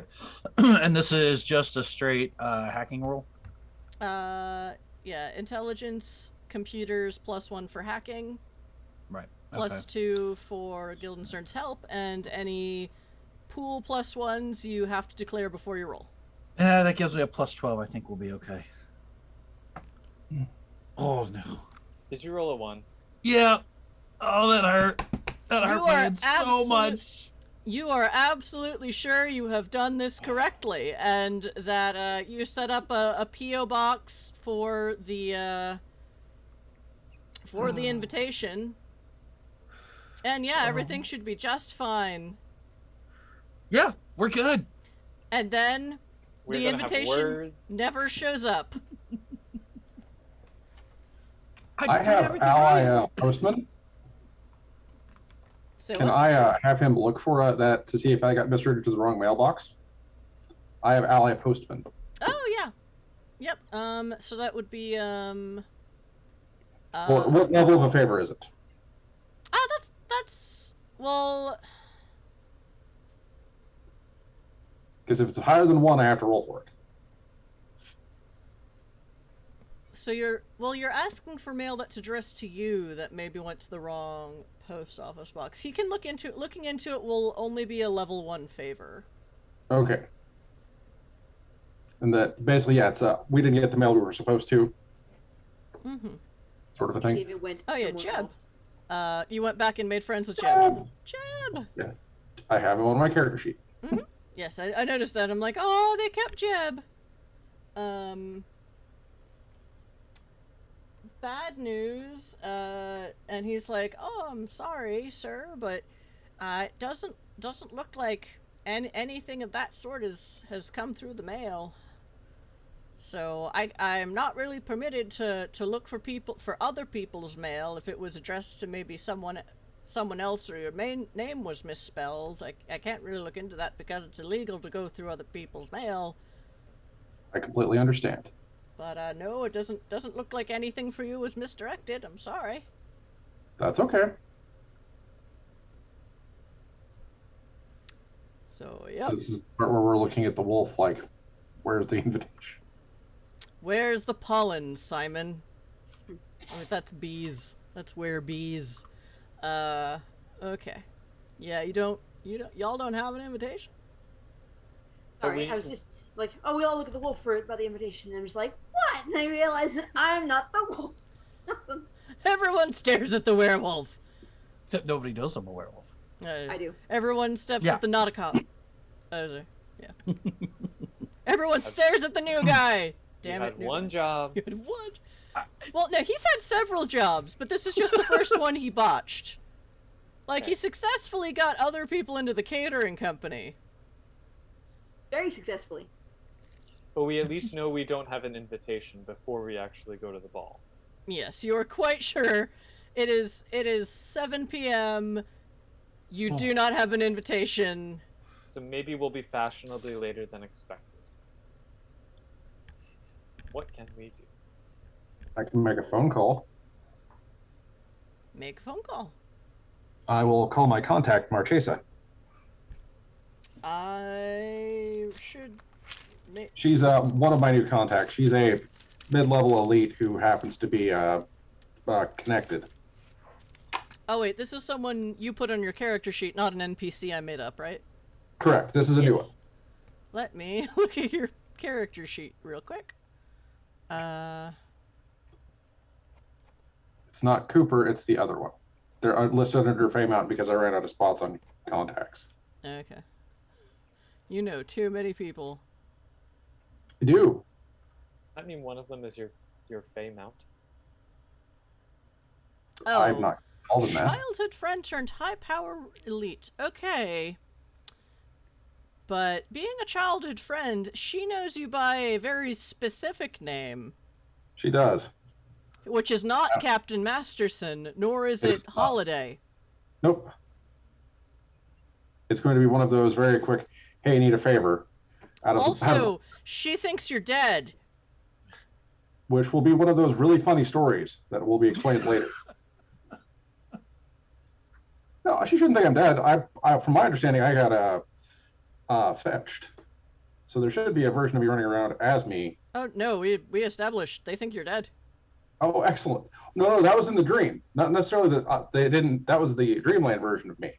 And this is just a straight hacking roll? Yeah, intelligence, computers, +1 for hacking. Right. +2 for Guildenstern's help, and any pool +1s you have to declare before you roll. Yeah, that gives me a +12. I think we'll be okay. Oh no. Did you roll a 1? Yeah. Oh, that hurt. That hurt my head so much. You are absolutely sure you have done this correctly, and that you set up a PO box for the invitation. And yeah, everything should be just fine. Yeah, we're good. And then We're the gonna have invitation words. never shows up. I did have everything ally right. postman. So Can what? I have him look for that to see if I got misdirected to the wrong mailbox? I have ally postman. Oh yeah. Yep. So that would be What level of a favor is it? Oh, that's well. Because if it's higher than 1, I have to roll for it. So you're asking for mail that's addressed to you that maybe went to the wrong post office box. He can look into it. Looking into it will only be a level 1 favor. Okay. And that basically, yeah, it's we didn't get the mail we were supposed to, Mm-hmm. sort of a thing. If it went Oh, yeah, somewhere Jeb. else. You went back and made friends with Jeb. Jeb. I have him on my character sheet. Yes, I noticed that. I'm like, oh, they kept Jeb. Bad news. And he's like, oh, I'm sorry, sir, but it doesn't look like anything of that sort has come through the mail. So I'm not really permitted to look for other people's mail if it was addressed to maybe someone else or your name was misspelled. I can't really look into that because it's illegal to go through other people's mail. I completely understand. But no, it doesn't look like anything for you was misdirected. I'm sorry. That's okay. So yep. This is the part where we're looking at the wolf, like, where's the invitation? Where's the pollen, Simon? Oh, that's bees. That's where bees. Okay. Yeah, y'all don't have an invitation? Sorry, I was just like, oh, we all look at the wolf by the invitation, and I'm just like, what? And I realized that I'm not the wolf. Everyone stares at the werewolf. Except nobody knows I'm a werewolf. I do. Everyone steps Yeah. at the not a cop. Yeah. Everyone stares at the new guy. Damn you it. had new one guy. job. You had one. Well, no, he's had several jobs, but this is just the first one he botched. Like, he successfully got other people into the catering company. Very successfully. But we at least know we don't have an invitation before we actually go to the ball. Yes, you are quite sure. It is 7 p.m. You do not have an invitation. So maybe we'll be fashionably later than expected. What can we do? I can make a phone call. Make a phone call. I will call my contact, Marchesa. I should... She's one of my new contacts. She's a mid-level elite who happens to be connected. Oh, wait, this is someone you put on your character sheet, not an NPC I made up, right? Correct. This is a new one. Let me look at your character sheet real quick. It's not Cooper, it's the other one. They're listed under Fame Out because I ran out of spots on contacts. Okay. You know too many people. I do. I mean, one of them is your Fey mount. Oh, I've not called him that. childhood friend turned high power elite. Okay. But being a childhood friend, she knows you by a very specific name. She does. Which is not Captain Masterson, nor is it Holiday. Nope. It's going to be one of those very quick, hey, need a favor. Also, she thinks you're dead. Which will be one of those really funny stories that will be explained later. No, she shouldn't think I'm dead. From my understanding, I got fetched. So there should be a version of you running around as me. Oh, no, we established they think you're dead. Oh, excellent. No, that was in the dream. Not necessarily that was the dreamland version of me,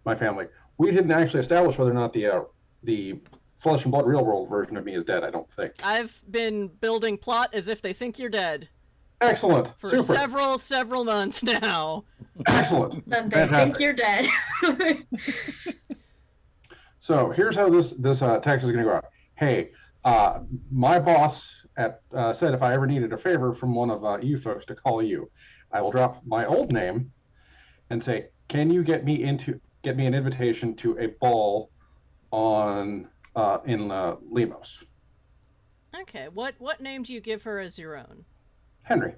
my family. We didn't actually establish whether or not the flesh and blood real world version of me is dead, I don't think. I've been building plot as if they think you're dead. Excellent. For Super. several months now. Excellent. Then they Fantastic. think you're dead. So here's how this text is going to go out. Hey, my boss said if I ever needed a favor from one of you folks to call you, I will drop my old name and say, can you get me an invitation to a ball in Limos? Okay, what name do you give her as your own? Henry.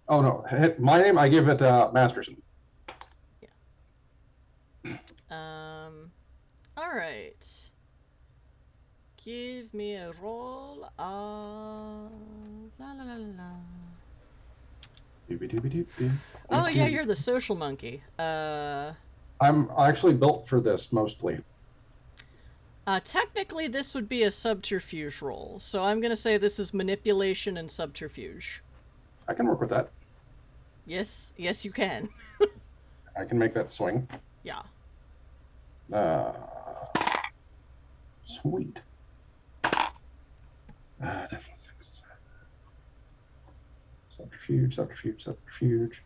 Oh no, my name I give it Masterson. All right. Give me a roll of la la la la. Oh yeah, you're the social monkey. I'm actually built for this mostly. Technically, this would be a subterfuge roll, so I'm gonna say this is manipulation and subterfuge. I can work with that. Yes, you can. I can make that swing. Yeah. Sweet. Subterfuge.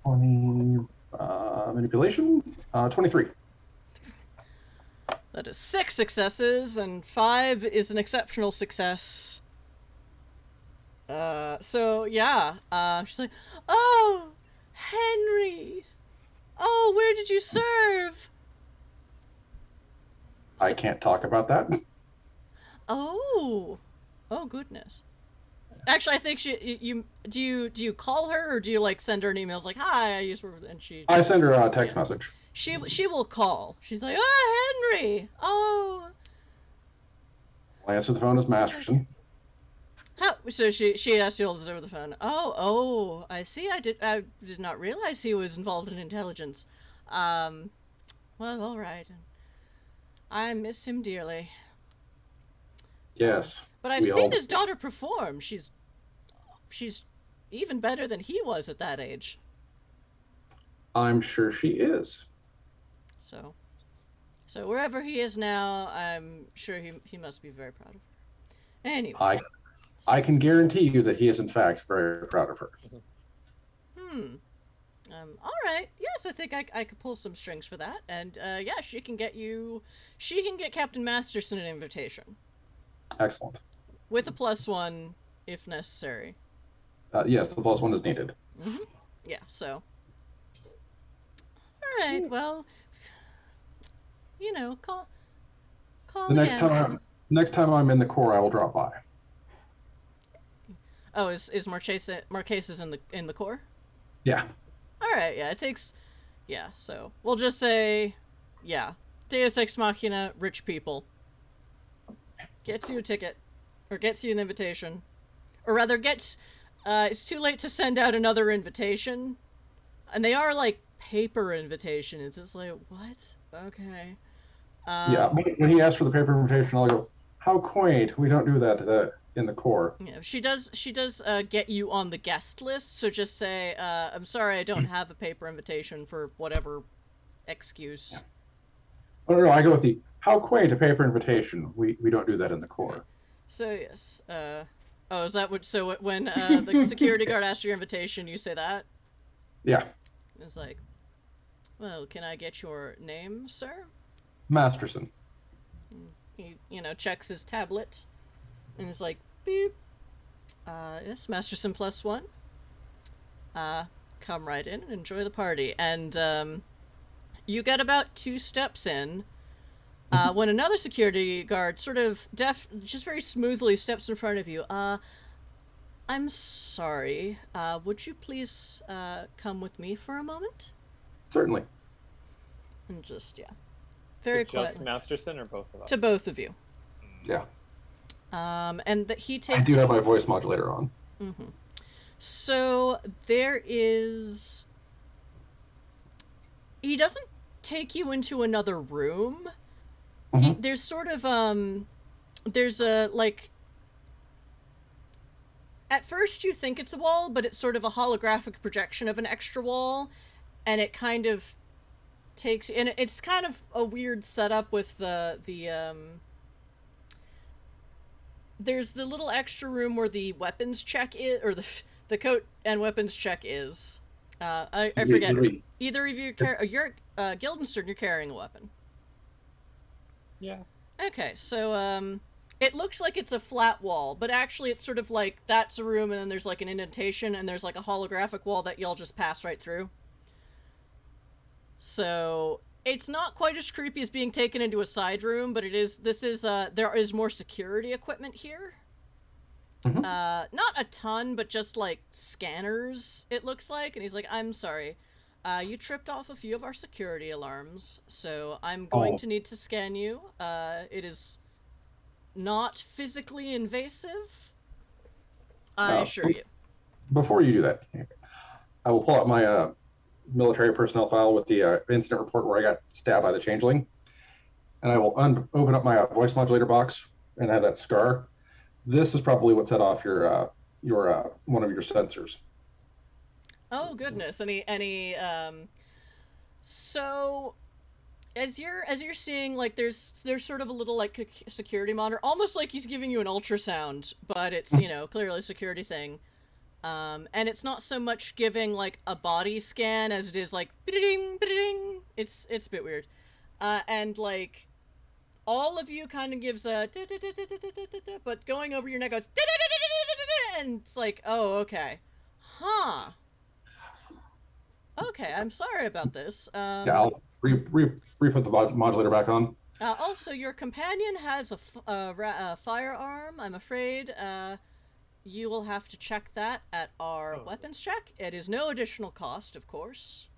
20. Manipulation. 23. That is 6 successes, and 5 is an exceptional success. So yeah, she's like, oh, Henry, oh, where did you serve? I can't talk about that. Oh goodness. Actually, I think do you call her, or do you like send her an email like, hi, I used to work with, and I send her a text message. She will call. She's like, oh, Henry, oh. I'll answer the phone as Masterson. How? So she asked you all this over the phone. Oh, I see. I did not realize he was involved in intelligence. Well, all right. I miss him dearly. Yes. But I've seen his daughter perform. She's even better than he was at that age. I'm sure she is. So wherever he is now, I'm sure he must be very proud of her. Anyway. I can guarantee you that he is in fact very proud of her. All right. Yes, I think I could pull some strings for that. And, yeah, she can get Captain Masterson an invitation. Excellent. With a +1, if necessary. Yes, the +1 is needed. Mm-hmm. Yeah, so. All right, well, you know, call The again. next time I'm in the core, I will drop by. Oh, is Marquesas in the core? Yeah. All right, yeah, it takes, yeah. So we'll just say, yeah, Deus Ex Machina, rich people. Gets you a ticket, or gets you an invitation, or rather gets. It's too late to send out another invitation, and they are like paper invitations. It's like what? Okay. Yeah. When he asks for the paper invitation, I'll go, "How quaint! We don't do that in the core." Yeah, she does get you on the guest list, so just say, I'm sorry I don't have a paper invitation for whatever excuse. Yeah. Oh, no, I go with the, how quaint, a paper invitation. We don't do that in the core. Okay. So, yes, oh, is that what, so when, the security guard asks your invitation, you say that? Yeah. It's like, well, can I get your name, sir? Masterson. He, checks his tablet, and is like, beep. Yes, Masterson +1. Come right in and enjoy the party. And, you get about 2 steps in, when another security guard sort of just very smoothly steps in front of you. I'm sorry, would you please, come with me for a moment? Certainly. And just, yeah. Very quiet. Just Masterson or both of us? To both of you. Yeah. And that he takes... I do have my voice modulator on. Mm-hmm. So there is... He doesn't take you into another room. Mm-hmm. There's sort of, there's a, like... At first you think it's a wall, but it's sort of a holographic projection of an extra wall. And it kind of takes... And it's kind of a weird setup with there's the little extra room where the weapons check is, or the coat and weapons check is. I forget. Either of you you're Guildenstern, you're carrying a weapon. Yeah. Okay, so it looks like it's a flat wall, but actually it's sort of like that's a room and then there's like an indentation and there's like a holographic wall that y'all just pass right through. So it's not quite as creepy as being taken into a side room, but there is more security equipment here. Mm-hmm. Not a ton, but just like scanners, it looks like. And he's like, I'm sorry. You tripped off a few of our security alarms, so I'm going to need to scan you. It is not physically invasive. I assure you. Before you do that, I will pull out my military personnel file with the incident report where I got stabbed by the changeling, and I will open up my voice modulator box and have that scar. This is probably what set off your one of your sensors. Oh goodness! So as you're seeing, like there's sort of a little like security monitor, almost like he's giving you an ultrasound, but it's clearly a security thing. And it's not so much giving like a body scan as it is like ba-ding, ba-ding. It's a bit weird. And like all of you kind of gives a but going over your neck goes and it's like, oh, okay. Huh. Okay, I'm sorry about this. Yeah, I'll re-put the modulator back on. Also, your companion has a firearm, I'm afraid. You will have to check that at our weapons check. It is no additional cost, of course.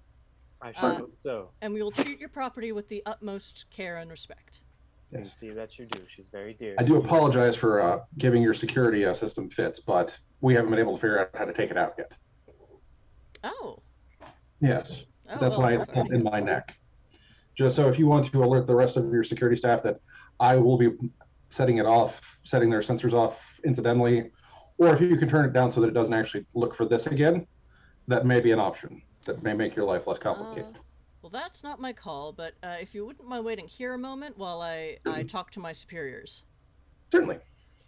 I sure hope so. And we will treat your property with the utmost care and respect. I see that you do. She's very dear. I do apologize for giving your security system fits, but we haven't been able to figure out how to take it out yet. Oh. Yes. Oh, that's why it's in my neck. Just so if you want to alert the rest of your security staff that I will be setting their sensors off incidentally, or if you can turn it down so that it doesn't actually look for this again, that may be an option. That may make your life less complicated. Well, that's not my call, but if you wouldn't mind waiting here a moment while I talk to my superiors. Certainly.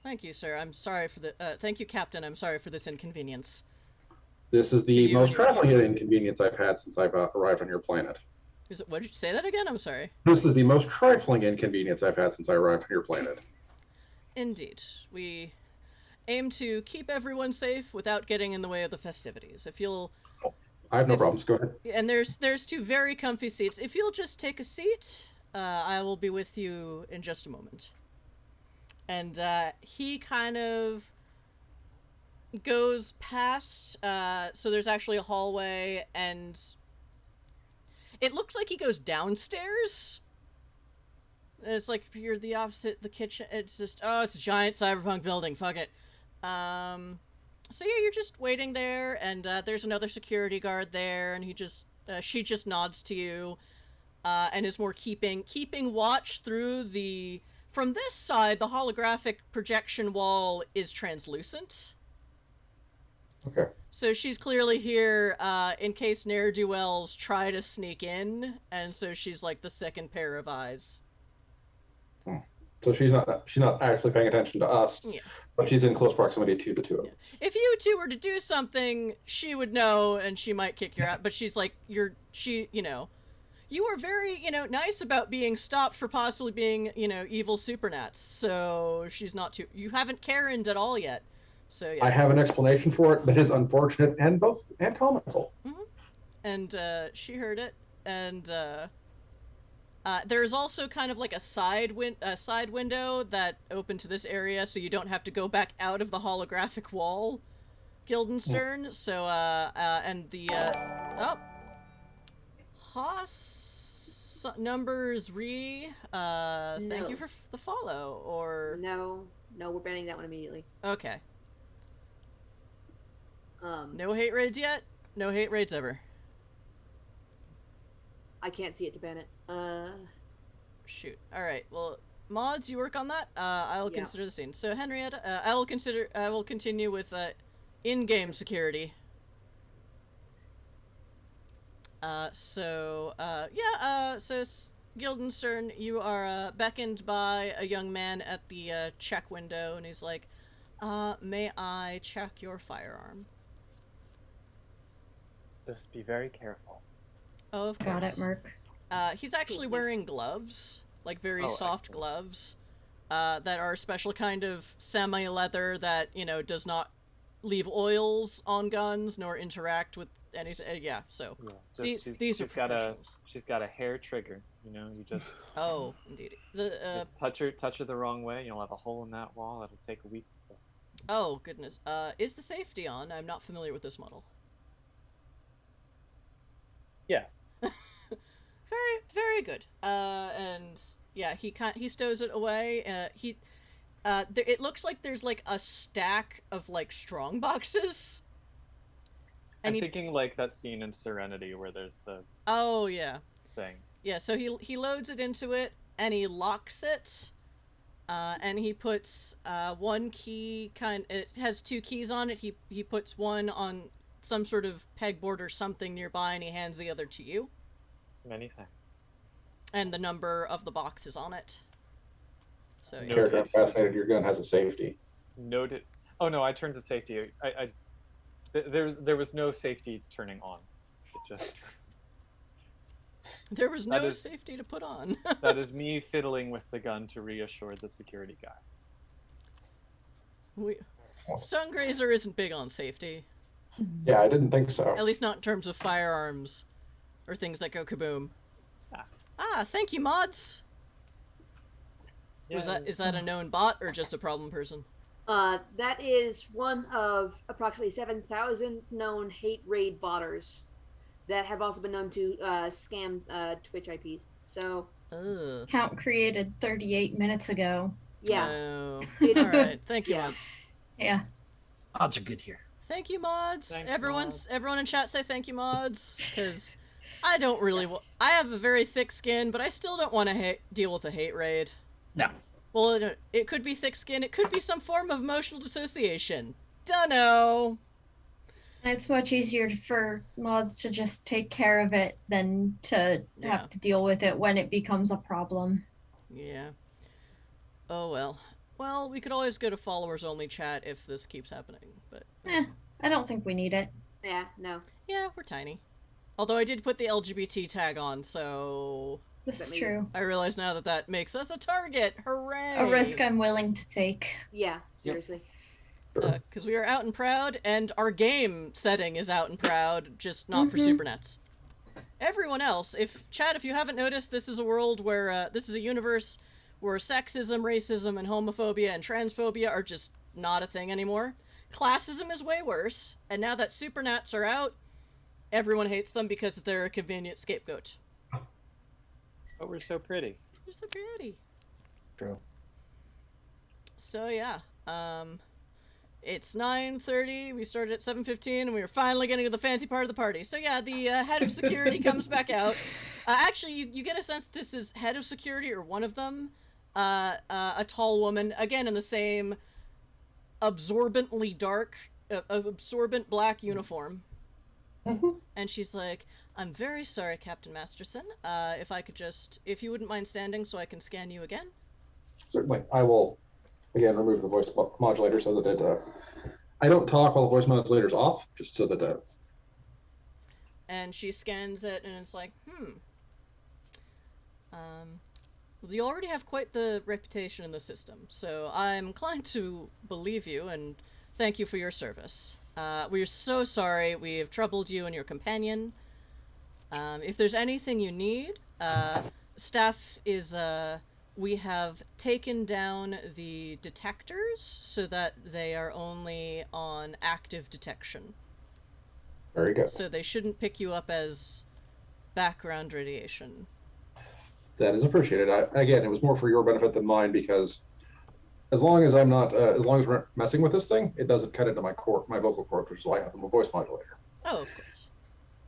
Thank you, sir. I'm sorry for thank you, Captain. I'm sorry for this inconvenience. This is To the you most and your traveling inconvenience I've had since I've arrived on your planet. Is it? What did you say that again? I'm sorry. This is the most trifling inconvenience I've had since I arrived on your planet. Indeed, we aim to keep everyone safe without getting in the way of the festivities. If you'll, I have no problems. Go ahead. and there's two very comfy seats. If you'll just take a seat, I will be with you in just a moment. And he kind of goes past. So there's actually a hallway, and it looks like he goes downstairs. It's like you're the opposite, the kitchen. It's just, oh, it's a giant cyberpunk building. Fuck it. So yeah, you're just waiting there, and there's another security guard there, and she just nods to you, and is more keeping watch through the. From this side, the holographic projection wall is translucent. Okay. So she's clearly here in case ne'er-do-wells try to sneak in, and so she's like the second pair of eyes. So she's not actually paying attention to us, Yeah. but she's in close proximity to the two of us. If you two were to do something, she would know, and she might kick your ass. But she's like, you were very, nice about being stopped for possibly being, evil Supernats. So she's not too. You haven't Karen'd at all yet. So yeah. I have an explanation for it that is unfortunate and comical. Mm-hmm. And she heard it, and there's also kind of like a side window that opened to this area, so you don't have to go back out of the holographic wall, Guildenstern. So and the Haas numbers thank you for the follow. Or No, we're banning that one immediately. okay. No hate raids yet. No hate raids ever. I can't see it to ban it. Shoot. All right. Well, mods, you work on that. I'll Yeah. consider the scene. So Henrietta, I will continue with in-game security. So Guildenstern, you are beckoned by a young man at the check window, and he's like, "May I check your firearm?" Just be very careful. Oh, of course. Got it, Merc. He's actually Cool. wearing gloves, like very Oh, soft excellent. gloves, that are a special kind of semi-leather that, does not leave oils on guns nor interact with anything. Yeah, so. Yeah, These are professionals. she's got a hair trigger. You just, Oh, indeed. The just touch her the wrong way, you'll have a hole in that wall. It'll take a week to fill. oh goodness. Is the safety on? I'm not familiar with this model. Yes. Very, very good. And yeah, he stows it away. It looks like there's like a stack of like strong boxes. And I'm thinking like that scene in Serenity where there's the oh yeah, thing. yeah. So he loads it into it and he locks it. And he puts one key it has two keys on it. He puts one on some sort of pegboard or something nearby, and he hands the other to you. Many thanks. And the number of the box is on it. So yeah. Character, I'm fascinated. Your gun has a safety. Noted. Oh no, I turned to safety. There was no safety turning on. It just There was That no is- safety to put on. that is me fiddling with the gun to reassure the security guy. Sungrazer isn't big on safety. Yeah, I didn't think so. At least not in terms of firearms or things that go kaboom. Ah. Thank you, mods. Yeah, Is that a known bot or just a problem person? That is one of approximately 7,000 known hate raid botters that have also been known to scam Twitch IPs. So Ugh. Count created 38 minutes ago. yeah, No. It's- Alright, thank you, Yeah. mods. Yeah. Odds are good here. Thank you, mods. Thanks, Everyone in chat say thank you, mods, because I don't really. I have a very thick skin, but I still don't want to deal with a hate raid. No. Well, it could be thick skin. It could be some form of emotional dissociation. Dunno. And it's much easier for mods to just take care of it than to Yeah. have to deal with it when it becomes a problem. Yeah. Oh well. Well, we could always go to followers only chat if this keeps happening, but I don't think we need it. Yeah, no. Yeah, we're tiny. Although I did put the LGBT tag on, so This is That true. I realize now that that makes us a target. Hooray! A risk I'm willing to take. Yeah, seriously. Because we are out and proud, and our game setting is out and proud, just not for Supernats. Everyone else, if you haven't noticed, this is a world where, this is a universe where sexism, racism, and homophobia and transphobia are just not a thing anymore. Classism is way worse, and now that Supernats are out, everyone hates them because they're a convenient scapegoat. But we're so pretty. They're so pretty. True. So yeah, it's 9:30. We started at 7:15, and we were finally getting to the fancy part of the party. So yeah, the head of security comes back out. Actually, you get a sense that this is head of security or one of them. A tall woman, again in the same absorbently dark, absorbent black uniform. And she's like, "I'm very sorry, Captain Masterson. If you wouldn't mind standing so I can scan you again." Certainly. I will, again, remove the voice modulator so that it, I don't talk while the voice modulator's off, just so that... And she scans it, and it's like, well, you already have quite the reputation in the system, so I'm inclined to believe you, and thank you for your service. We're so sorry we've troubled you and your companion. If there's anything you need, staff is, we have taken down the detectors so that they are only on active detection. Very good. So they shouldn't pick you up as background radiation. That is appreciated. Again, it was more for your benefit than mine, because as long as I'm not, as long as we're not messing with this thing, it doesn't cut into my vocal cord, which is why I have a voice modulator. Oh, of course.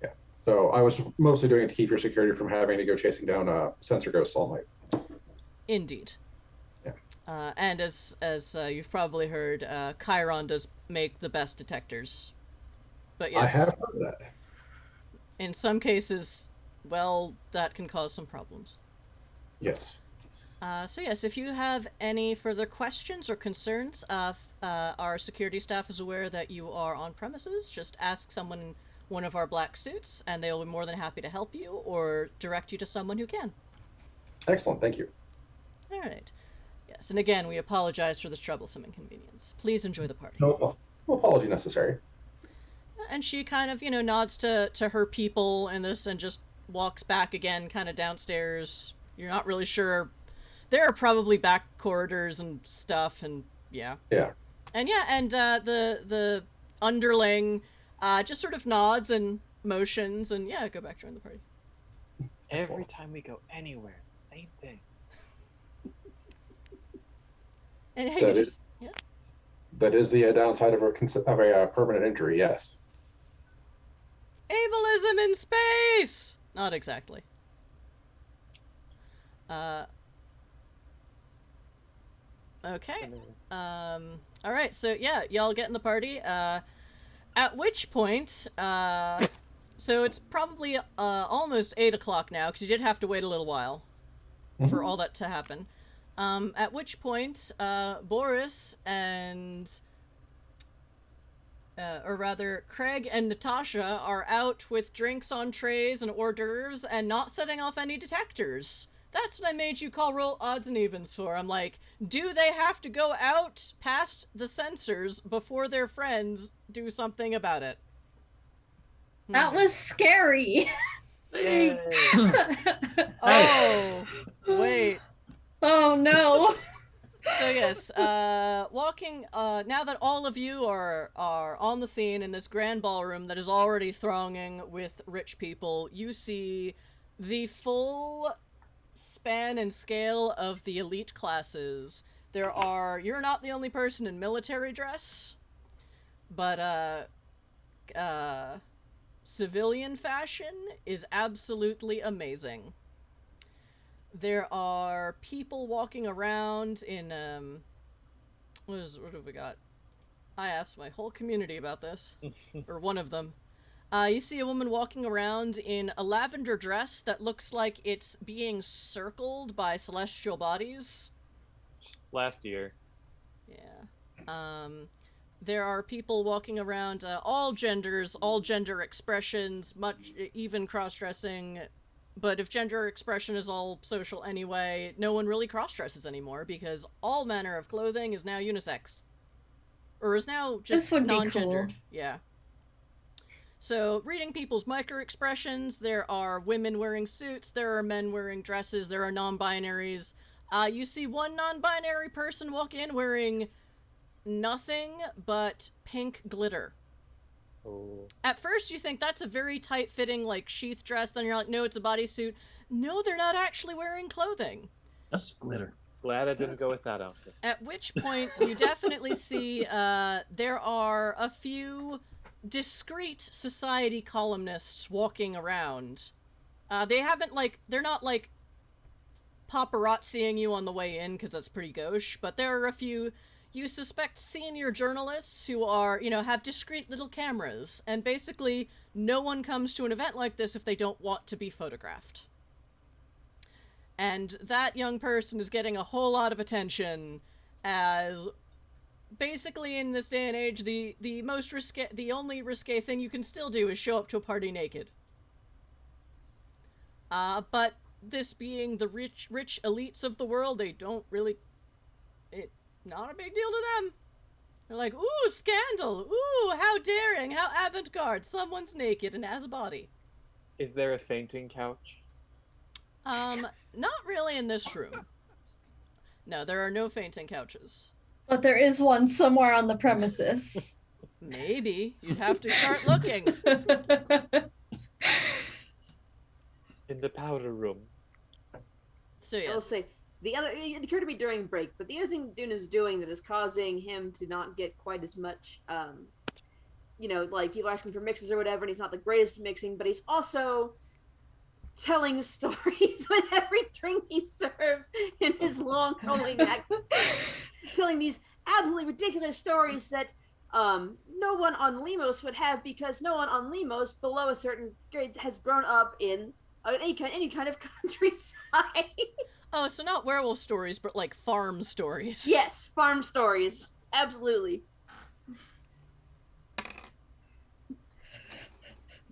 Yeah. So I was mostly doing it to keep your security from having to go chasing down sensor ghosts all night. Indeed. Yeah. And as you've probably heard, Chiron does make the best detectors. But yes, I have heard that. in some cases, well, that can cause some problems. Yes. So yes, if you have any further questions or concerns, our security staff is aware that you are on premises. Just ask someone in one of our black suits, and they will be more than happy to help you or direct you to someone who can. Excellent. Thank you. All right. Yes, and again, we apologize for this troublesome inconvenience. Please enjoy the party. No apology necessary. And she kind of, nods to her people and this and just walks back again, kind of downstairs. You're not really sure. There are probably back corridors and stuff, and yeah. Yeah. And the underling just sort of nods and motions and go back join the party. Every time we go anywhere, same thing. And hey, That is- That is the downside of a permanent injury, yes. ableism in space! Not exactly. Okay. All right, so y'all get in the party. At which point, so it's probably almost 8 o'clock now, because you did have to wait a little while for all that to happen. At which point, Boris and, or rather, Craig and Natasha are out with drinks on trays and hors d'oeuvres and not setting off any detectors. That's what I made you call roll odds and evens for. I'm like, do they have to go out past the sensors before their friends do something about it? That was scary. Oh, wait. Oh no. So yes, walking, now that all of you are on the scene in this grand ballroom that is already thronging with rich people, you see the full span and scale of the elite classes. You're not the only person in military dress, but, civilian fashion is absolutely amazing. There are people walking around in, what have we got? I asked my whole community about this, or one of them. You see a woman walking around in a lavender dress that looks like it's being circled by celestial bodies. Last year. Yeah. There are people walking around, all genders, all gender expressions, much even cross-dressing. But if gender expression is all social anyway, no one really cross-dresses anymore because all manner of clothing is now unisex. Or is now just This would be non-gendered. cool. Yeah. So, reading people's micro-expressions, there are women wearing suits, there are men wearing dresses, there are non-binaries. You see one non-binary person walk in wearing nothing but pink glitter. Oh. At first you think that's a very tight-fitting, like, sheath dress, then you're like, no, it's a bodysuit. No, they're not actually wearing clothing. Just glitter. Glad I didn't go with that outfit. At which point you definitely see there are a few discreet society columnists walking around. They haven't, like, they're not, like, paparazziing you on the way in, because that's pretty gauche, but there are a few, you suspect, senior journalists who are, you know, have discreet little cameras, and basically no one comes to an event like this if they don't want to be photographed. And that young person is getting a whole lot of attention, as basically in this day and age, the only risque thing you can still do is show up to a party naked. But this being the rich elites of the world, they don't really, not a big deal to them. They're like, ooh, scandal, ooh, how daring, how avant-garde, someone's naked and has a body. Is there a fainting couch? Not really in this room. No, there are no fainting couches. But there is one somewhere on the premises. Maybe. You'd have to start looking. In the powder room. So yes. I will say, it occurred to me during break, but the other thing Dune is doing that is causing him to not get quite as much, you know, like people asking for mixes or whatever, and he's not the greatest at mixing, but he's also telling stories with every drink he serves in his long rolling accent. Telling these absolutely ridiculous stories that no one on Limos would have, because no one on Limos below a certain grade has grown up in any kind of countryside. Oh, so not werewolf stories, but like farm stories. Yes, farm stories. Absolutely.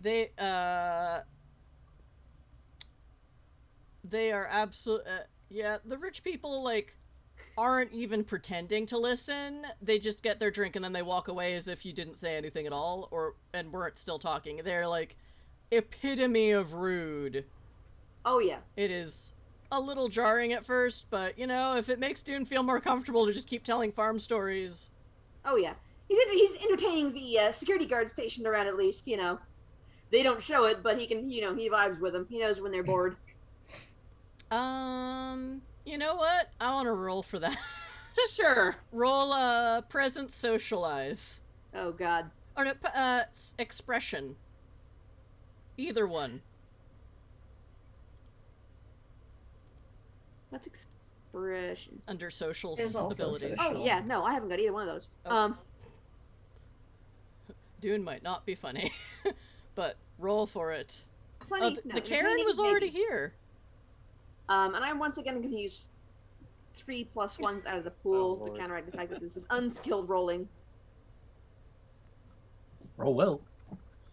They are absolute. Yeah, the rich people, like, aren't even pretending to listen. They just get their drink and then they walk away as if you didn't say anything at all, and weren't still talking. They're like epitome of rude. Oh yeah. It is a little jarring at first, but, you know, if it makes Dune feel more comfortable to just keep telling farm stories. Oh yeah. He's entertaining the security guards stationed around, at least, you know. They don't show it, but he can, you know, he vibes with them. He knows when they're bored. You know what? I want to roll for that. Sure. Roll, present socialize. Oh god. Or no, expression. Either one. What's expression? Under social Is also abilities. social. Oh yeah, no, I haven't got either one of those. Oh. Dune might not be funny, but roll for it. Funny. Oh, no, the Karen entertaining, was already maybe. here. And I'm once again going to use 3 + 1s out of the pool Oh, to Lord. counteract the fact that this is unskilled rolling. Roll well.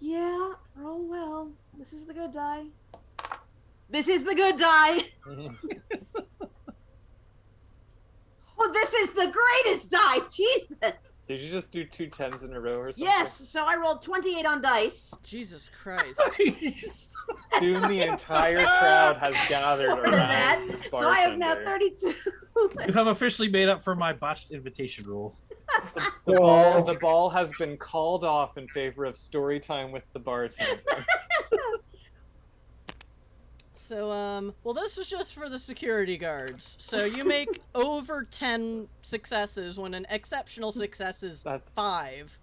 Yeah, roll well. This is the good die. This is the good die! Oh, this is the greatest die! Jesus! Did you just do 2 10s in a row or something? Yes, so I rolled 28 on dice. Jesus Christ. Soon the entire crowd has gathered More than around that. the So I have now bartender. 32. You have officially made up for my botched invitation rule. The ball has been called off in favor of story time with the bartender. So, well, this was just for the security guards. So you make over 10 successes when an exceptional success is That's- 5.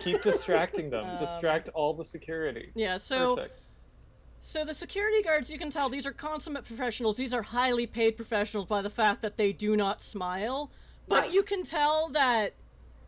Keep distracting them. Um, Distract all the security. Yeah, so Perfect. So the security guards, you can tell, these are consummate professionals. These are highly paid professionals by the fact that they do not smile. But Right. you can tell that...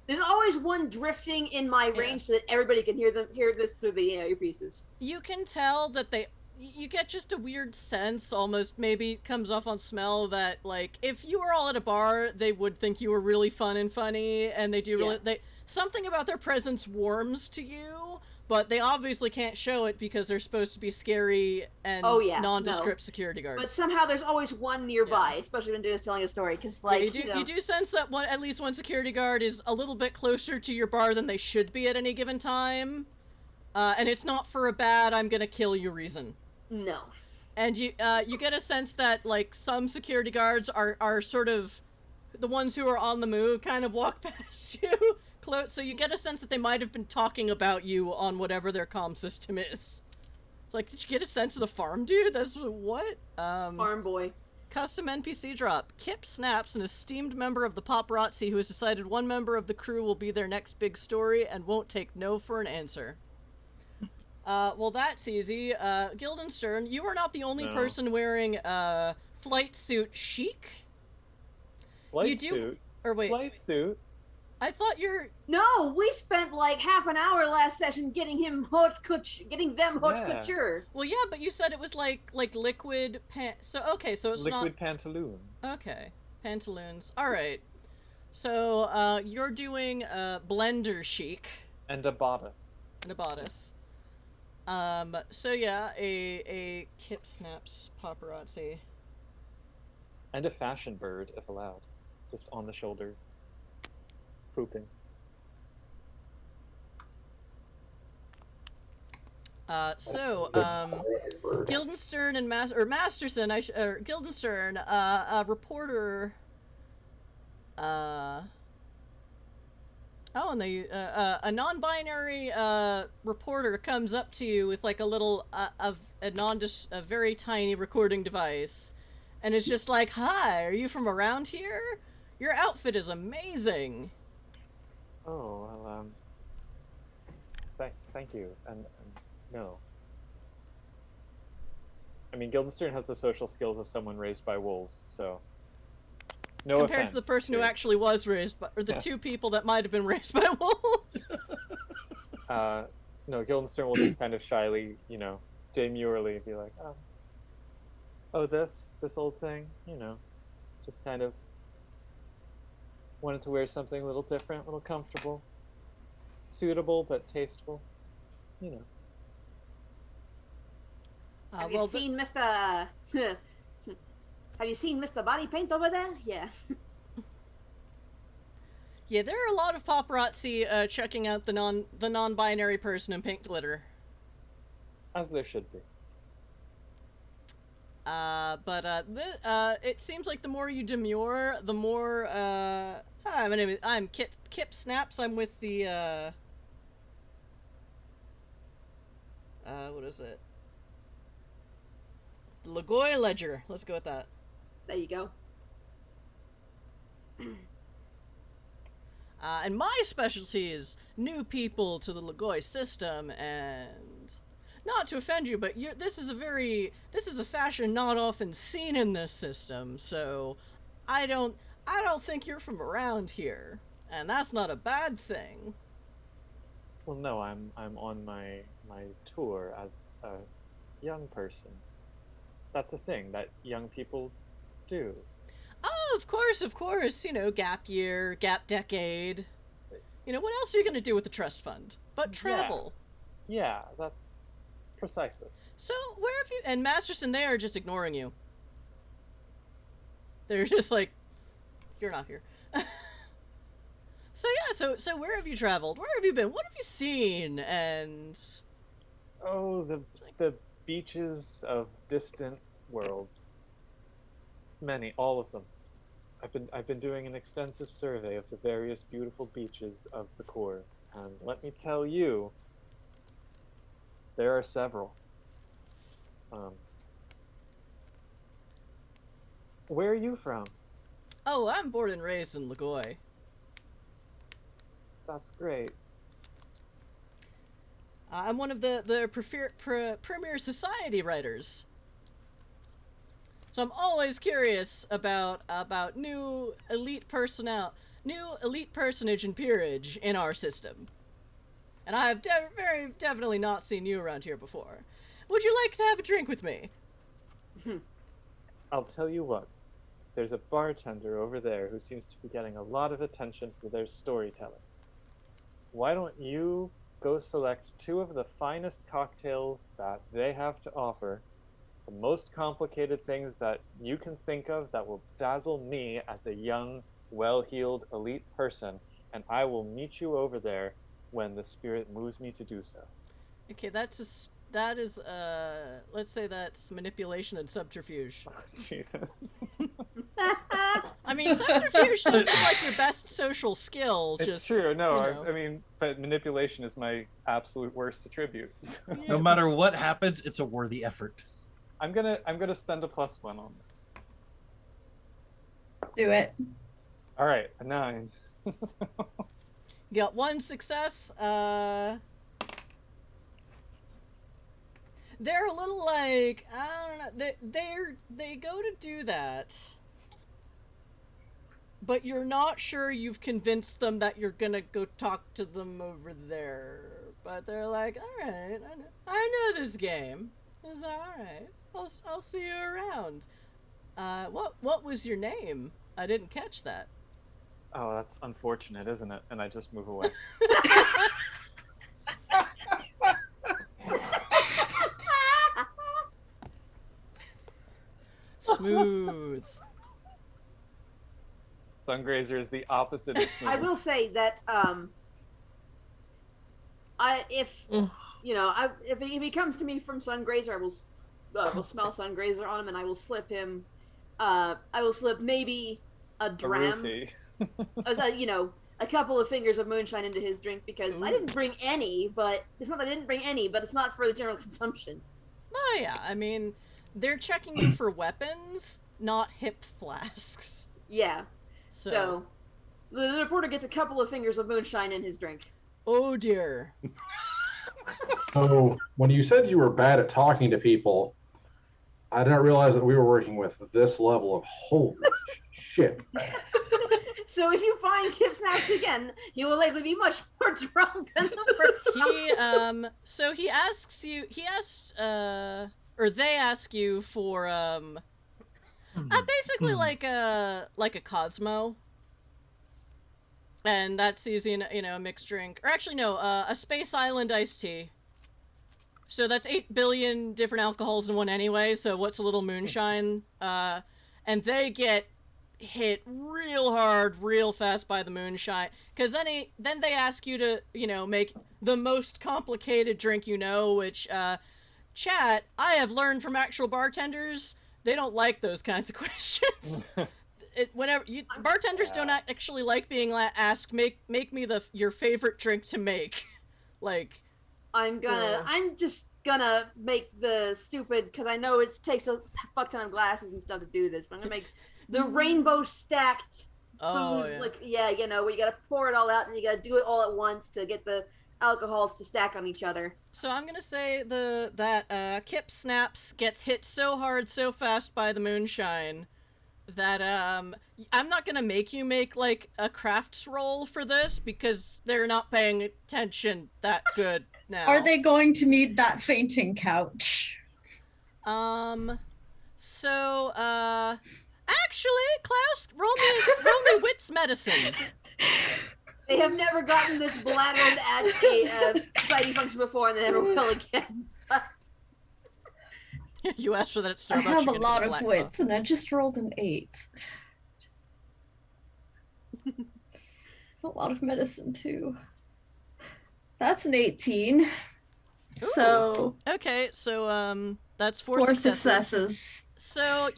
There's always one drifting in my range so that everybody can hear this through the earpieces. You can tell that they you get just a weird sense, almost maybe it comes off on smell, that like if you were all at a bar, they would think you were really fun and funny, and they do really something about their presence warms to you, but they obviously can't show it because they're supposed to be scary and nondescript security guards. But somehow there's always one nearby, especially when Dude's telling a story, because like you do sense that at least one security guard is a little bit closer to your bar than they should be at any given time, and it's not for a bad "I'm gonna kill you" reason. No. And you get a sense that like some security guards are sort of the ones who are on the move, kind of walk past you close, so you get a sense that they might have been talking about you on whatever their comm system is. It's like, did you get a sense of the farm dude? That's what? Farm boy. Custom NPC drop. Kip Snaps, an esteemed member of the paparazzi who has decided one member of the crew will be their next big story and won't take no for an answer. Well, that's easy. Guildenstern, you are not the only person wearing flight suit chic. Flight suit? Or wait. Flight suit? I thought you're... No, we spent like half an hour last session getting them haute couture. Well, yeah, but you said it was like liquid so it's liquid not... Liquid pantaloons. Okay. Pantaloons. Alright. So, you're doing blender chic. And a bodice. So yeah, a Kip Snaps paparazzi. And a fashion bird, if allowed. Just on the shoulder. Pooping. Guildenstern and Masterson, Guildenstern, a reporter, and a non-binary reporter comes up to you with like a little a very tiny recording device, and it's just like, "Hi, are you from around here? Your outfit is amazing." Oh, well, thank you, and no. I mean, Guildenstern has the social skills of someone raised by wolves, so no compared offense to the person who actually was raised by, or the two people that might have been raised by wolves. No, Guildenstern will just kind of shyly, demurely be like, oh, this old thing, just kind of wanted to wear something a little different, a little comfortable, suitable but tasteful, Have you seen Mr. Have you seen Mr. Body Paint over there? Yeah. Yeah, there are a lot of paparazzi checking out the non-binary person in pink glitter. As there should be. It seems like the more you demur, the more, hi, my name is, I'm Kip Snaps, I'm with the, what is it? The Lagoy Ledger. Let's go with that. There you go. And my specialty is new people to the Lagoy system, and not to offend you, but this is a fashion not often seen in this system, so I don't think you're from around here, and that's not a bad thing. Well, no, I'm on my tour as a young person. That's a thing that young people do. Oh, of course, gap year, gap decade. What else are you going to do with the trust fund? But travel. Yeah, that's precisely. So, where have you... And Masterson, they are just ignoring you. They're just like, you're not here. So where have you traveled? Where have you been? What have you seen? And... Oh, the beaches of distant worlds. Many, all of them. I've been doing an extensive survey of the various beautiful beaches of the core, and let me tell you, there are several. Where are you from? Oh, I'm born and raised in Lagoy. That's great. I'm one of the premier society writers. So I'm always curious about new elite personage and peerage in our system. And I've very definitely not seen you around here before. Would you like to have a drink with me? I'll tell you what. There's a bartender over there who seems to be getting a lot of attention for their storytelling. Why don't you go select 2 of the finest cocktails that they have to offer, the most complicated things that you can think of that will dazzle me as a young, well-heeled, elite person, and I will meet you over there when the spirit moves me to do so. Okay, that is let's say that's manipulation and subterfuge. Jesus. I mean, subterfuge doesn't like your best social skill. It's just true. No, you know. I mean, but manipulation is my absolute worst attribute. Yeah. No matter what happens, it's a worthy effort. I'm gonna spend a +1 on this. Do it. All right, a 9. You got 1 success. They're a little like, I don't know. They go to do that, but you're not sure you've convinced them that you're gonna go talk to them over there. But they're like, all right, I know this game. It's all right. I'll see you around. What was your name? I didn't catch that. Oh, that's unfortunate, isn't it? And I just move away. Smooth. Sungrazer is the opposite of smooth. I will say that if he comes to me from Sungrazer, I will smell Sungrazer on him, and I will slip him. I will slip maybe a dram, as a couple of fingers of moonshine into his drink, because I didn't bring any. But it's not that I didn't bring any, but it's not for the general consumption. Oh yeah, I mean, they're checking you for weapons, not hip flasks. Yeah. So the reporter gets a couple of fingers of moonshine in his drink. Oh dear. So when you said you were bad at talking to people, I didn't realize that we were working with this level of holy shit. So if you find Kip Snaps again, he will likely be much more drunk than the first time. They ask you for basically like a Cosmo, and that's using a mixed drink, or actually no, a Space Island iced tea. So that's 8 billion different alcohols in one anyway. So what's a little moonshine? And they get hit real hard, real fast by the moonshine, because then they ask you to make the most complicated drink which chat, I have learned from actual bartenders, they don't like those kinds of questions. Bartenders don't actually like being asked, make me your favorite drink to make. Like, I'm just gonna make the stupid, because I know it takes a fuck ton of glasses and stuff to do this, but I'm gonna make the rainbow stacked booze, where you gotta pour it all out and you gotta do it all at once to get the alcohols to stack on each other. So I'm gonna say that Kip Snaps gets hit so hard, so fast by the moonshine that I'm not gonna make you make like a crafts roll for this, because they're not paying attention that good now. Are they going to need that fainting couch? Actually, Klaus, roll me wits medicine. They have never gotten this bladdered at a society function before, and they never will again. You asked for that at Starbucks. I have a lot of wits, and I just rolled an 8. A lot of medicine, too. That's an 18. Ooh. So... Okay, so, that's 4 4 successes. successes. So,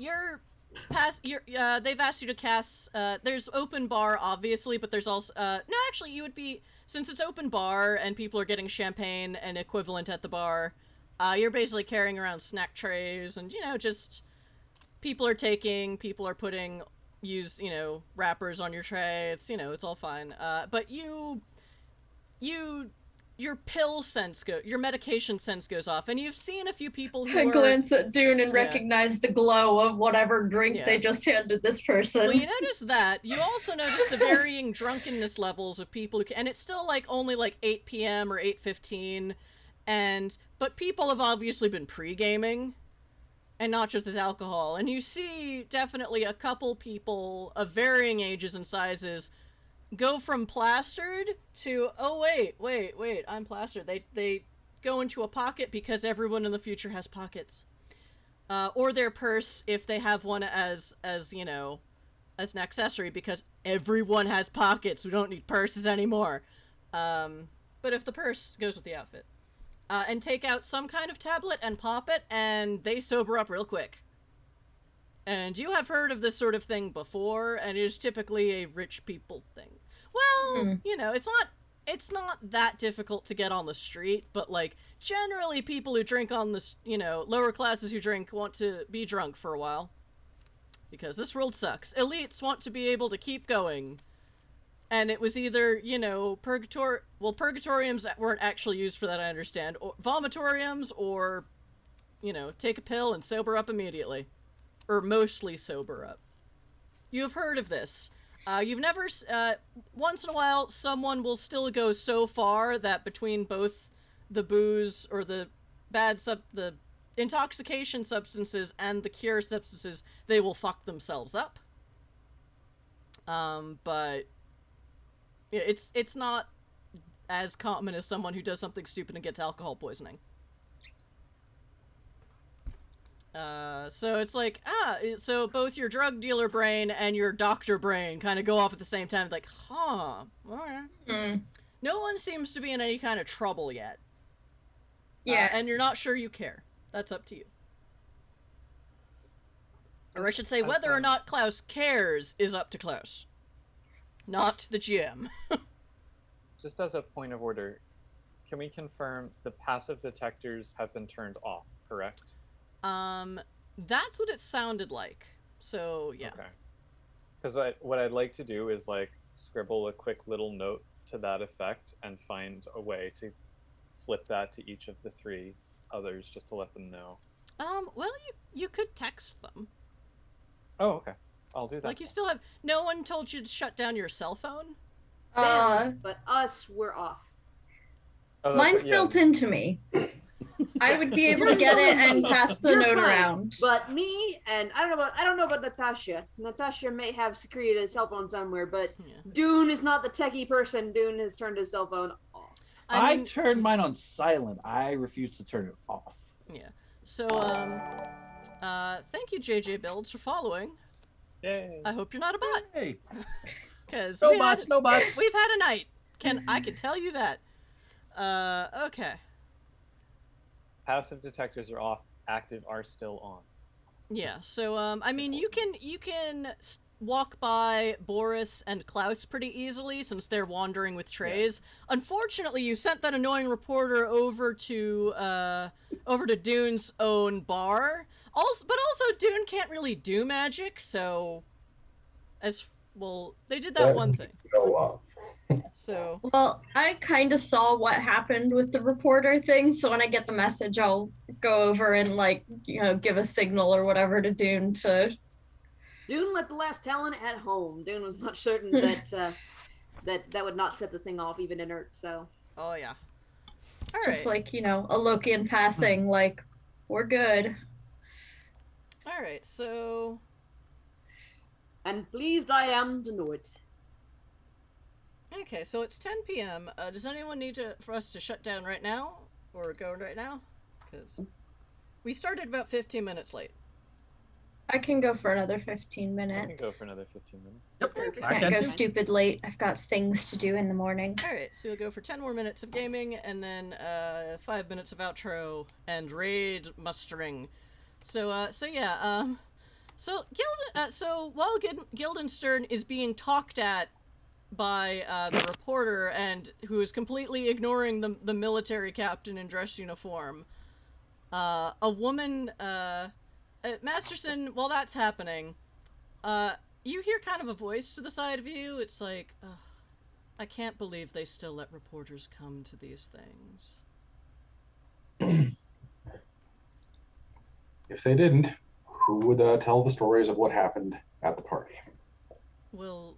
they've asked you to cast, there's open bar, obviously, but there's also, no, actually, you would be, since it's open bar and people are getting champagne and equivalent at the bar, you're basically carrying around snack trays and, just people are putting, wrappers on your tray. It's, it's all fine. But your pill sense your medication sense goes off, and you've seen a few people who glance at Dune and recognize the glow of whatever drink they just handed this person. Well, you notice that. You also notice the varying drunkenness levels of people and it's still only 8 p.m. or 8:15, But people have obviously been pre-gaming, and not just with alcohol. And you see definitely a couple people of varying ages and sizes go from plastered to, oh wait, I'm plastered. They go into a pocket because everyone in the future has pockets. Or their purse if they have one as you know, as an accessory, because everyone has pockets. We don't need purses anymore. But if the purse goes with the outfit. And take out some kind of tablet and pop it, and they sober up real quick. And you have heard of this sort of thing before, and it is typically a rich people thing. Well, you know, it's not that difficult to get on the street, but, like, generally people who drink on the, you know, lower classes who drink want to be drunk for a while. Because this world sucks. Elites want to be able to keep going. And it was either, you know, purgatoriums that weren't actually used for that, I understand, or vomitoriums, or, you know, take a pill and sober up immediately. Or mostly sober up. You've heard of this. You've never, once in a while, someone will still go so far that between both the booze or the the intoxication substances and the cure substances, they will fuck themselves up. But yeah, it's not as common as someone who does something stupid and gets alcohol poisoning. So it's like, so both your drug dealer brain and your doctor brain kind of go off at the same time, like, huh, alright. No one seems to be in any kind of trouble yet. Yeah. And you're not sure you care. That's up to you. Or I should say, whether or not Klaus cares is up to Klaus. Not the GM. Just as a point of order, can we confirm the passive detectors have been turned off, correct? That's what it sounded like. So, yeah. Okay. Because what I'd like to do is, like, scribble a quick little note to that effect and find a way to slip that to each of the three others just to let them know. Well, you could text them. Oh, okay. I'll do that. Like, you still have... No one told you to shut down your cell phone? But us, we're off. Oh, Mine's built into me. I would be able to get it and pass the note around. But me, and I don't know about Natasha. Natasha may have secreted a cell phone somewhere, but Dune is not the techie person. Dune has turned his cell phone off. I turned mine on silent. I refuse to turn it off. Yeah. So, thank you, JJ Builds, for following. Yay. I hope you're not a bot. Hey. Because No bots, no bots. We've had a night. I can tell you that. Okay. Passive detectors are off. Active are still on. Yeah. So, I mean, you can walk by Boris and Klaus pretty easily since they're wandering with trays. Yeah. Unfortunately, you sent that annoying reporter over to Dune's own bar. But also Dune can't really do magic, so they did that one thing. So well, I kind of saw what happened with the reporter thing, so when I get the message, I'll go over and, like, you know, give a signal or whatever to Dune to. Dune let the last talent at home. Dune was not certain that that would not set the thing off, even inert. So. Oh yeah. All just right. like, you know, a look in passing, like, we're good. All right. So. And pleased I am to know it. Okay, so it's 10 p.m. Does anyone need for us to shut down right now? Or go right now? Because we started about 15 minutes late. I can go for another 15 minutes. I can go for another 15 minutes. Yep. Okay. I Can't go too. stupid late. I've got things to do in the morning. Alright, so we'll go for 10 more minutes of gaming, and then 5 minutes of outro, and raid mustering. So while Guildenstern is being talked at by the reporter, and who is completely ignoring the military captain in dress uniform, a woman, Masterson, while that's happening, you hear kind of a voice to the side of you. It's like, I can't believe they still let reporters come to these things. If they didn't, who would tell the stories of what happened at the party? Well,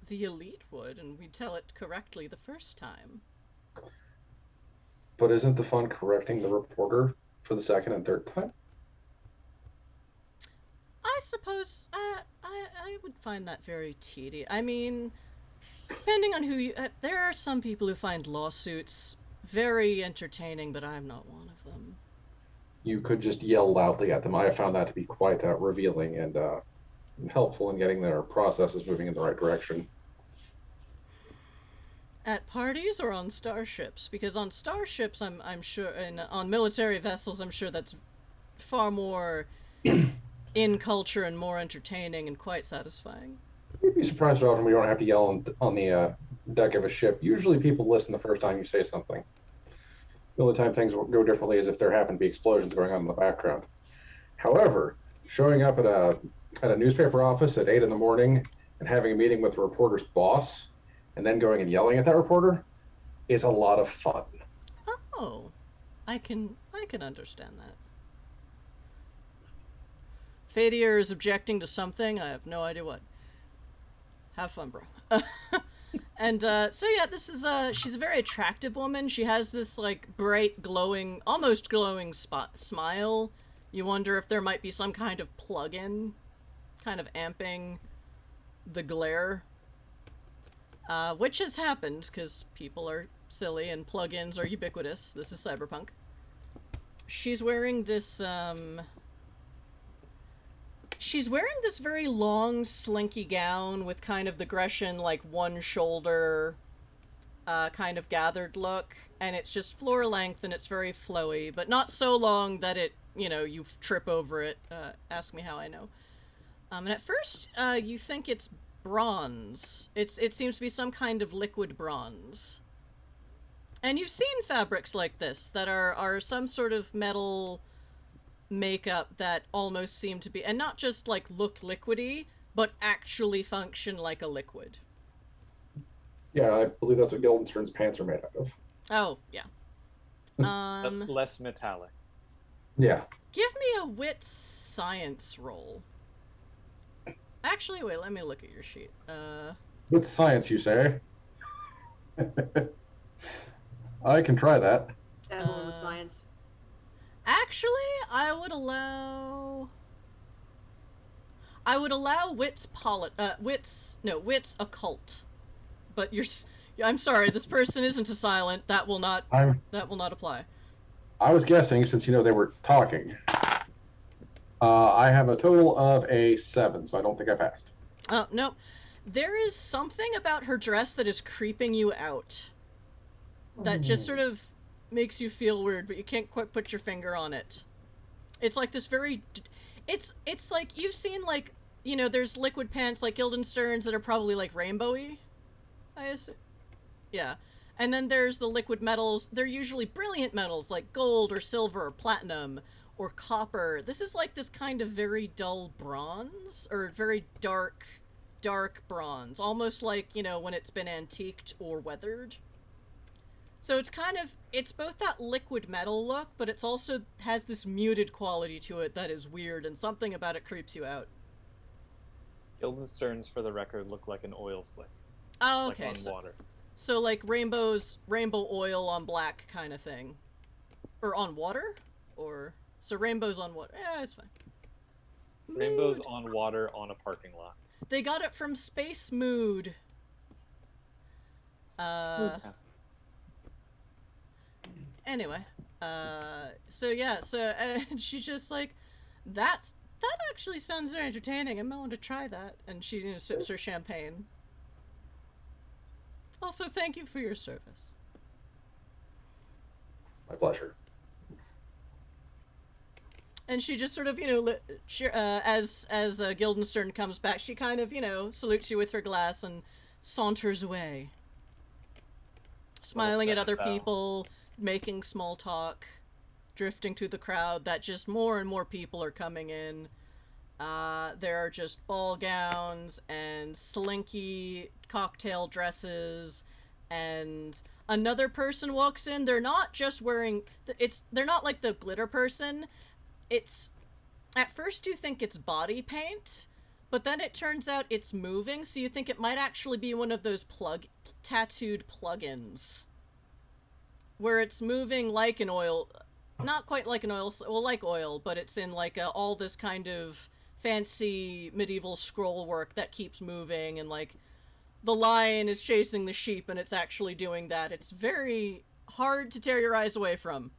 the elite would, and we'd tell it correctly the first time. But isn't the fun correcting the reporter for the second and third time? I suppose I would find that very tedious. I mean, depending on who you... there are some people who find lawsuits very entertaining, but I'm not one of them. You could just yell loudly at them. I have found that to be quite revealing and helpful in getting their processes moving in the right direction. At parties or on starships? Because on starships, I'm sure, and on military vessels, I'm sure that's far more in culture and more entertaining and quite satisfying. You'd be surprised how often we don't have to yell on the deck of a ship. Usually people listen the first time you say something. The only time things will go differently is if there happen to be explosions going on in the background. However, showing up at a newspaper office at 8 in the morning and having a meeting with the reporter's boss and then going and yelling at that reporter is a lot of fun. Oh, I can understand that. Fadier is objecting to something. I have no idea what. Have fun, bro. And so yeah, this is she's a very attractive woman. She has this like bright, glowing, almost glowing smile. You wonder if there might be some kind of plug-in, kind of amping the glare. Which has happened, because people are silly and plugins are ubiquitous. This is cyberpunk. She's wearing this, she's wearing this very long, slinky gown with kind of the Grecian, like, one shoulder, kind of gathered look. And it's just floor length and it's very flowy, but not so long that it, you know, you trip over it. Ask me how I know. And at first, you think it's bronze. It seems to be some kind of liquid bronze. And you've seen fabrics like this that are some sort of metal makeup that almost seem to be, and not just like look liquidy, but actually function like a liquid. Yeah, I believe that's what Guildenstern's pants are made out of. Oh, yeah. But less metallic. Yeah. Give me a wit science roll. Actually, wait, let me look at your sheet. With science, you say? I can try that. Terrible with science. Actually, I would allow wits occult. But I'm sorry, this person isn't a silent. That will not apply. I was guessing since they were talking. I have a total of a 7, so I don't think I passed. Oh, no. There is something about her dress that is creeping you out. That just sort of makes you feel weird, but you can't quite put your finger on it. It's like this very... It's like, you've seen, like, there's liquid pants like Guildenstern's that are probably, like, rainbowy, I assume. Yeah. And then there's the liquid metals. They're usually brilliant metals, like gold or silver or platinum or copper. This is like this kind of very dull bronze, or very dark bronze. Almost like, when it's been antiqued or weathered. So it's both that liquid metal look, but it's also has this muted quality to it that is weird, and something about it creeps you out. Guildenstern's, for the record, look like an oil slick. Oh, okay. Like on water. So like rainbow oil on black kind of thing. Or on water? Or... So rainbows on water. Yeah, it's fine. Rainbows on water on a parking lot. They got it from Space Mood. Anyway. So yeah, and she's just like, that actually sounds very entertaining. I'm willing to try that. And she sips her champagne. Also, thank you for your service. My pleasure. And she just sort of, as Guildenstern comes back, she kind of, salutes you with her glass and saunters away. Smiling at other people, making small talk, drifting through the crowd that just more and more people are coming in. There are just ball gowns and slinky cocktail dresses, and another person walks in. They're not just wearing... They're not like the glitter person. It's... At first you think it's body paint, but then it turns out it's moving, so you think it might actually be one of those tattooed plugins. where it's moving like an oil, not quite like an oil, well, like oil, but it's in like all this kind of fancy medieval scroll work that keeps moving, and like the lion is chasing the sheep and it's actually doing that. It's very hard to tear your eyes away from.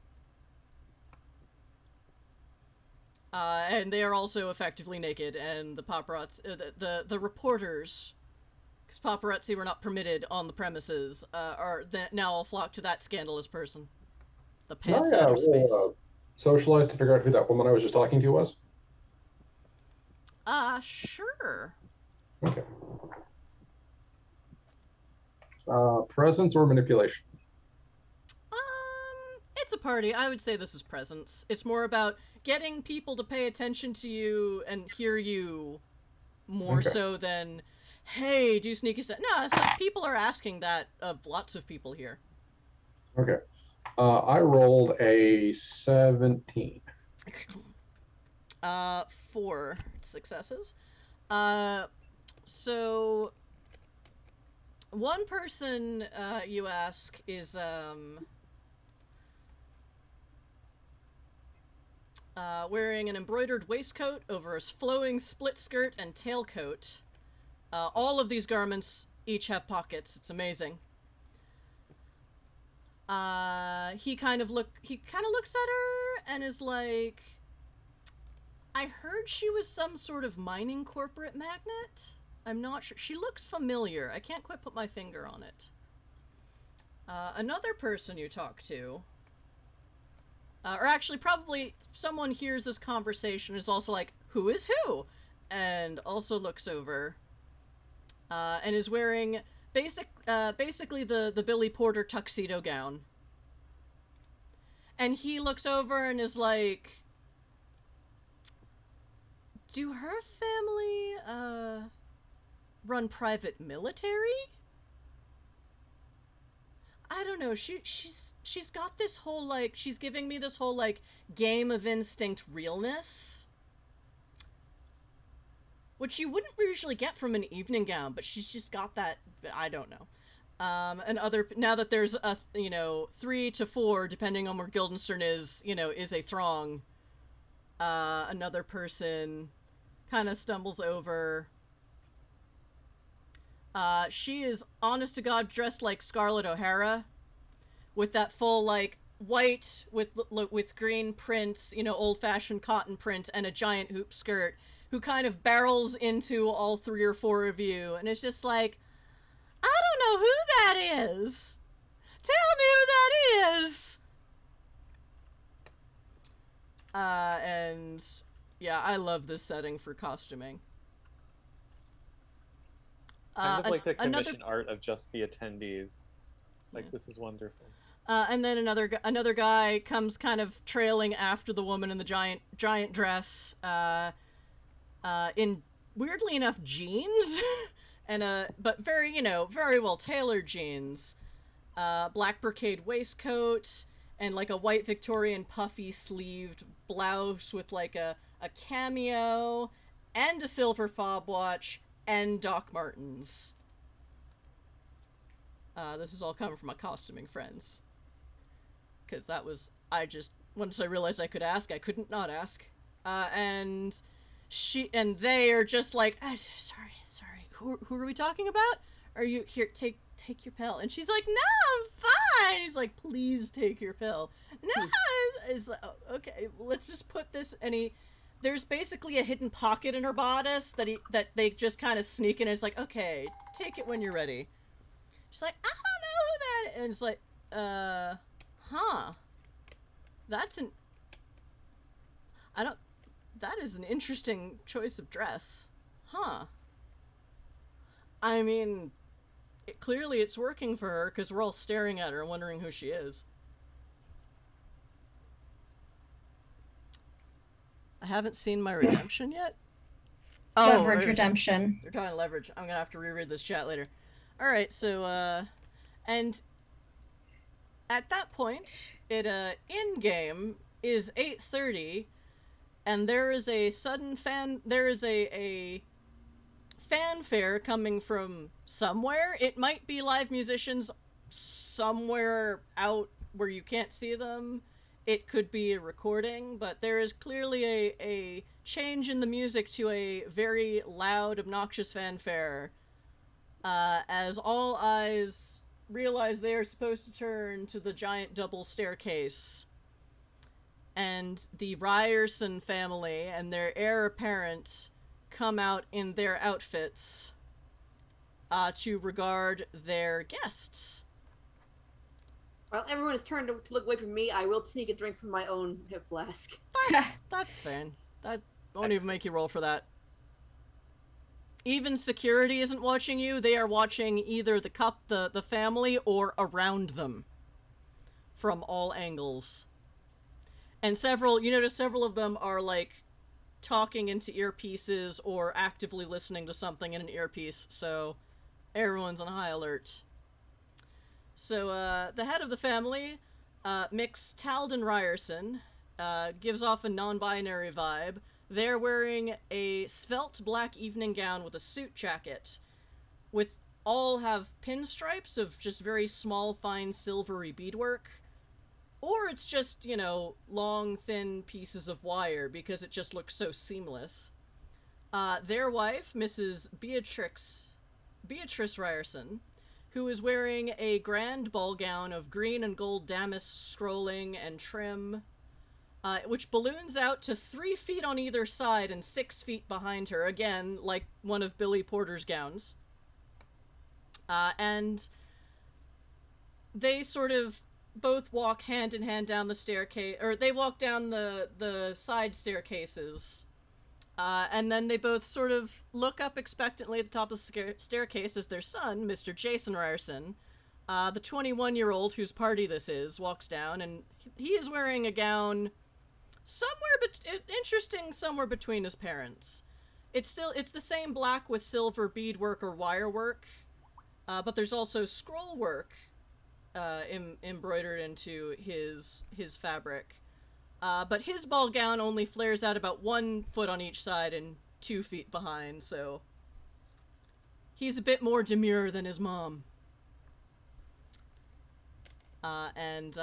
And they are also effectively naked, and the paparazzi, the reporters, because paparazzi were not permitted on the premises, are now all flocked to that scandalous person. The pants out of space. We'll, socialize to figure out who that woman I was just talking to was. Sure. Okay. Presence or manipulation? It's a party. I would say this is presence. It's more about getting people to pay attention to you and hear you more so than, hey, do sneaky stuff. No, it's like people are asking that of lots of people here. Okay. I rolled a 17. 4 successes. So one person you ask is wearing an embroidered waistcoat over a flowing split skirt and tailcoat. All of these garments each have pockets. It's amazing. He kind of looks at her and is like, I heard she was some sort of mining corporate magnate. I'm not sure. She looks familiar. I can't quite put my finger on it. Another person you talk to, or actually probably someone hears this conversation, is also like, who is who? And also looks over, and is wearing basically the Billy Porter tuxedo gown. And he looks over and is like, do her family, run private military? I don't know, she's got this whole, like, she's giving me this whole, like, game of instinct realness, which you wouldn't usually get from an evening gown, but she's just got that, I don't know. And now that there's a, 3 to 4, depending on where Guildenstern is, is a throng, another person kind of stumbles over. She is, honest to God, dressed like Scarlett O'Hara, with that full, like, white with green print, old-fashioned cotton print, and a giant hoop skirt, who kind of barrels into all 3 or 4 of you, and it's just like, I don't know who that is. Tell me who that is. And yeah, I love this setting for costuming. I would like to commission art of just the attendees. Like, this is wonderful. And then another guy comes kind of trailing after the woman in the giant dress, in weirdly enough jeans, and but very very well tailored jeans, black brocade waistcoat, and like a white Victorian puffy sleeved blouse with like a cameo and a silver fob watch and Doc Martens. This is all coming from my costuming friends, because that was, once I realized I could ask, I couldn't not ask. And they are just like, sorry, who are we talking about? Are you here? Take your pill. And she's like, no, I'm fine. He's like, please take your pill. No, it's okay. Let's just put this. And there's basically a hidden pocket in her bodice that they just kind of sneak in. And it's like, okay, take it when you're ready. She's like, I don't know who that is. And it's like, that is an interesting choice of dress. Huh. I mean, clearly it's working for her, because we're all staring at her and wondering who she is. I haven't seen my redemption yet. Leverage redemption. They're talking leverage. I'm gonna have to reread this chat later. Alright, so, and at that point, in-game is 8:30, and there is a sudden a fanfare coming from somewhere. It might be live musicians somewhere out where you can't see them, it could be a recording, but there is clearly a change in the music to a very loud, obnoxious fanfare, as all eyes realize they are supposed to turn to the giant double staircase, and the Ryerson family and their heir apparent come out in their outfits to regard their guests. While everyone is turned to look away from me, I will sneak a drink from my own hip flask. That's fine. That won't even make you roll for that. Even security isn't watching you. They are watching either the family or around them from all angles. And you notice several of them are like talking into earpieces or actively listening to something in an earpiece, so everyone's on high alert. So, the head of the family, Mix Talden Ryerson, gives off a non-binary vibe. They're wearing a svelte black evening gown with a suit jacket, all have pinstripes of just very small, fine, silvery beadwork. Or it's just, long, thin pieces of wire, because it just looks so seamless. Their wife, Mrs. Beatrice Ryerson, who is wearing a grand ball gown of green and gold damask scrolling and trim, which balloons out to 3 feet on either side and 6 feet behind her, again, like one of Billy Porter's gowns. And they sort of both walk hand in hand down the staircase, or they walk down the side staircases, and then they both sort of look up expectantly at the top of the staircase as their son, Mr. Jason Ryerson, the 21-year-old whose party this is, walks down, and he is wearing a gown somewhere between his parents. It's the same black with silver beadwork or wire work, but there's also scroll work embroidered into his fabric. But his ball gown only flares out about 1 foot on each side and 2 feet behind, so he's a bit more demure than his mom. And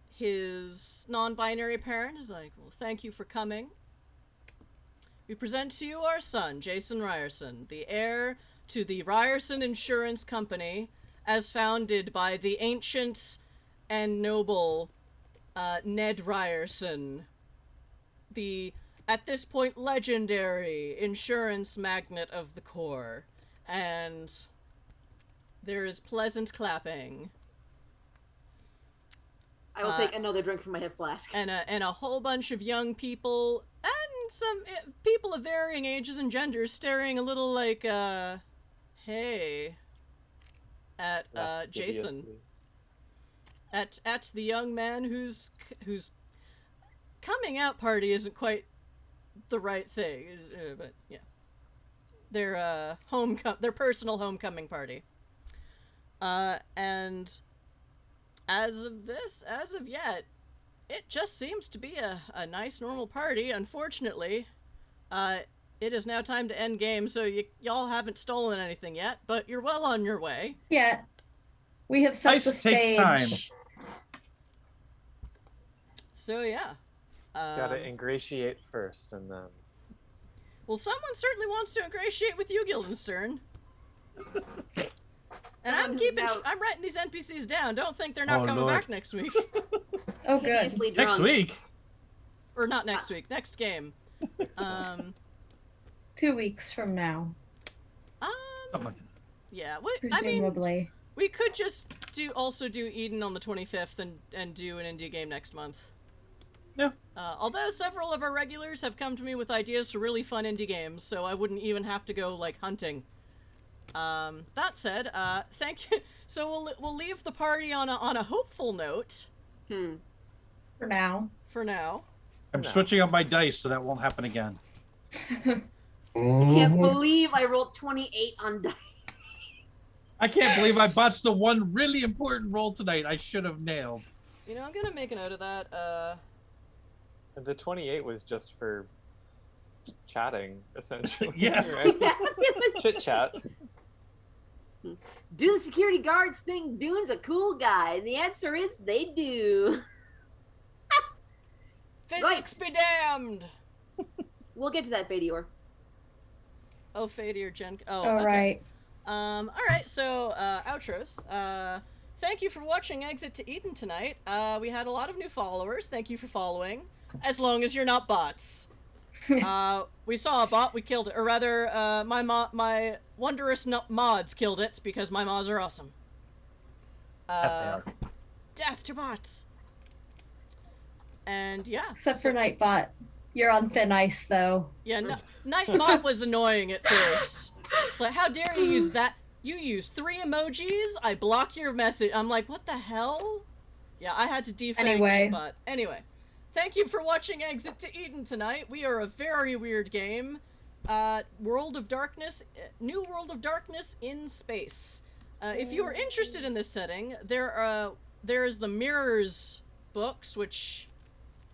his non-binary parent is like, well, thank you for coming. We present to you our son, Jason Ryerson, the heir to the Ryerson Insurance Company, as founded by the ancient and noble Ned Ryerson, the, at this point, legendary insurance magnate of the Corps. And there is pleasant clapping. I will take another drink from my hip flask. And a whole bunch of young people, and some people of varying ages and genders, staring a little like, hey, at Jason. At the young man whose coming out party isn't quite the right thing, but yeah, their their personal homecoming party. And as of yet, it just seems to be a nice normal party. Unfortunately, it is now time to end game, so y'all haven't stolen anything yet, but you're well on your way. Yeah, we have set the stage. Time. So yeah. Gotta ingratiate first, and then... Well, someone certainly wants to ingratiate with you, Guildenstern. And I'm writing these NPCs down. Don't think they're not coming back next week. Oh, good. Next week? Or not next week. Next game. 2 weeks from now. Something like that. Yeah. Presumably. We could just also do Eden on the 25th and do an indie game next month. Yeah. Although several of our regulars have come to me with ideas for really fun indie games, so I wouldn't even have to go, like, hunting. That said, thank you. So we'll leave the party on a hopeful note. For now. I'm switching up my dice so that won't happen again. I can't believe I rolled 28 on dice. I can't believe I botched the one really important roll tonight I should have nailed. You know, I'm gonna make a note of that. The 28 was just for chatting, essentially. Yeah. Right? Chit chat. Do the security guards think Dune's a cool guy? And the answer is they do. Physics be damned! We'll get to that, Fadior. Oh, Fade or Jen. Oh, All okay. right. Alright, so, outros. Thank you for watching Exit to Eden tonight. We had a lot of new followers. Thank you for following. As long as you're not bots. We saw a bot, we killed it. Or rather, my wondrous mods killed it, because my mods are awesome. That they are. Death to bots! And, yeah. Except for Nightbot. You're on thin ice, though. Yeah, Nightbot was annoying at first. It's like, how dare you use that? You use 3 emojis, I block your message. I'm like, what the hell? Yeah, I had to defang Anyway. Nightbot. Anyway, thank you for watching Exit to Eden tonight. We are a very weird game. World of Darkness, New World of Darkness in space. If you are interested in this setting, there is the Mirrors books, which...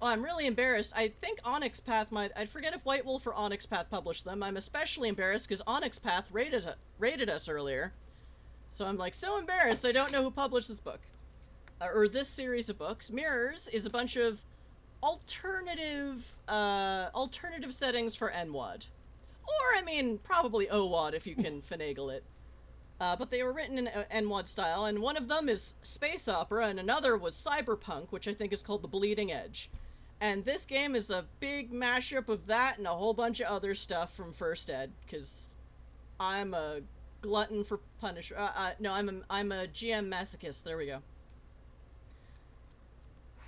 Oh, I'm really embarrassed. I think Onyx Path might... I forget if White Wolf or Onyx Path published them. I'm especially embarrassed because Onyx Path rated us earlier. So I'm like so embarrassed I don't know who published this book. Or this series of books. Mirrors is a bunch of alternative settings for NWoD. Or, I mean, probably OWoD if you can finagle it. But they were written in NWoD style, and one of them is space opera, and another was cyberpunk, which I think is called The Bleeding Edge. And this game is a big mashup of that and a whole bunch of other stuff from First Ed, because I'm a glutton for punishment. No, I'm a GM masochist. There we go.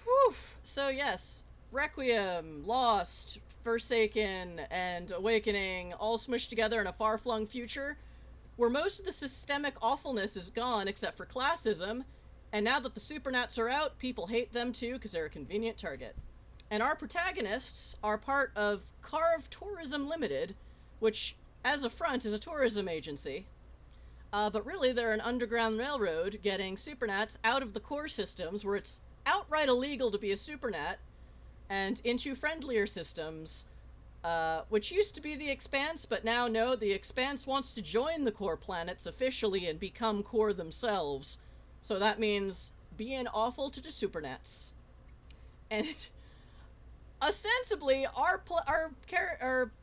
Whew. So yes, Requiem, Lost, Forsaken, and Awakening all smushed together in a far-flung future, where most of the systemic awfulness is gone except for classism, and now that the Supernats are out, people hate them too because they're a convenient target. And our protagonists are part of Karve Tourism Ltd, which, as a front, is a tourism agency. But really, they're an underground railroad getting Supernats out of the core systems, where it's outright illegal to be a Supernat, and into friendlier systems, which used to be the Expanse, but now no, the Expanse wants to join the core planets officially and become core themselves. So that means being awful to the Supernats. And ostensibly, our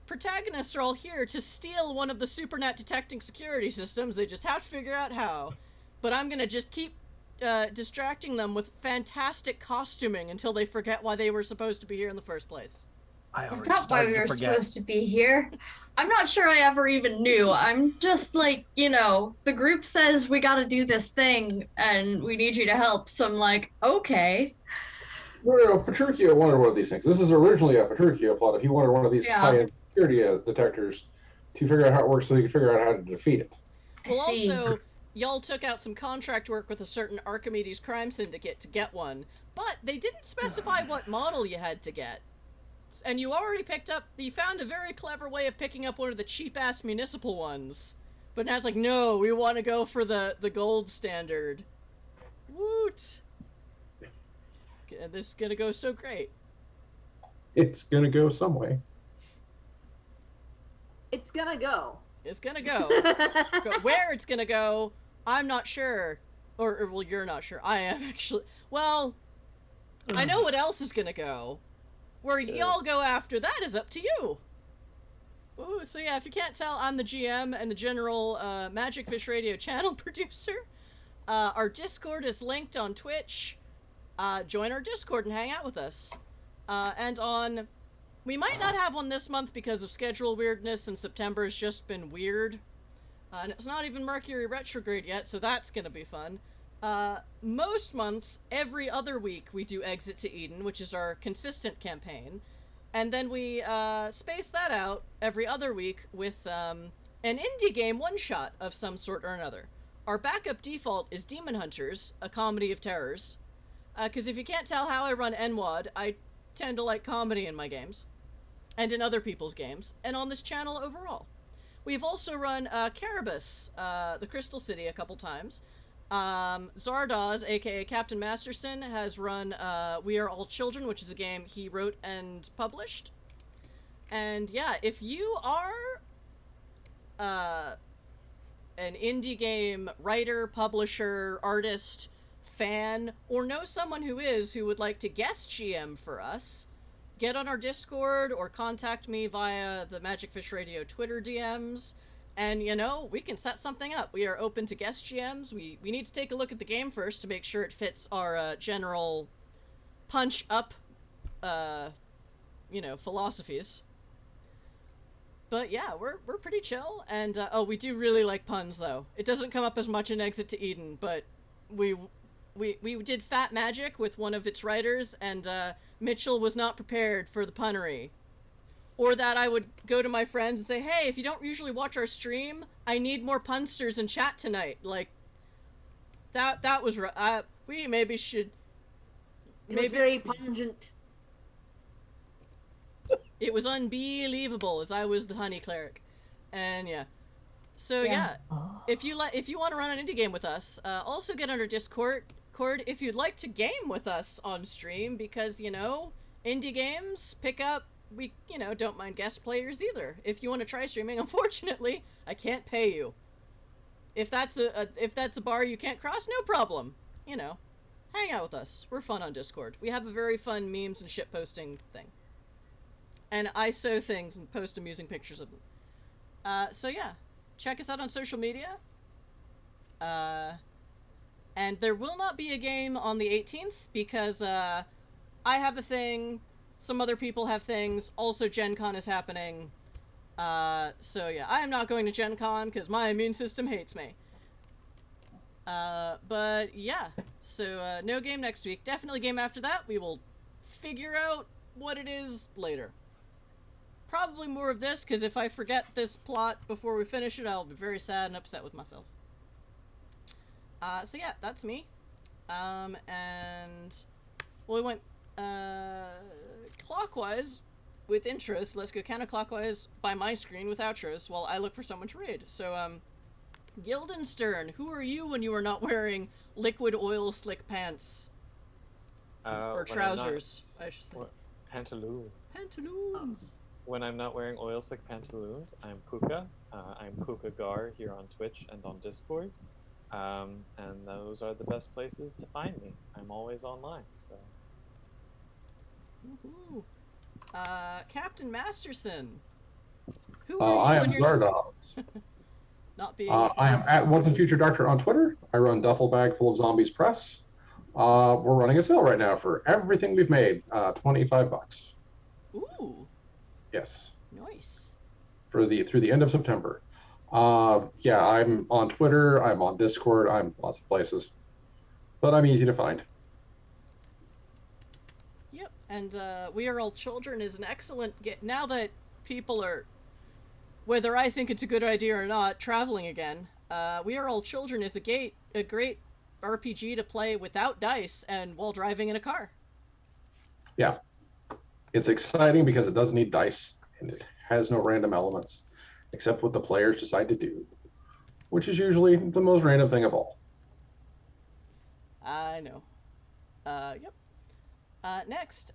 protagonists are all here to steal one of the Supernat detecting security systems. They just have to figure out how. But I'm gonna just keep distracting them with fantastic costuming until they forget why they were supposed to be here in the first place. It's not why we were supposed to be here. I'm not sure I ever even knew. I'm just like, the group says we gotta do this thing and we need you to help. So I'm like, okay. No, Petruchio wanted one of these things. This is originally a Petruchio plot. If he wanted one of these high-end security detectors to figure out how it works so he could figure out how to defeat it. Well, also, y'all took out some contract work with a certain Archimedes crime syndicate to get one, but they didn't specify what model you had to get. And you already you found a very clever way of picking up one of the cheap-ass municipal ones. But now it's like, no, we want to go for the gold standard. Woot! This is gonna go so great. It's gonna go some way. It's gonna go. It's gonna go. Where it's gonna go, I'm not sure. Or, well, you're not sure. I am, actually. Well, I know what else is gonna go. Where y'all go after that is up to you. Ooh, so yeah, if you can't tell, I'm the GM and the general Magic Fish Radio channel producer. Our Discord is linked on Twitch. Join our Discord and hang out with us. We might not have one this month because of schedule weirdness, and September has just been weird. And it's not even Mercury retrograde yet, so that's gonna be fun. Most months, every other week, we do Exit to Eden, which is our consistent campaign. And then we space that out every other week with an indie game one-shot of some sort or another. Our backup default is Demon Hunters, a comedy of terrors. Because if you can't tell how I run NWoD, I tend to like comedy in my games. And in other people's games. And on this channel overall. We've also run Caribus, the Crystal City, a couple times. Zardoz, aka Captain Masterson, has run We Are All Children, which is a game he wrote and published. And yeah, if you are an indie game writer, publisher, artist, fan, or know someone who would like to guest GM for us, get on our Discord or contact me via the Magic Fish Radio Twitter DMs, and, you know, we can set something up. We are open to guest GMs. We need to take a look at the game first to make sure it fits our general punch-up, philosophies. But yeah, we're pretty chill, and we do really like puns, though. It doesn't come up as much in Exit to Eden, but we did Fat Magic with one of its writers, and Mitchell was not prepared for the punnery. Or that I would go to my friends and say, hey, if you don't usually watch our stream, I need more punsters in chat tonight. Like, that was we maybe should... It was very pungent. It was unbelievable, as I was the honey cleric. And yeah. So yeah, if you want to run an indie game with us, also get under Discord if you'd like to game with us on stream, because, you know, indie games pick up, we, you know, don't mind guest players either. If you want to try streaming, unfortunately, I can't pay you. If that's a bar you can't cross, no problem. You know, hang out with us. We're fun on Discord. We have a very fun memes and shit posting thing. And I sew things and post amusing pictures of them. So yeah, check us out on social media. And there will not be a game on the 18th because I have a thing, some other people have things, also Gen Con is happening. So yeah, I am not going to Gen Con because my immune system hates me. But yeah, so no game next week. Definitely game after that. We will figure out what it is later. Probably more of this, because if I forget this plot before we finish it, I'll be very sad and upset with myself. So yeah, that's me. And well, we went clockwise with intros. Let's go counterclockwise by my screen with outros while I look for someone to raid. So Guildenstern, who are you when you are not wearing liquid oil slick pants? Or trousers, I should say. Pantaloons. Pantaloons. When I'm not wearing oil slick pantaloons, I'm Puka. I'm Puka Gar here on Twitch and on Discord. And those are the best places to find me. I'm always online, so. Woohoo. Captain Masterson. Who I are am you when you're Zardoz. not being... I am at Once and Future Doctor on Twitter. I run Duffel Bag Full of Zombies Press. We're running a sale right now for everything we've made, $25. Ooh. Yes. Nice. Through the end of September. Yeah, I'm on Twitter. I'm on Discord. I'm lots of places, but I'm easy to find. Yep. And We Are All Children is an excellent now that people are, whether I think it's a good idea or not, traveling again. We Are All Children is a great RPG to play without dice and while driving in a car. Yeah. It's exciting because it doesn't need dice and it has no random elements except what the players decide to do, which is usually the most random thing of all. I know. Yep. Next,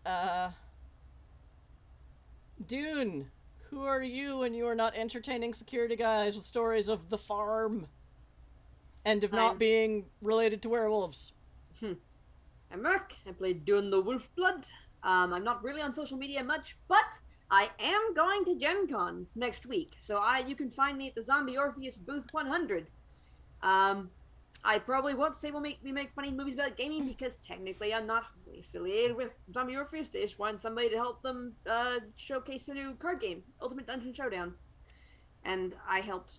Dune. Who are you when you are not entertaining security guys with stories of the farm and of not being related to werewolves? I'm Merc. I play Dune the Wolfblood. I'm not really on social media much, but I am going to Gen Con next week. So you can find me at the Zombie Orpheus booth 100. I probably won't say we make funny movies about gaming because technically I'm not affiliated with Zombie Orpheus. They just want somebody to help them showcase the new card game, Ultimate Dungeon Showdown. And I helped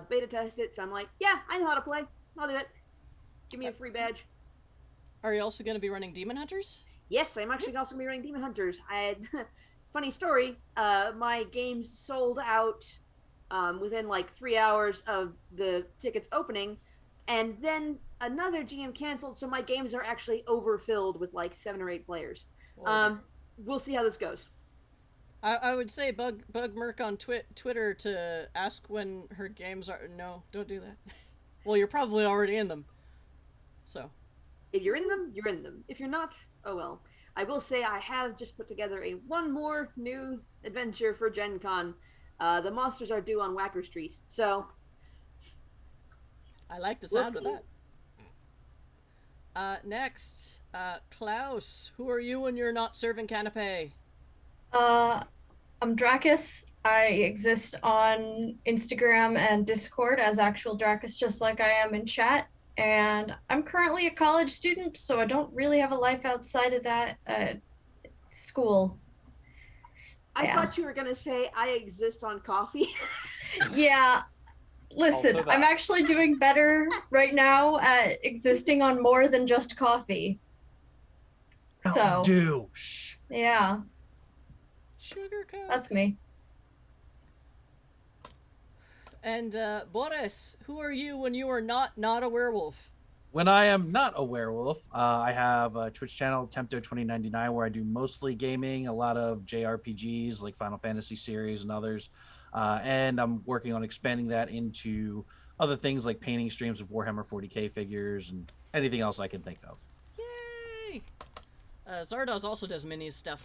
beta test it, so I'm like, yeah, I know how to play. I'll do it. Give me a free badge. Are you also going to be running Demon Hunters? Yes, I'm actually also going to be running Demon Hunters. I had, funny story, my games sold out within like 3 hours of the tickets opening, and then another GM canceled, so my games are actually overfilled with like 7 or 8 players. We'll see how this goes. I would say bug Merc on Twitter to ask when her games are... No, don't do that. Well, you're probably already in them. So. If you're in them, you're in them. If you're not, oh well. I will say I have just put together one more new adventure for Gen Con. The monsters are due on Whacker Street, so I like the sound of that. Next, Klaus, who are you when you're not serving canapé? I'm Dracus. I exist on Instagram and Discord as actual Dracus, just like I am in chat. And I'm currently a college student, so I don't really have a life outside of that. School. I Yeah. thought you were gonna say I exist on coffee. Yeah. Listen, Also I'm that. actually doing better right now at existing on more than just coffee. So, Dew. Shh. yeah, Sugar coat. that's me. And Boris, who are you when you are not a werewolf? When I am not a werewolf, I have a Twitch channel, Tempto2099, where I do mostly gaming, a lot of JRPGs like Final Fantasy series and others. And I'm working on expanding that into other things like painting streams of Warhammer 40k figures and anything else I can think of. Yay! Zardoz also does minis stuff.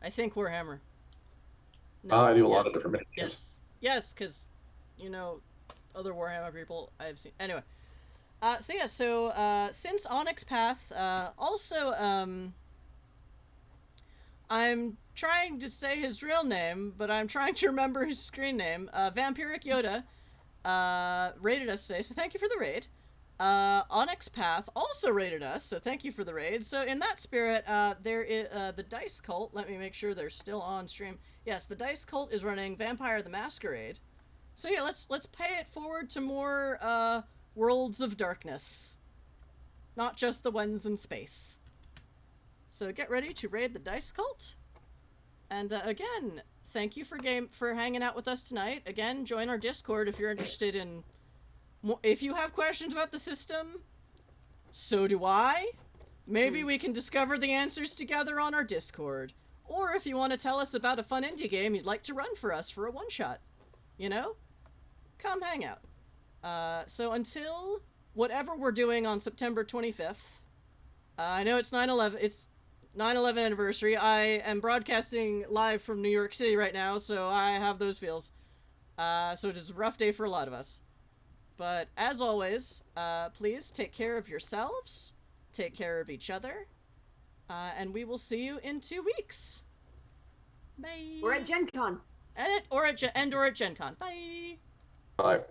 I think Warhammer. No, I do a lot yeah. of different mini games. Yes, because, you know, other Warhammer people I've seen. Anyway. So since Onyx Path, also, I'm trying to say his real name, but I'm trying to remember his screen name. Vampiric Yoda, raided us today, so thank you for the raid. Onyx Path also raided us, so thank you for the raid. So in that spirit, there is, the Dice Cult, let me make sure they're still on stream. Yes, the Dice Cult is running Vampire the Masquerade. So yeah, let's pay it forward to more, Worlds of Darkness. Not just the ones in space. So get ready to raid the Dice Cult. And again, thank you for hanging out with us tonight. Again, join our Discord if you're interested in... If you have questions about the system, so do I. Maybe we can discover the answers together on our Discord. Or if you want to tell us about a fun indie game you'd like to run for us for a one-shot, you know? Come hang out. So until whatever we're doing on September 25th, I know it's 9/11 anniversary. I am broadcasting live from New York City right now, so I have those feels. So it is a rough day for a lot of us. But as always, please take care of yourselves, take care of each other, and we will see you in 2 weeks. Bye. We're at Gen Con. Or at Gen Con. Bye. Bye.